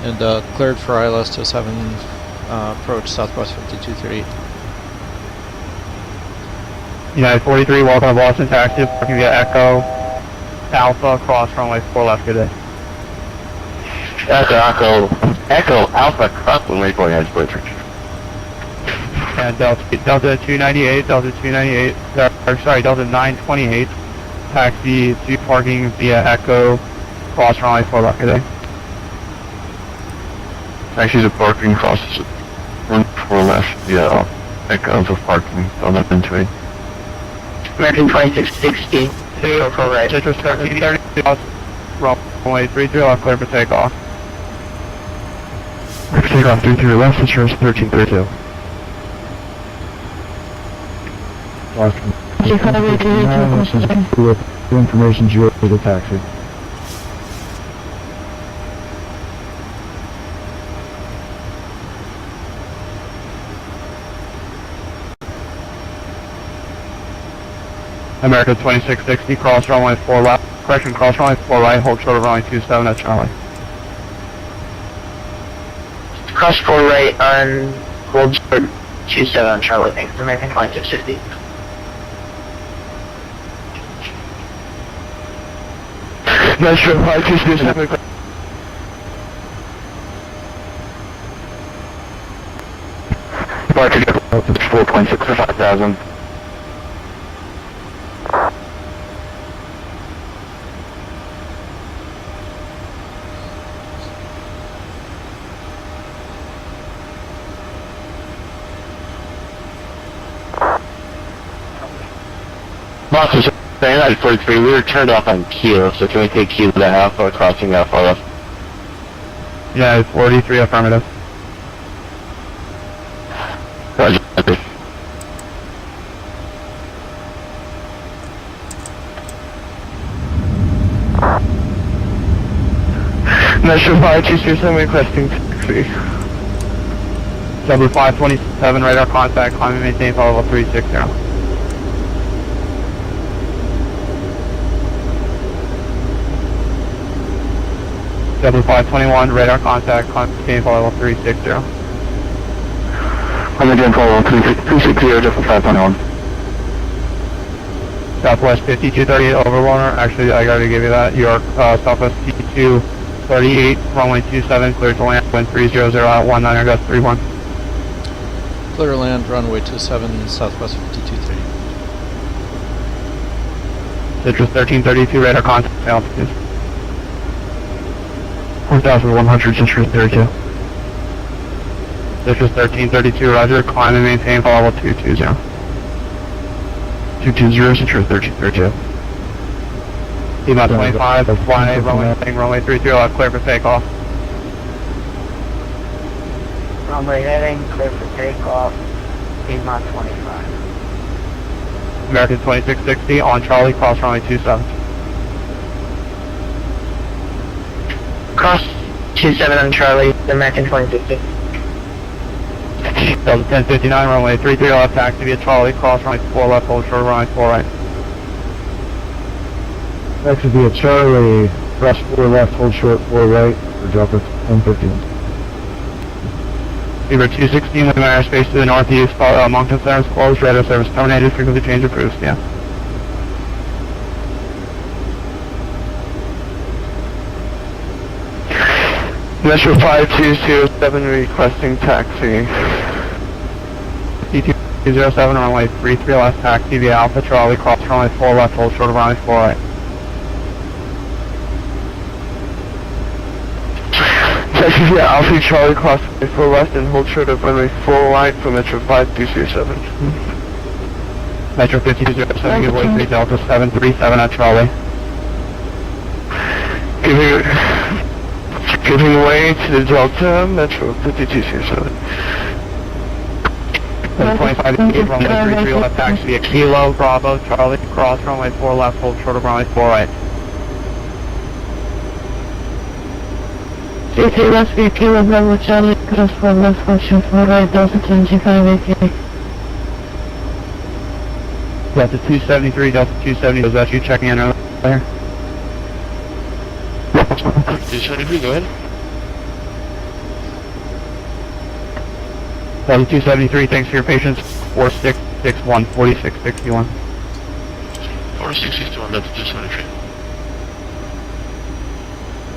Speaker 2: and cleared for ILS to 7, approach Southwest 5238.
Speaker 10: United 43, welcome to Boston Taxi, parking via Echo, Alpha, cross runway 4 left, good day.
Speaker 1: Echo Alpha, cross runway 4, United 43.
Speaker 10: And Delta 298, Delta 928, taxi to parking via Echo, cross runway 4 left, good day.
Speaker 1: Taxi to parking, crosses 1 4 left, via Echo for parking, on that into it.
Speaker 11: American 2660, 204 right.
Speaker 10: Citrus 1330, runway 33 left, clear for takeoff.
Speaker 1: Takeoff 33 left, Citrus 1332.
Speaker 5: Boston. With information due to the taxi.
Speaker 10: America 2660, cross runway 4 left, correction, cross runway 4 right, hold short of runway 27 at Charlie.
Speaker 11: Cross 4 right on hold short 27 on Charlie, thanks. American 2660.
Speaker 6: Metro 5227.
Speaker 1: Departure get 4.6 for 5000. Boston, United 43, we were turned off on Kilo, so can we take Kilo to Alpha, crossing that far left?
Speaker 10: United 43, affirmative.
Speaker 1: Roger.
Speaker 6: Metro 5227, requesting taxi.
Speaker 10: W527, radar contact, climb and maintain follow level 360. W521, radar contact, climb and maintain follow level 360.
Speaker 1: I'm again follow 360, just for 521.
Speaker 10: Southwest 5238, overrunner, actually I gotta give you that, York, Southwest 5238, runway 27, clear to land, wind 300 at 19, I got 31.
Speaker 2: Clear land, runway 27, Southwest 5238.
Speaker 10: Citrus 1332, radar contact, altitude.
Speaker 1: 4100, Citrus 32.
Speaker 10: This is 1332, roger, climb and maintain for level 220. 220, secure 1332. About 25, fly, runway 33 left, clear for takeoff.
Speaker 12: Runway heading, clear for takeoff, Piedmont 25.
Speaker 10: American 2660, on Charlie, cross runway 27.
Speaker 12: Cross 27 on Charlie, American 2660.
Speaker 10: Delta 1059, runway 33 left, taxi via Charlie, cross runway 4 left, hold short, runway 4 right.
Speaker 5: Next would be a Charlie, press 4 left, hold short, 4 right, for Delta 1015.
Speaker 10: Beaver 216 with airspace to the northeast, Moncton Center is closed, radio service terminated, frequency change approved, yeah.
Speaker 6: Metro 5207 requesting taxi.
Speaker 10: C207, runway 33 left, taxi via Alpha Charlie, cross runway 4 left, hold short of runway 4 right.
Speaker 6: Taxi via Alpha Charlie, cross runway 4 left and hold short of runway 4 right for Metro 5207.
Speaker 10: Metro 5207, give way to the Delta 737 at Charlie.
Speaker 6: Giving way to the Delta, Metro 5207.
Speaker 10: 25 runway 33 left, taxi via Kilo, Bravo, Charlie, cross runway 4 left, hold short of runway 4 right.
Speaker 11: C3 left via Kilo, Bravo, Charlie, cross 4 left, hold short 4 right, Delta 2588.
Speaker 10: Delta 273, Delta 270, is that you checking in over there?
Speaker 6: 273, go ahead.
Speaker 10: Delta 273, thanks for your patience. 4661, 4661.
Speaker 6: 4661, Delta 273.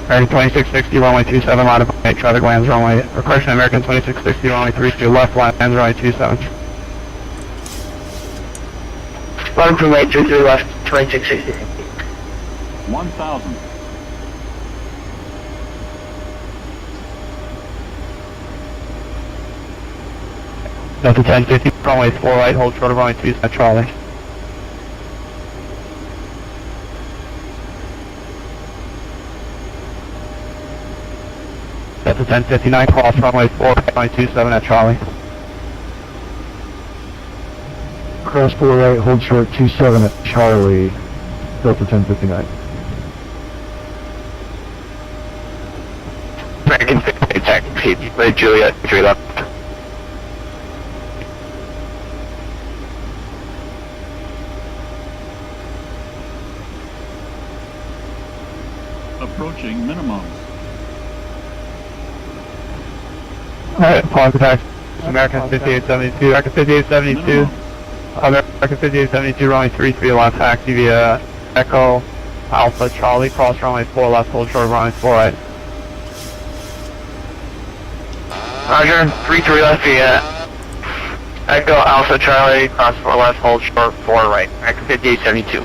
Speaker 10: American 2660, runway 27, line of 8, traffic lands runway, or correction, American 2660, runway 32 left, lands runway 27.
Speaker 12: Running from right 33 left, 2660.
Speaker 7: 1,000.
Speaker 10: Delta 1050, runway 4 right, hold short of runway 27, Charlie. Delta 1059, cross runway 4, runway 27 at Charlie.
Speaker 5: Cross 4 right, hold short 27 at Charlie, Delta 1059.
Speaker 6: American 58 taxi, Red Juliet, 3 left.
Speaker 7: Approaching minimum.
Speaker 10: Alright, pause attack. American 5872, American 5872. American 5872, runway 33 left, taxi via Echo, Alpha, Charlie, cross runway 4 left, hold short of runway 4 right.
Speaker 6: Roger, 33 left via Echo, Alpha, Charlie, cross 4 left, hold short, 4 right. American 5872.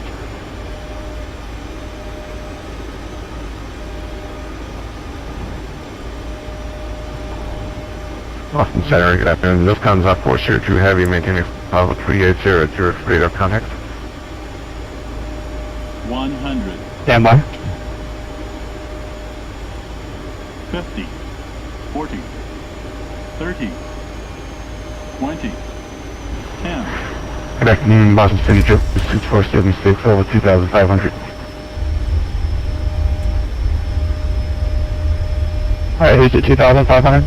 Speaker 1: Boston Center, good afternoon. This comes up 402 Heavy, maintaining level 380 to radar contact.
Speaker 7: 100.
Speaker 10: Stand by.
Speaker 7: 50. 40. 30. 20. 10.
Speaker 1: Good afternoon, Boston City, 6476, level 2500.
Speaker 10: Alright, who's at 2500?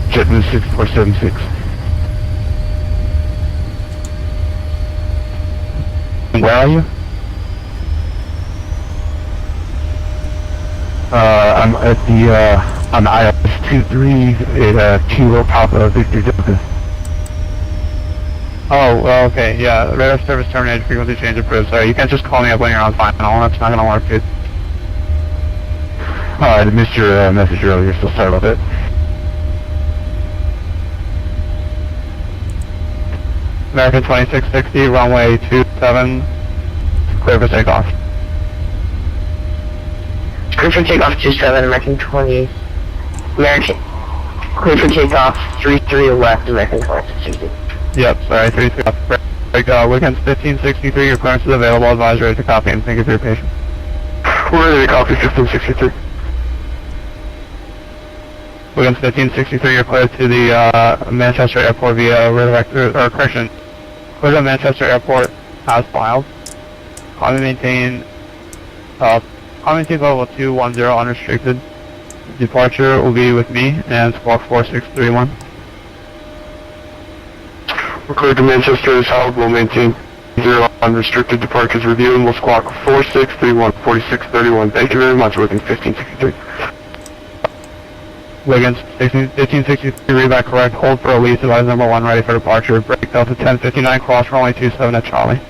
Speaker 1: Jetman 6476.
Speaker 10: Where are you?
Speaker 1: I'm at the, on the ILS-23 at Kilo Papa Victor Delta.
Speaker 10: Oh, well, okay, yeah, radar service terminated, frequency change approved. Sorry, you can't just call me up when you're on final, that's not gonna work, dude.
Speaker 1: I missed your message earlier, so sorry about that.
Speaker 10: American 2660, runway 27, clear for takeoff.
Speaker 12: Clear for takeoff 27, American 20. American
Speaker 10: Clear for takeoff, 33 left, American 460.
Speaker 6: Yep, sorry, 33 off. Wiggins 1563, your clearance is available, advise ready to copy, and thank you for your patience.
Speaker 10: We're ready to copy 1563.
Speaker 6: Wiggins 1563, you're cleared to the Manchester Airport via redirect, or correction, clear to Manchester Airport as filed. Climb and maintain level 210 unrestricted. Departure will be with me and squawk 4631.
Speaker 10: We're cleared to Manchester as held. We'll maintain 0 unrestricted departures review and we'll squawk 4631, 4631. Thank you very much, Wiggins 1563.
Speaker 6: Wiggins 1563, read back correct. Hold for release, advise number 1 ready for departure. Break Delta 1059, cross runway 27 at Charlie.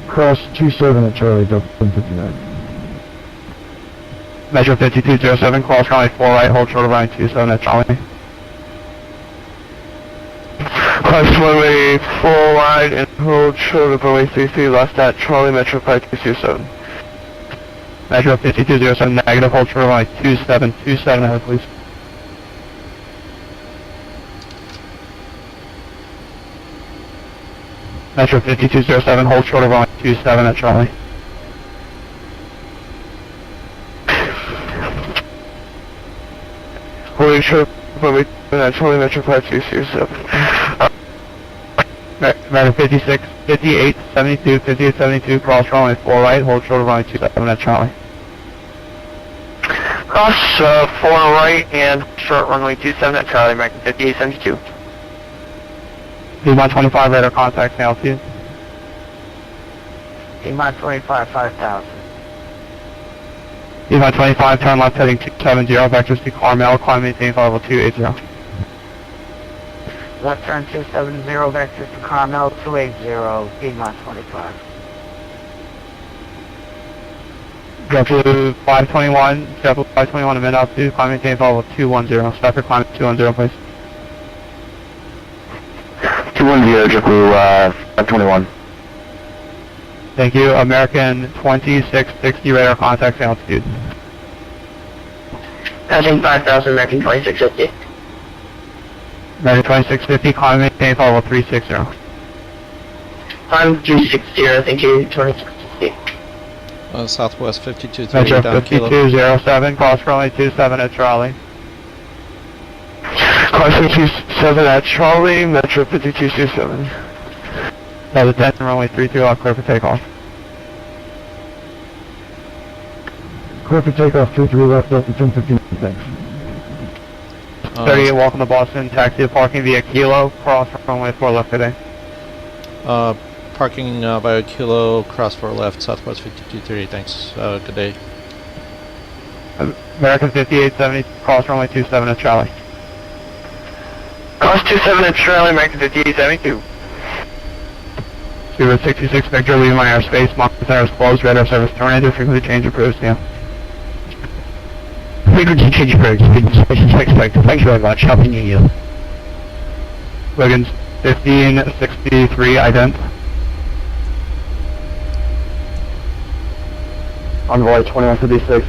Speaker 5: Cross 27 at Charlie, Delta 1059.
Speaker 6: Metro 5207, cross runway 4 right, hold short of runway 27 at Charlie.
Speaker 10: Cross runway 4 wide and hold short of runway 33 left at Charlie, Metro 5227.
Speaker 6: Metro 5207, negative, hold short of runway 2727 ahead, please. Metro 5207, hold short of runway 27 at Charlie.
Speaker 10: Holding short of runway 27 at Charlie, Metro 5227.
Speaker 6: Metro 56, 58, 72, 58, 72, cross runway 4 right, hold short of runway 27 at Charlie.
Speaker 10: Cross 4 right and short runway 27 at Charlie, American 5872.
Speaker 6: D-Mod 25 radar contact altitude.
Speaker 12: D-Mod 25, 5,000.
Speaker 6: D-Mod 25, turn left heading 270, vectors to Carmel, climb maintain level 280.
Speaker 12: Left turn 270, vectors to Carmel 280, D-Mod 25.
Speaker 6: JetBlue 521, JetBlue 521 to mid-altitude, climb maintain level 210, start for climb 210 please.
Speaker 10: 210, JetBlue 521.
Speaker 6: Thank you. American 2660 radar contact altitude.
Speaker 10: Passing 5,000, American 2650.
Speaker 6: American 2650, climb maintain level 360.
Speaker 10: Climb 360, thank you, 2650.
Speaker 2: Southwest 5230
Speaker 6: Metro
Speaker 2: down kilo.
Speaker 6: 5207, cross runway 27 at Charlie.
Speaker 10: Cross 57 at Charlie, Metro 5227.
Speaker 6: Delta 10, runway 33 off, clear for takeoff.
Speaker 5: Clear for takeoff, 23 left, Delta 1059, thanks.
Speaker 6: 38, welcome to Boston, taxi to parking via Kilo, cross runway 4 left today.
Speaker 2: Parking via Kilo, cross 4 left, Southwest 5230, thanks. Good day.
Speaker 6: American 5870, cross runway 27 at Charlie.
Speaker 10: Cross 27 at Charlie, American 5872.
Speaker 6: Super 66 Victor, leaving my airspace, Mountain Center is closed, radar service terminated, frequency change approved, yeah.
Speaker 10: Frequency change approved, frequency expected. Thank you very much, happy new year.
Speaker 6: Wiggins 1563, ident.
Speaker 10: Envoy 2156,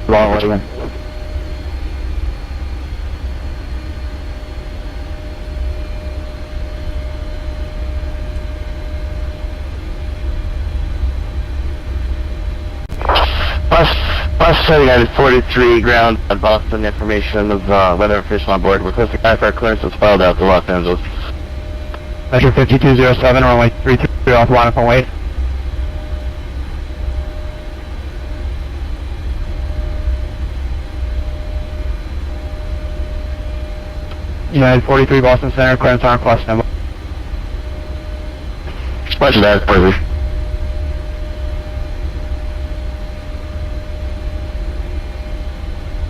Speaker 10: wrong way again. Bus setting at 43 ground at Boston, information of weather official on board. Request the IFR clearance was filed out to Los Angeles.
Speaker 6: Metro 5207, runway 33 off line up and wait. United 43 Boston Center, clearance on request number.
Speaker 10: Much of that, please.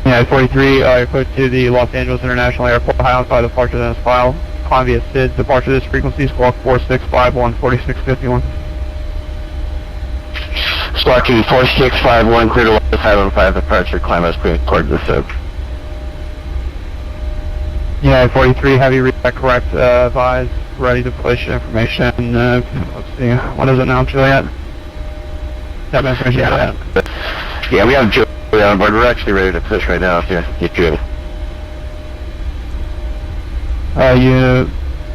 Speaker 6: United 43, you're cleared to the Los Angeles International Airport, high on side departure then is file. Climb via SID, departure this frequency, squawk 4651, 4651.
Speaker 10: Squawking 4651, clear to West Highland 5, departure, climb as clear toward the SID.
Speaker 6: United 43, heavy read correct, advise, ready to push information, let's see, what is it now, Juliet? That information, Juliet.
Speaker 10: Yeah, we have Juliet on board, we're actually ready to push right now, if you get good.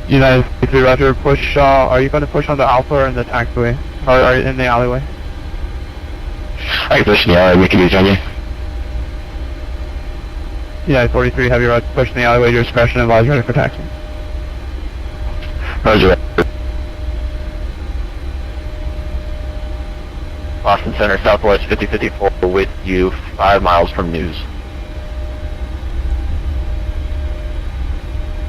Speaker 4: United 53, Roger, push, are you going to push on the Alpha or in the taxiway? Or in the alleyway?
Speaker 1: I can push in the alleyway, we can use Johnny.
Speaker 4: United 43, heavy road, push in the alleyway, your discretion, advise ready for taxi.
Speaker 1: Roger.
Speaker 13: Boston Center, Southwest 5054 with you, 5 miles from News.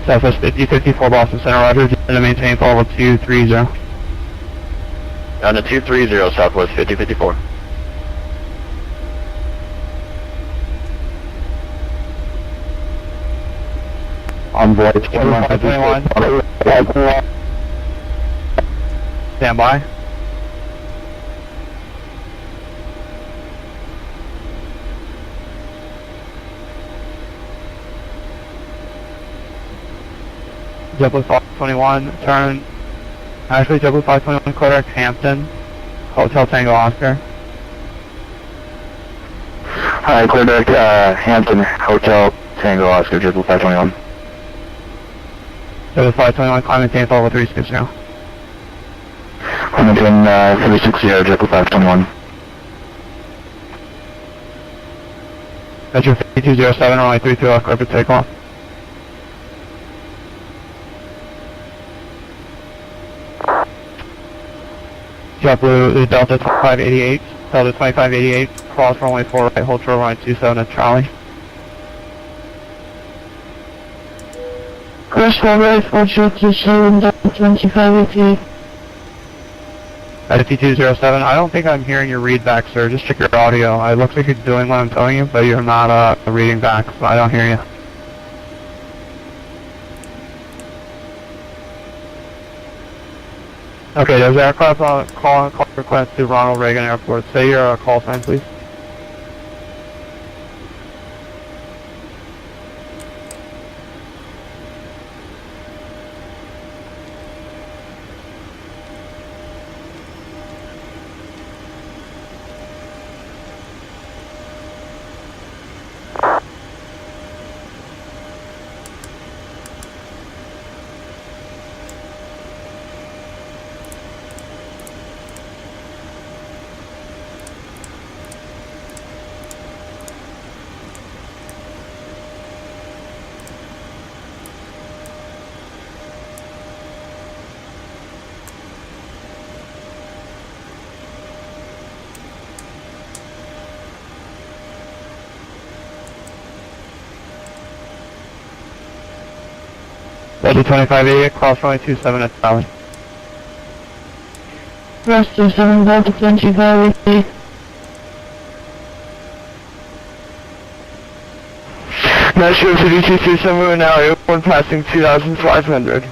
Speaker 4: Southwest 5054 Boston Center, Roger, to maintain level 230.
Speaker 13: Down to 230, Southwest 5054.
Speaker 1: On board,
Speaker 4: 521. Stand by. JetBlue 521, turn, actually JetBlue 521, clear Hampton, Hotel Tango Oscar.
Speaker 1: Hi, clear deck, Hampton, Hotel, Tango, Oscar, JetBlue 521.
Speaker 4: JetBlue 521, climb maintain level 360.
Speaker 1: I'm doing 360, JetBlue 521.
Speaker 10: Metro 5207, runway 32 off corporate takeoff. JetBlue, Delta 2588, Delta 2588, cross runway 4 right, hold short runway 27 at Charlie.
Speaker 11: Cross runway 4 short 27, Delta 2588.
Speaker 10: At 5207, I don't think I'm hearing your read back, sir. Just check your audio. It looks like you're doing what I'm telling you, but you're not reading back, so I don't hear you. Okay, there's aircraft on call request to Ronald Reagan Airport. Say your call sign, please. Delta 2588, cross runway 27 at Charlie.
Speaker 11: Cross 27, Delta 2588.
Speaker 10: Metro 5227, we're now airborne passing 2500.